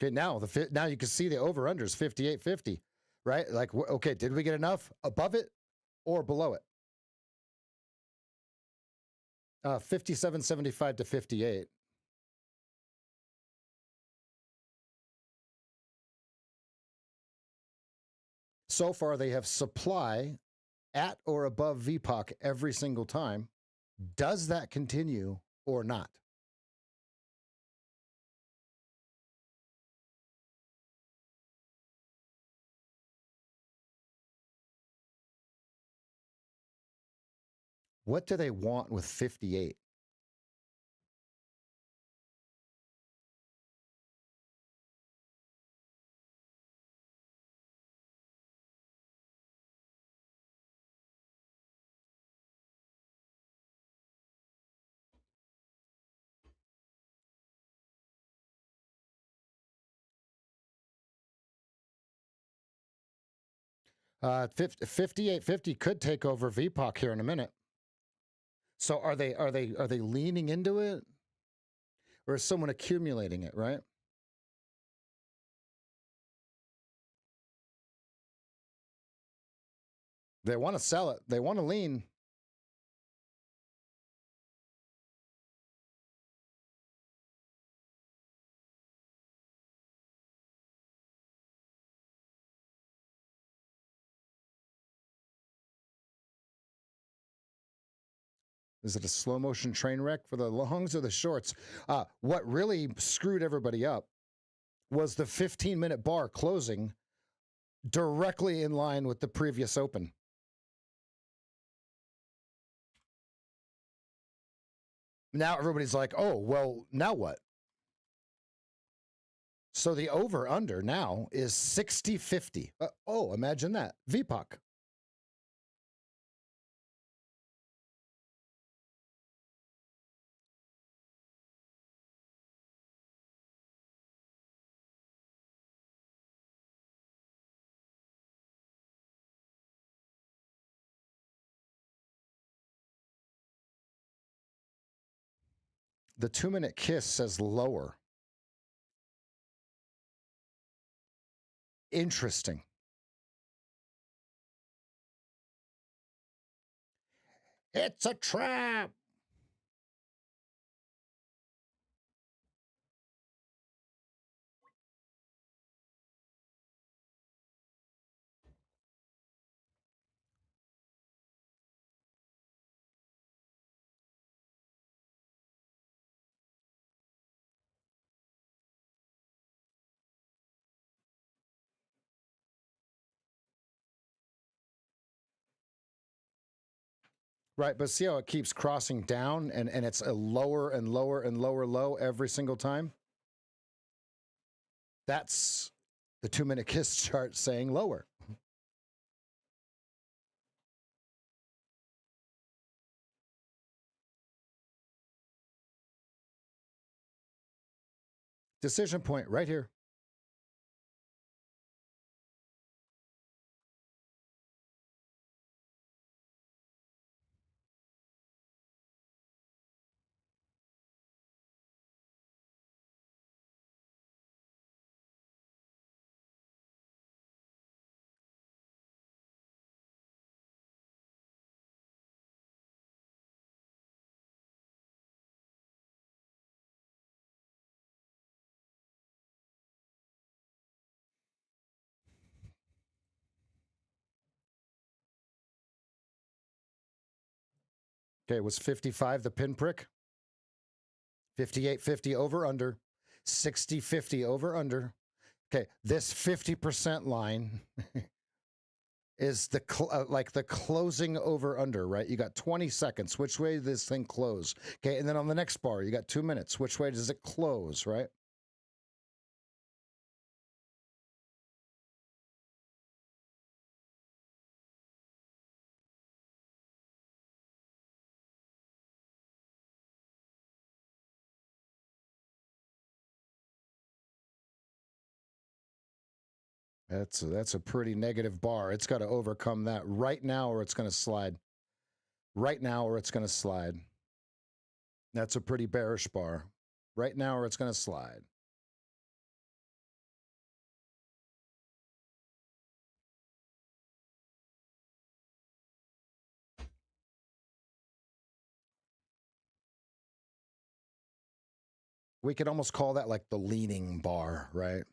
Okay, now you can see the over/under is 58.50, right? Like, okay, did we get enough above it or below it? 57.75 to 58. So far, they have supply at or above VPOC every single time. Does that continue or not? What do they want with 58? Uh, 58.50 could take over VPOC here in a minute. So are they leaning into it, or is someone accumulating it? Right? They want to sell it. They want to lean. Is it a slow motion train wreck for the longs or the shorts? What really screwed everybody up was the 15-minute bar closing directly in line with the previous open. Now everybody's like, oh, well, now what? So the over under now is 60.50. Oh, imagine that. VPOC. The 2-minute kiss says lower. Interesting. It's a trap. Right, but see how it keeps crossing down and it's a lower and lower and lower low every single time? That's the 2-minute kiss chart saying lower. Decision point right here. Okay, was 55 the pinprick? 58.50 over under. 60.50 over under. Okay, this 50% line is the like the closing over under, right? You got 20 seconds. Which way does this thing close? Okay, and then on the next bar, you got 2 minutes. Which way does it close, right? That's a pretty negative bar. It's got to overcome that right now or it's going to slide. Right now or it's going to slide. That's a pretty bearish bar. Right now or it's going to slide. We could almost call that like the leaning bar, right?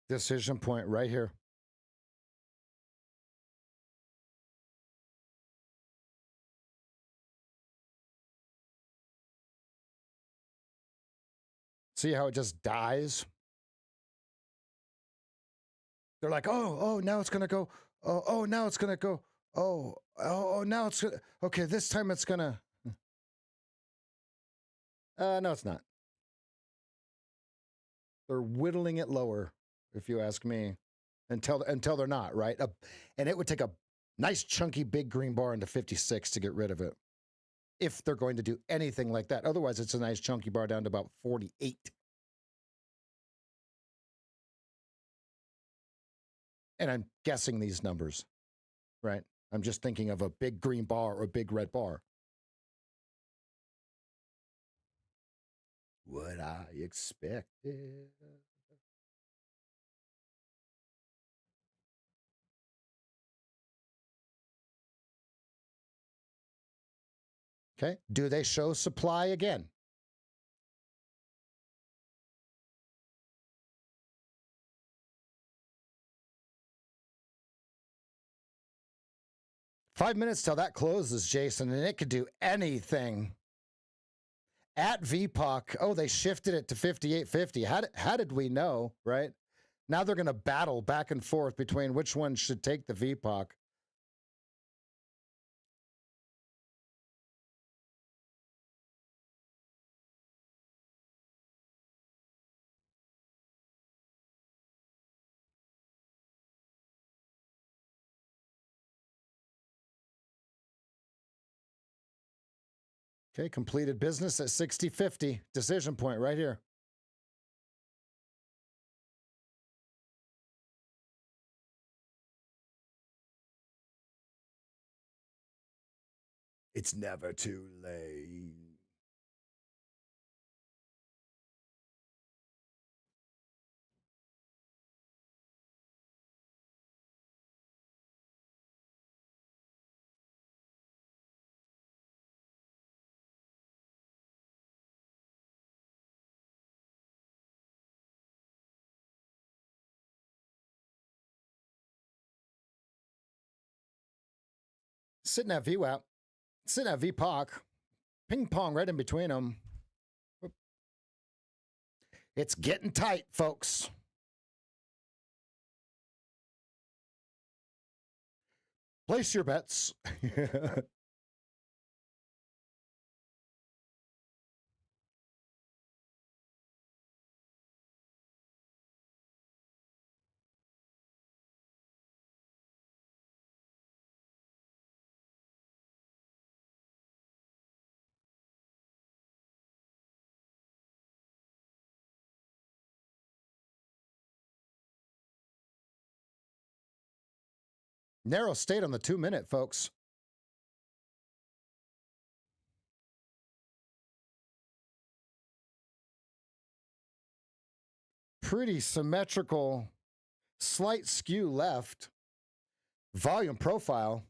Decision point right here. See how it just dies? They're like, oh, now it's going to go. Oh, now it's going to go. Oh, now it's going to. Okay, this time it's going to. No, it's not. They're whittling it lower, if you ask me, until they're not, right? And it would take a nice chunky big green bar into 56 to get rid of it, if they're going to do anything like that. Otherwise, it's a nice chunky bar down to about 48. And I'm guessing these numbers, right? I'm just thinking of a big green bar or a big red bar. What I expected. Okay. Do they show supply again? Five minutes till that closes, Jason, and it could do anything. At VPOC, oh, they shifted it to 58.50. How did we know, right? Now they're going to battle back and forth between which one should take the VPOC. Okay, completed business at 60.50. Decision point right here. It's never too late. Sitting at VWAP, sitting at VPOC, ping pong right in between them. It's getting tight, folks. Place your bets. Narrow state on the 2-minute, folks. Pretty symmetrical, slight skew left. Volume profile.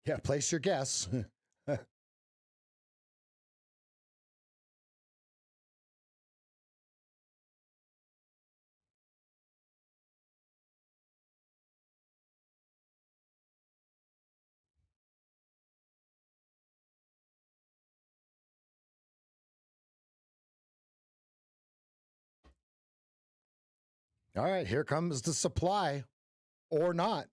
Yeah, place your guess. All right, here comes the supply, or not.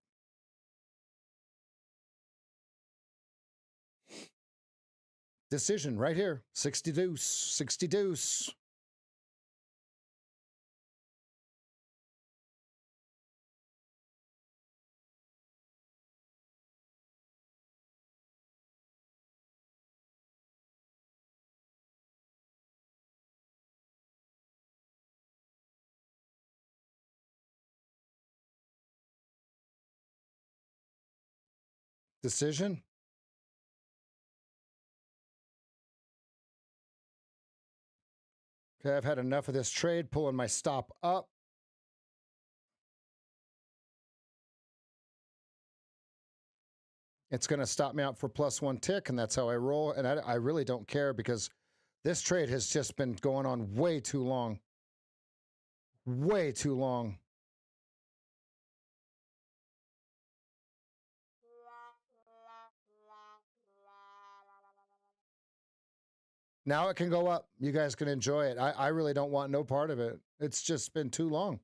Decision right here. 60 deuce, 60 deuce. Decision. Okay, I've had enough of this trade, pulling my stop up. It's going to stop me out for +1 tick, and that's how I roll. And I really don't care because this trade has just been going on way too long. Way too long. Now it can go up. You guys can enjoy it. I really don't want no part of it. It's just been too long.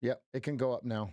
Yep, it can go up now.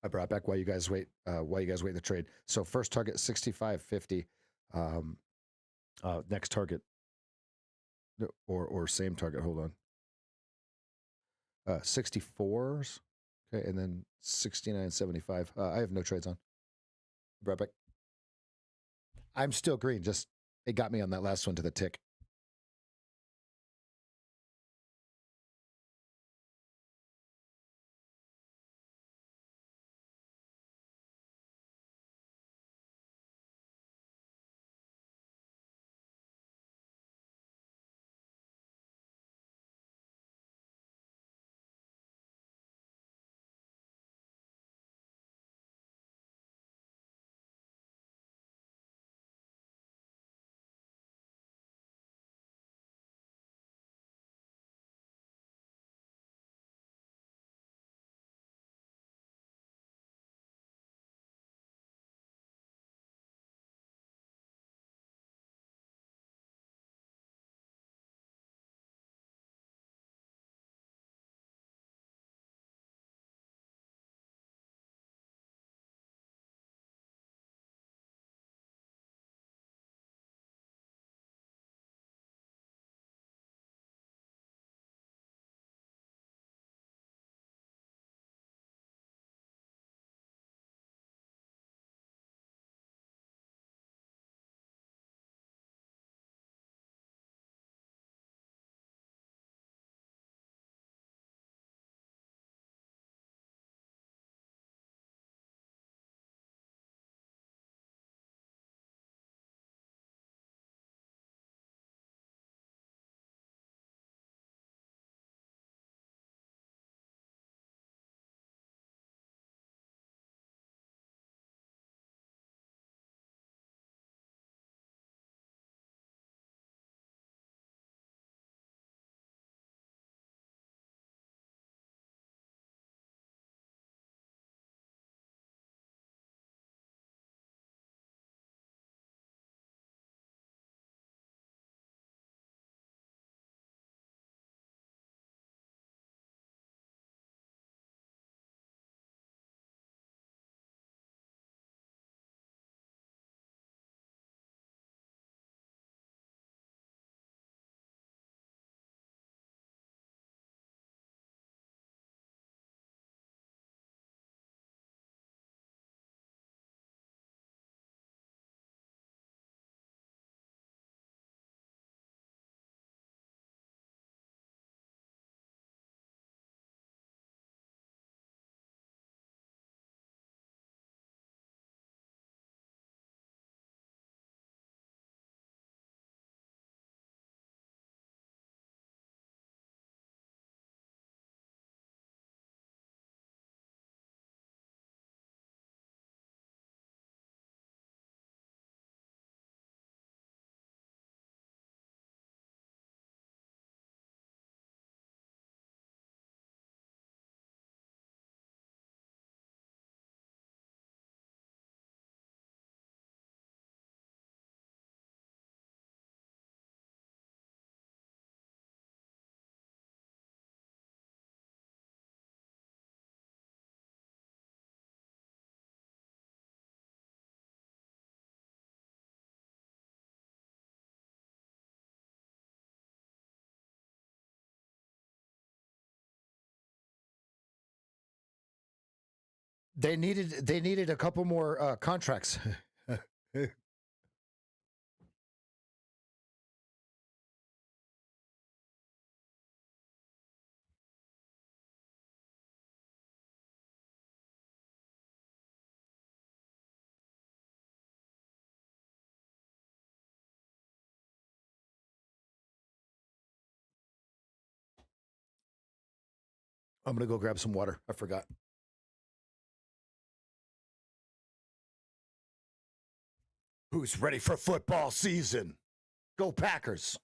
I brought back while you guys wait the trade. So first target 65.50. Next target or same target. Hold on. 64s. Okay, and then 69.75. I have no trades on. Brought back. I'm still green. Just it got me on that last one to the tick. They needed a couple more contracts. I'm gonna go grab some water. I forgot. Who's ready for football season? Go Packers.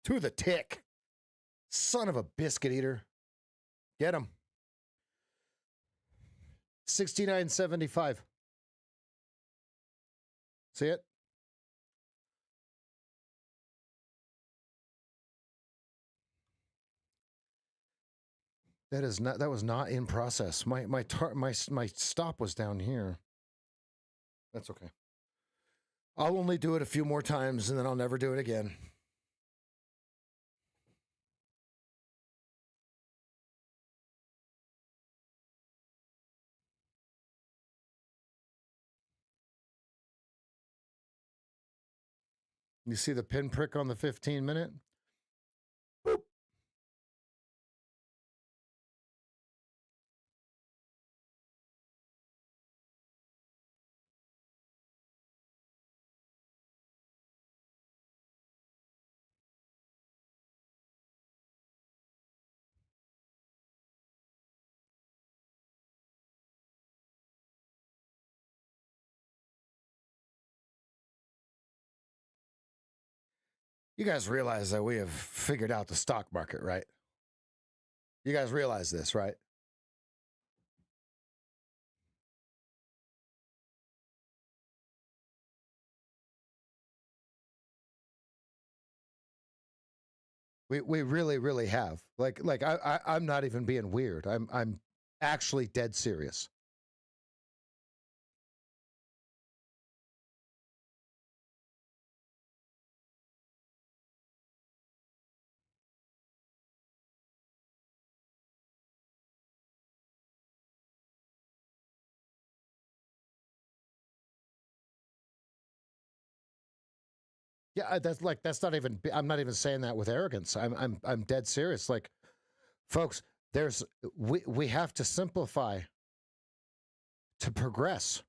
To the tick. Son of a biscuit eater. Get him. 69.75. See it? That was not in process. My stop was down here. That's okay. I'll only do it a few more times and then I'll never do it again. You see the pinprick on the 15-minute? Boop. You guys realize that we have figured out the stock market, right? You guys realize this, right? We really, really have. I'm not even being weird. I'm actually dead serious. Yeah, that's not even. I'm not even saying that with arrogance. I'm dead serious. Like, folks, We have to simplify to progress.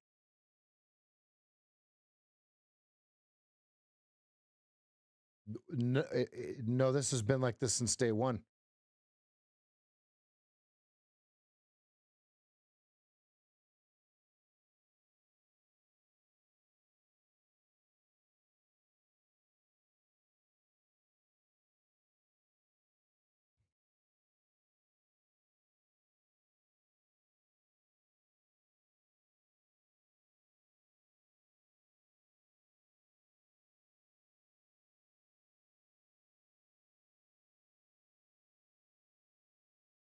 No, this has been like this since day one.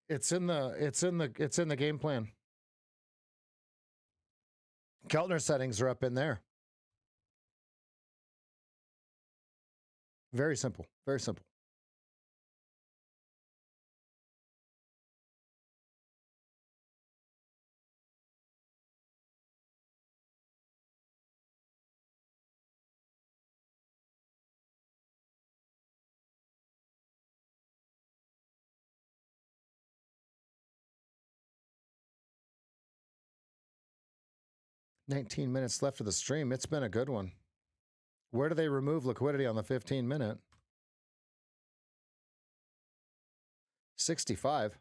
It's in the game plan. Keltner settings are up in there. Very simple. Very simple. $19 left of the stream. It's been a good one. Where do they remove liquidity on the 15-minute? 65.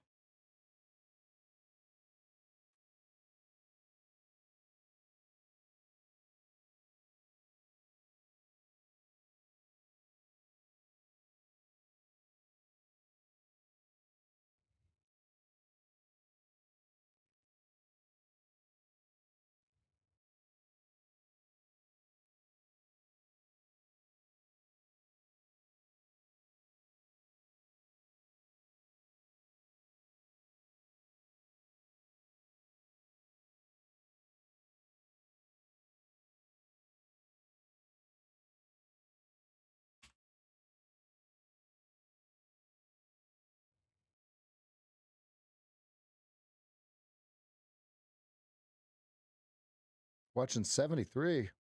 Watching 73.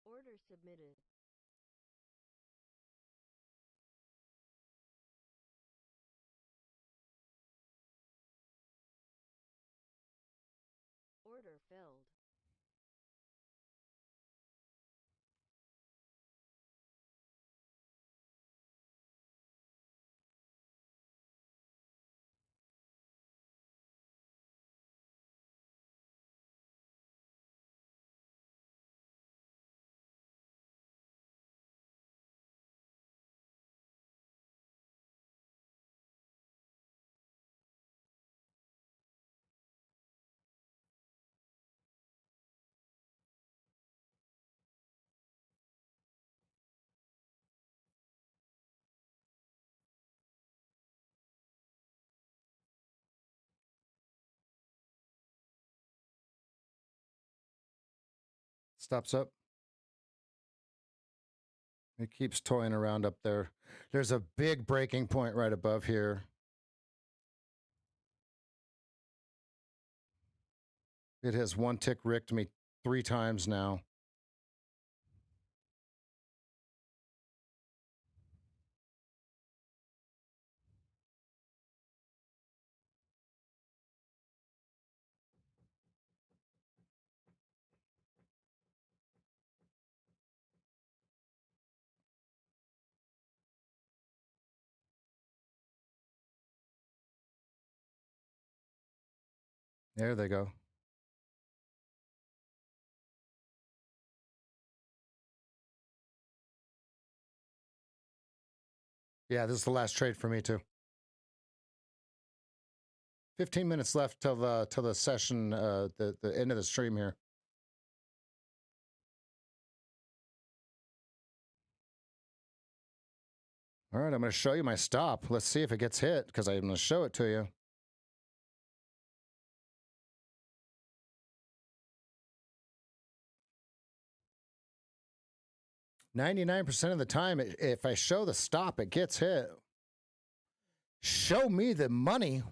Order submitted. Order filled. Stops up. It keeps toying around up there. There's a big breaking point right above here. It has one tick ricked me 3 times now. There they go. Yeah, this is the last trade for me too. 15 minutes left till the session, the end of the stream here. All right, I'm going to show you my stop. Let's see if it gets hit because I'm going to show it to you. "99% of the time, if I show the stop, it gets hit. Show me the money."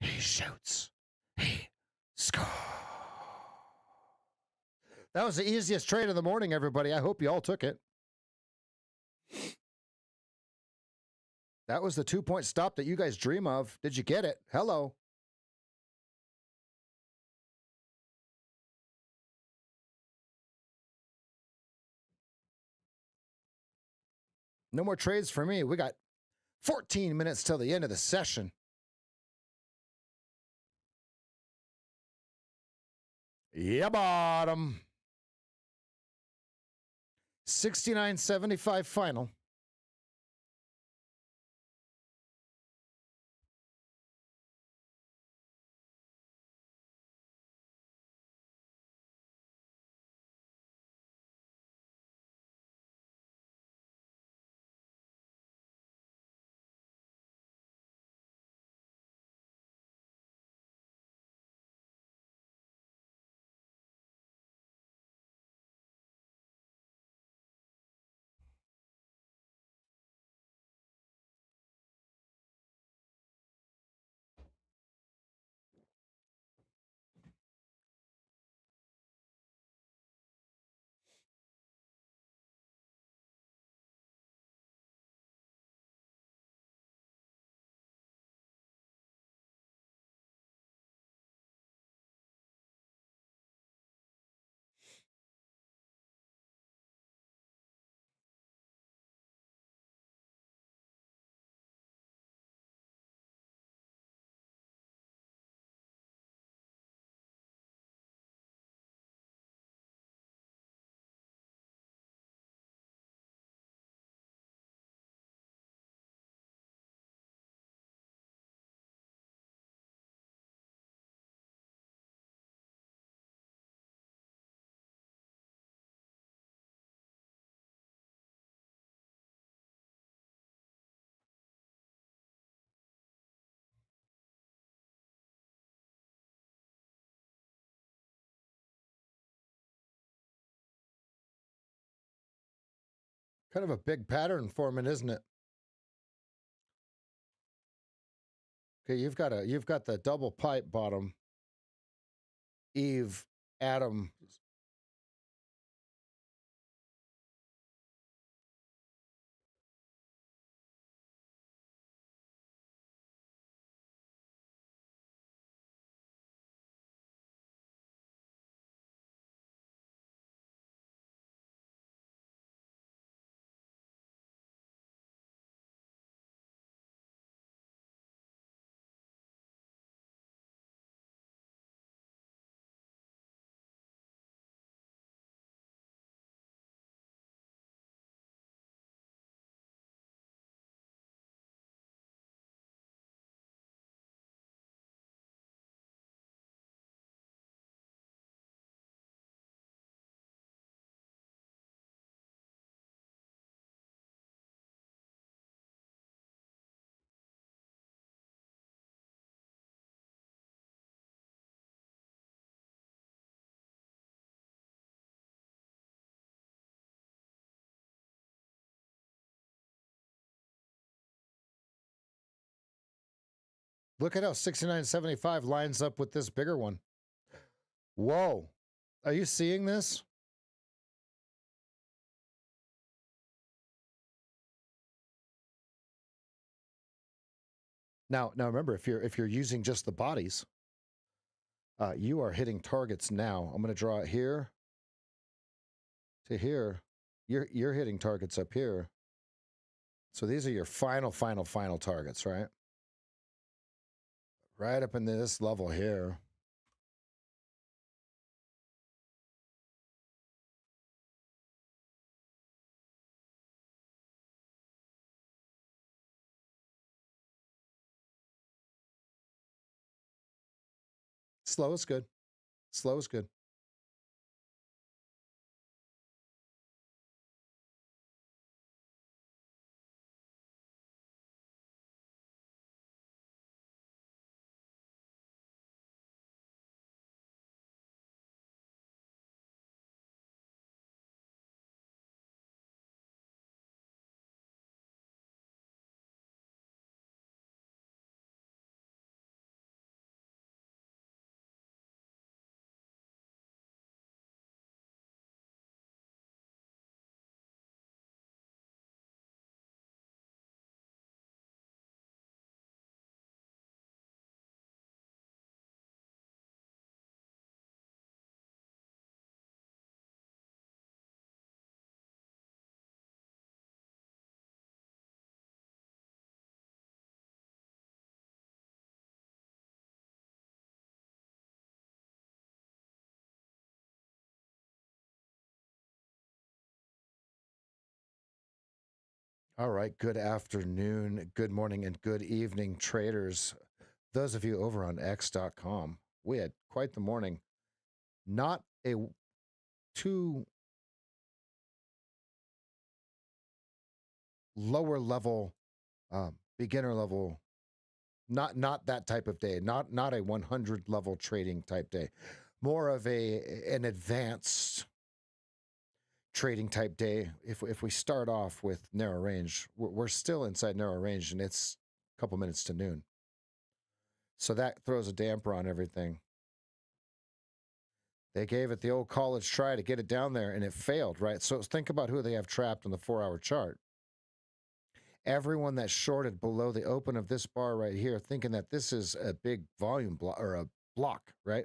He shoots. He scores. That was the easiest trade of the morning, everybody. I hope you all took it. That was the 2-point stop that you guys dream of. Did you get it? Hello. No more trades for me. We got 14 minutes till the end of the session. Yeah, bottom. 69.75 final. Kind of a big pattern forming, isn't it? Okay, you've got the double pipe bottom. Eve, Adam. Look at how 69.75 lines up with this bigger one. Whoa. Are you seeing this? Now remember, if you're using just the bodies, you are hitting targets now. I'm going to draw it here to here. You're hitting targets up here. So these are your final targets, right? Right up in this level here. Slow is good. Slow is good. All right. Good afternoon, good morning, and good evening, traders. Those of you over on X.com, we had quite the morning. Not a too lower level, beginner level, not that type of day. Not a 100 level trading type day. More of an advanced trading type day. If we start off with narrow range, we're still inside narrow range, and it's a couple minutes to noon. So that throws a damper on everything. They gave it the old college try to get it down there, and it failed, right? So think about who they have trapped on the 4-hour chart. Everyone that shorted below the open of this bar right here, thinking that this is a big volume block or a block, right?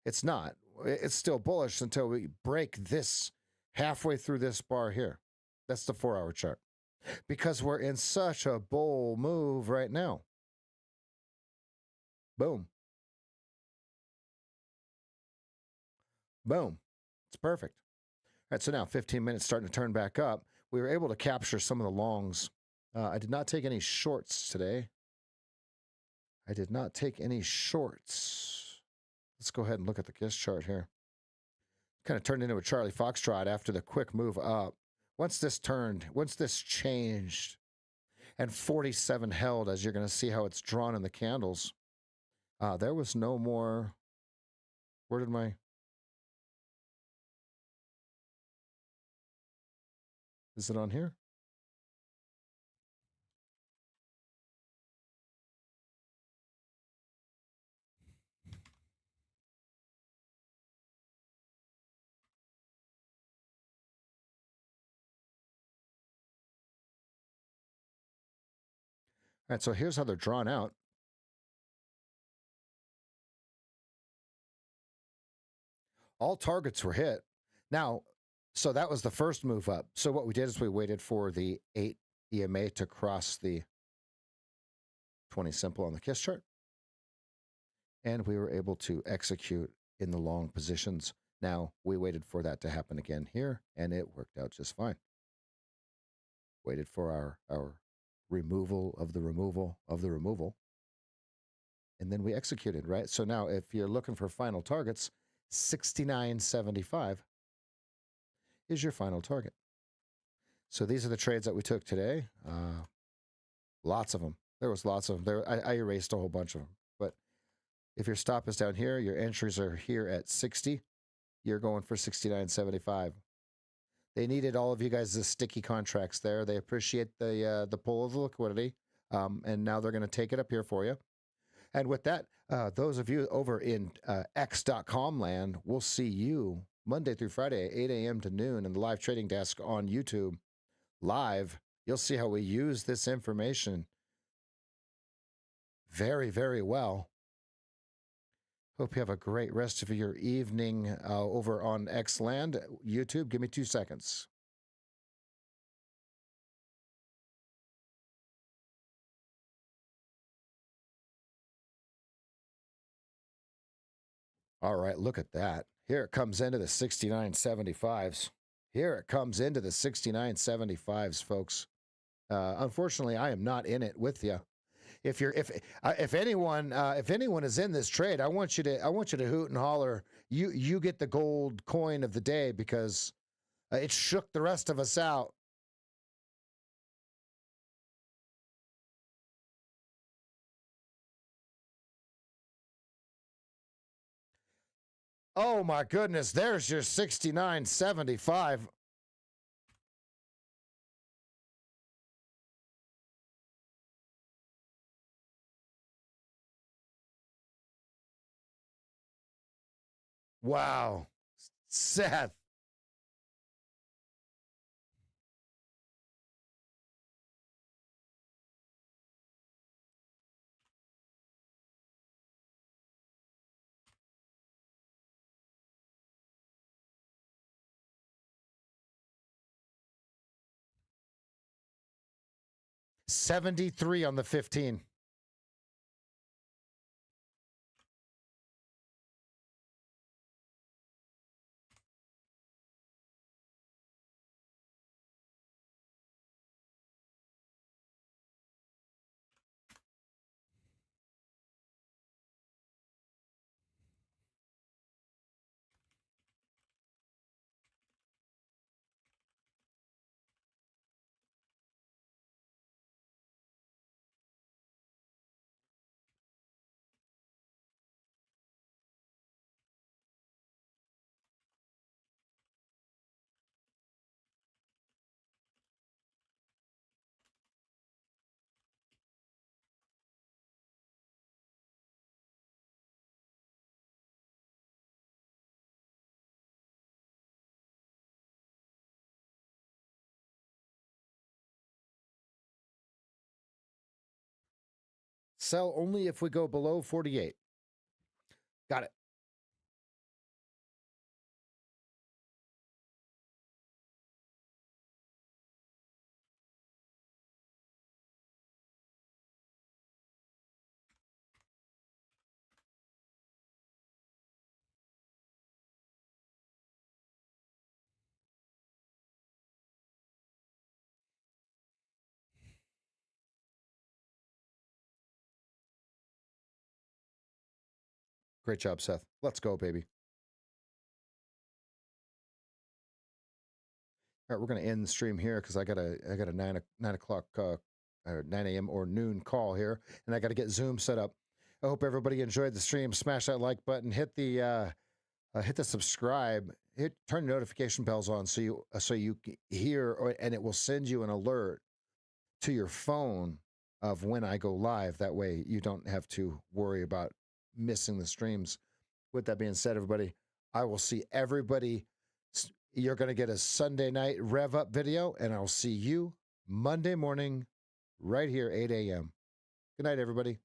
It's not. It's still bullish until we break this halfway through this bar here. That's the 4-hour chart. Because we're in such a bull move right now. Boom. Boom. It's perfect. All right, so now 15 minutes starting to turn back up. We were able to capture some of the longs. I did not take any shorts today. I did not take any shorts. Let's go ahead and look at the KISS chart here. Kind of turned into a Charlie Foxtrot after the quick move up. Once this changed, and 47 held, as you're going to see how it's drawn in the candles, there was no more. Where did my... Is it on here? All right, so here's how they're drawn out. All targets were hit. Now, so that was the first move up. So what we did is we waited for the 8 EMA to cross the 20 simple on the KISS chart. And we were able to execute in the long positions. Now, we waited for that to happen again here, and it worked out just fine. Waited for our removal of the removal of the removal. And then we executed, right? So now if you're looking for final targets, 69.75 is your final target. So these are the trades that we took today. Lots of them. There was lots of them. I erased a whole bunch of them. But if your stop is down here, your entries are here at 60. You're going for 69.75. They needed all of you guys as sticky contracts there. They appreciate the pull of the liquidity. And now they're going to take it up here for you. And with that, those of you over in X.com land, we'll see you Monday through Friday, 8 a.m. to noon in the live trading desk on YouTube. Live, you'll see how we use this information very, very well. Hope you have a great rest of your evening over on X land. YouTube, give me 2 seconds. All right, look at that. Here it comes into the 69.75s. Here it comes into the 69.75s, folks. Unfortunately, I am not in it with you. if anyone is in this trade, I want you to hoot and holler. You get the gold coin of the day because it shook the rest of us out. Oh my goodness, there's your 69.75. Wow. Seth. $73 on the 15. Sell only if we go below 48. Got it. Great job, Seth. Let's go, baby. All right, we're going to end the stream here because I got a 9 o'clock or 9 a.m. or noon call here, and I got to get Zoom set up. I hope everybody enjoyed the stream. Smash that like button. Hit the subscribe. Turn notification bells on so you hear, and it will send you an alert to your phone of when I go live. That way, you don't have to worry about missing the streams. With that being said, everybody, I will see everybody. You're going to get a Sunday night rev up video, and I'll see you Monday morning right here, 8 a.m. Good night, everybody.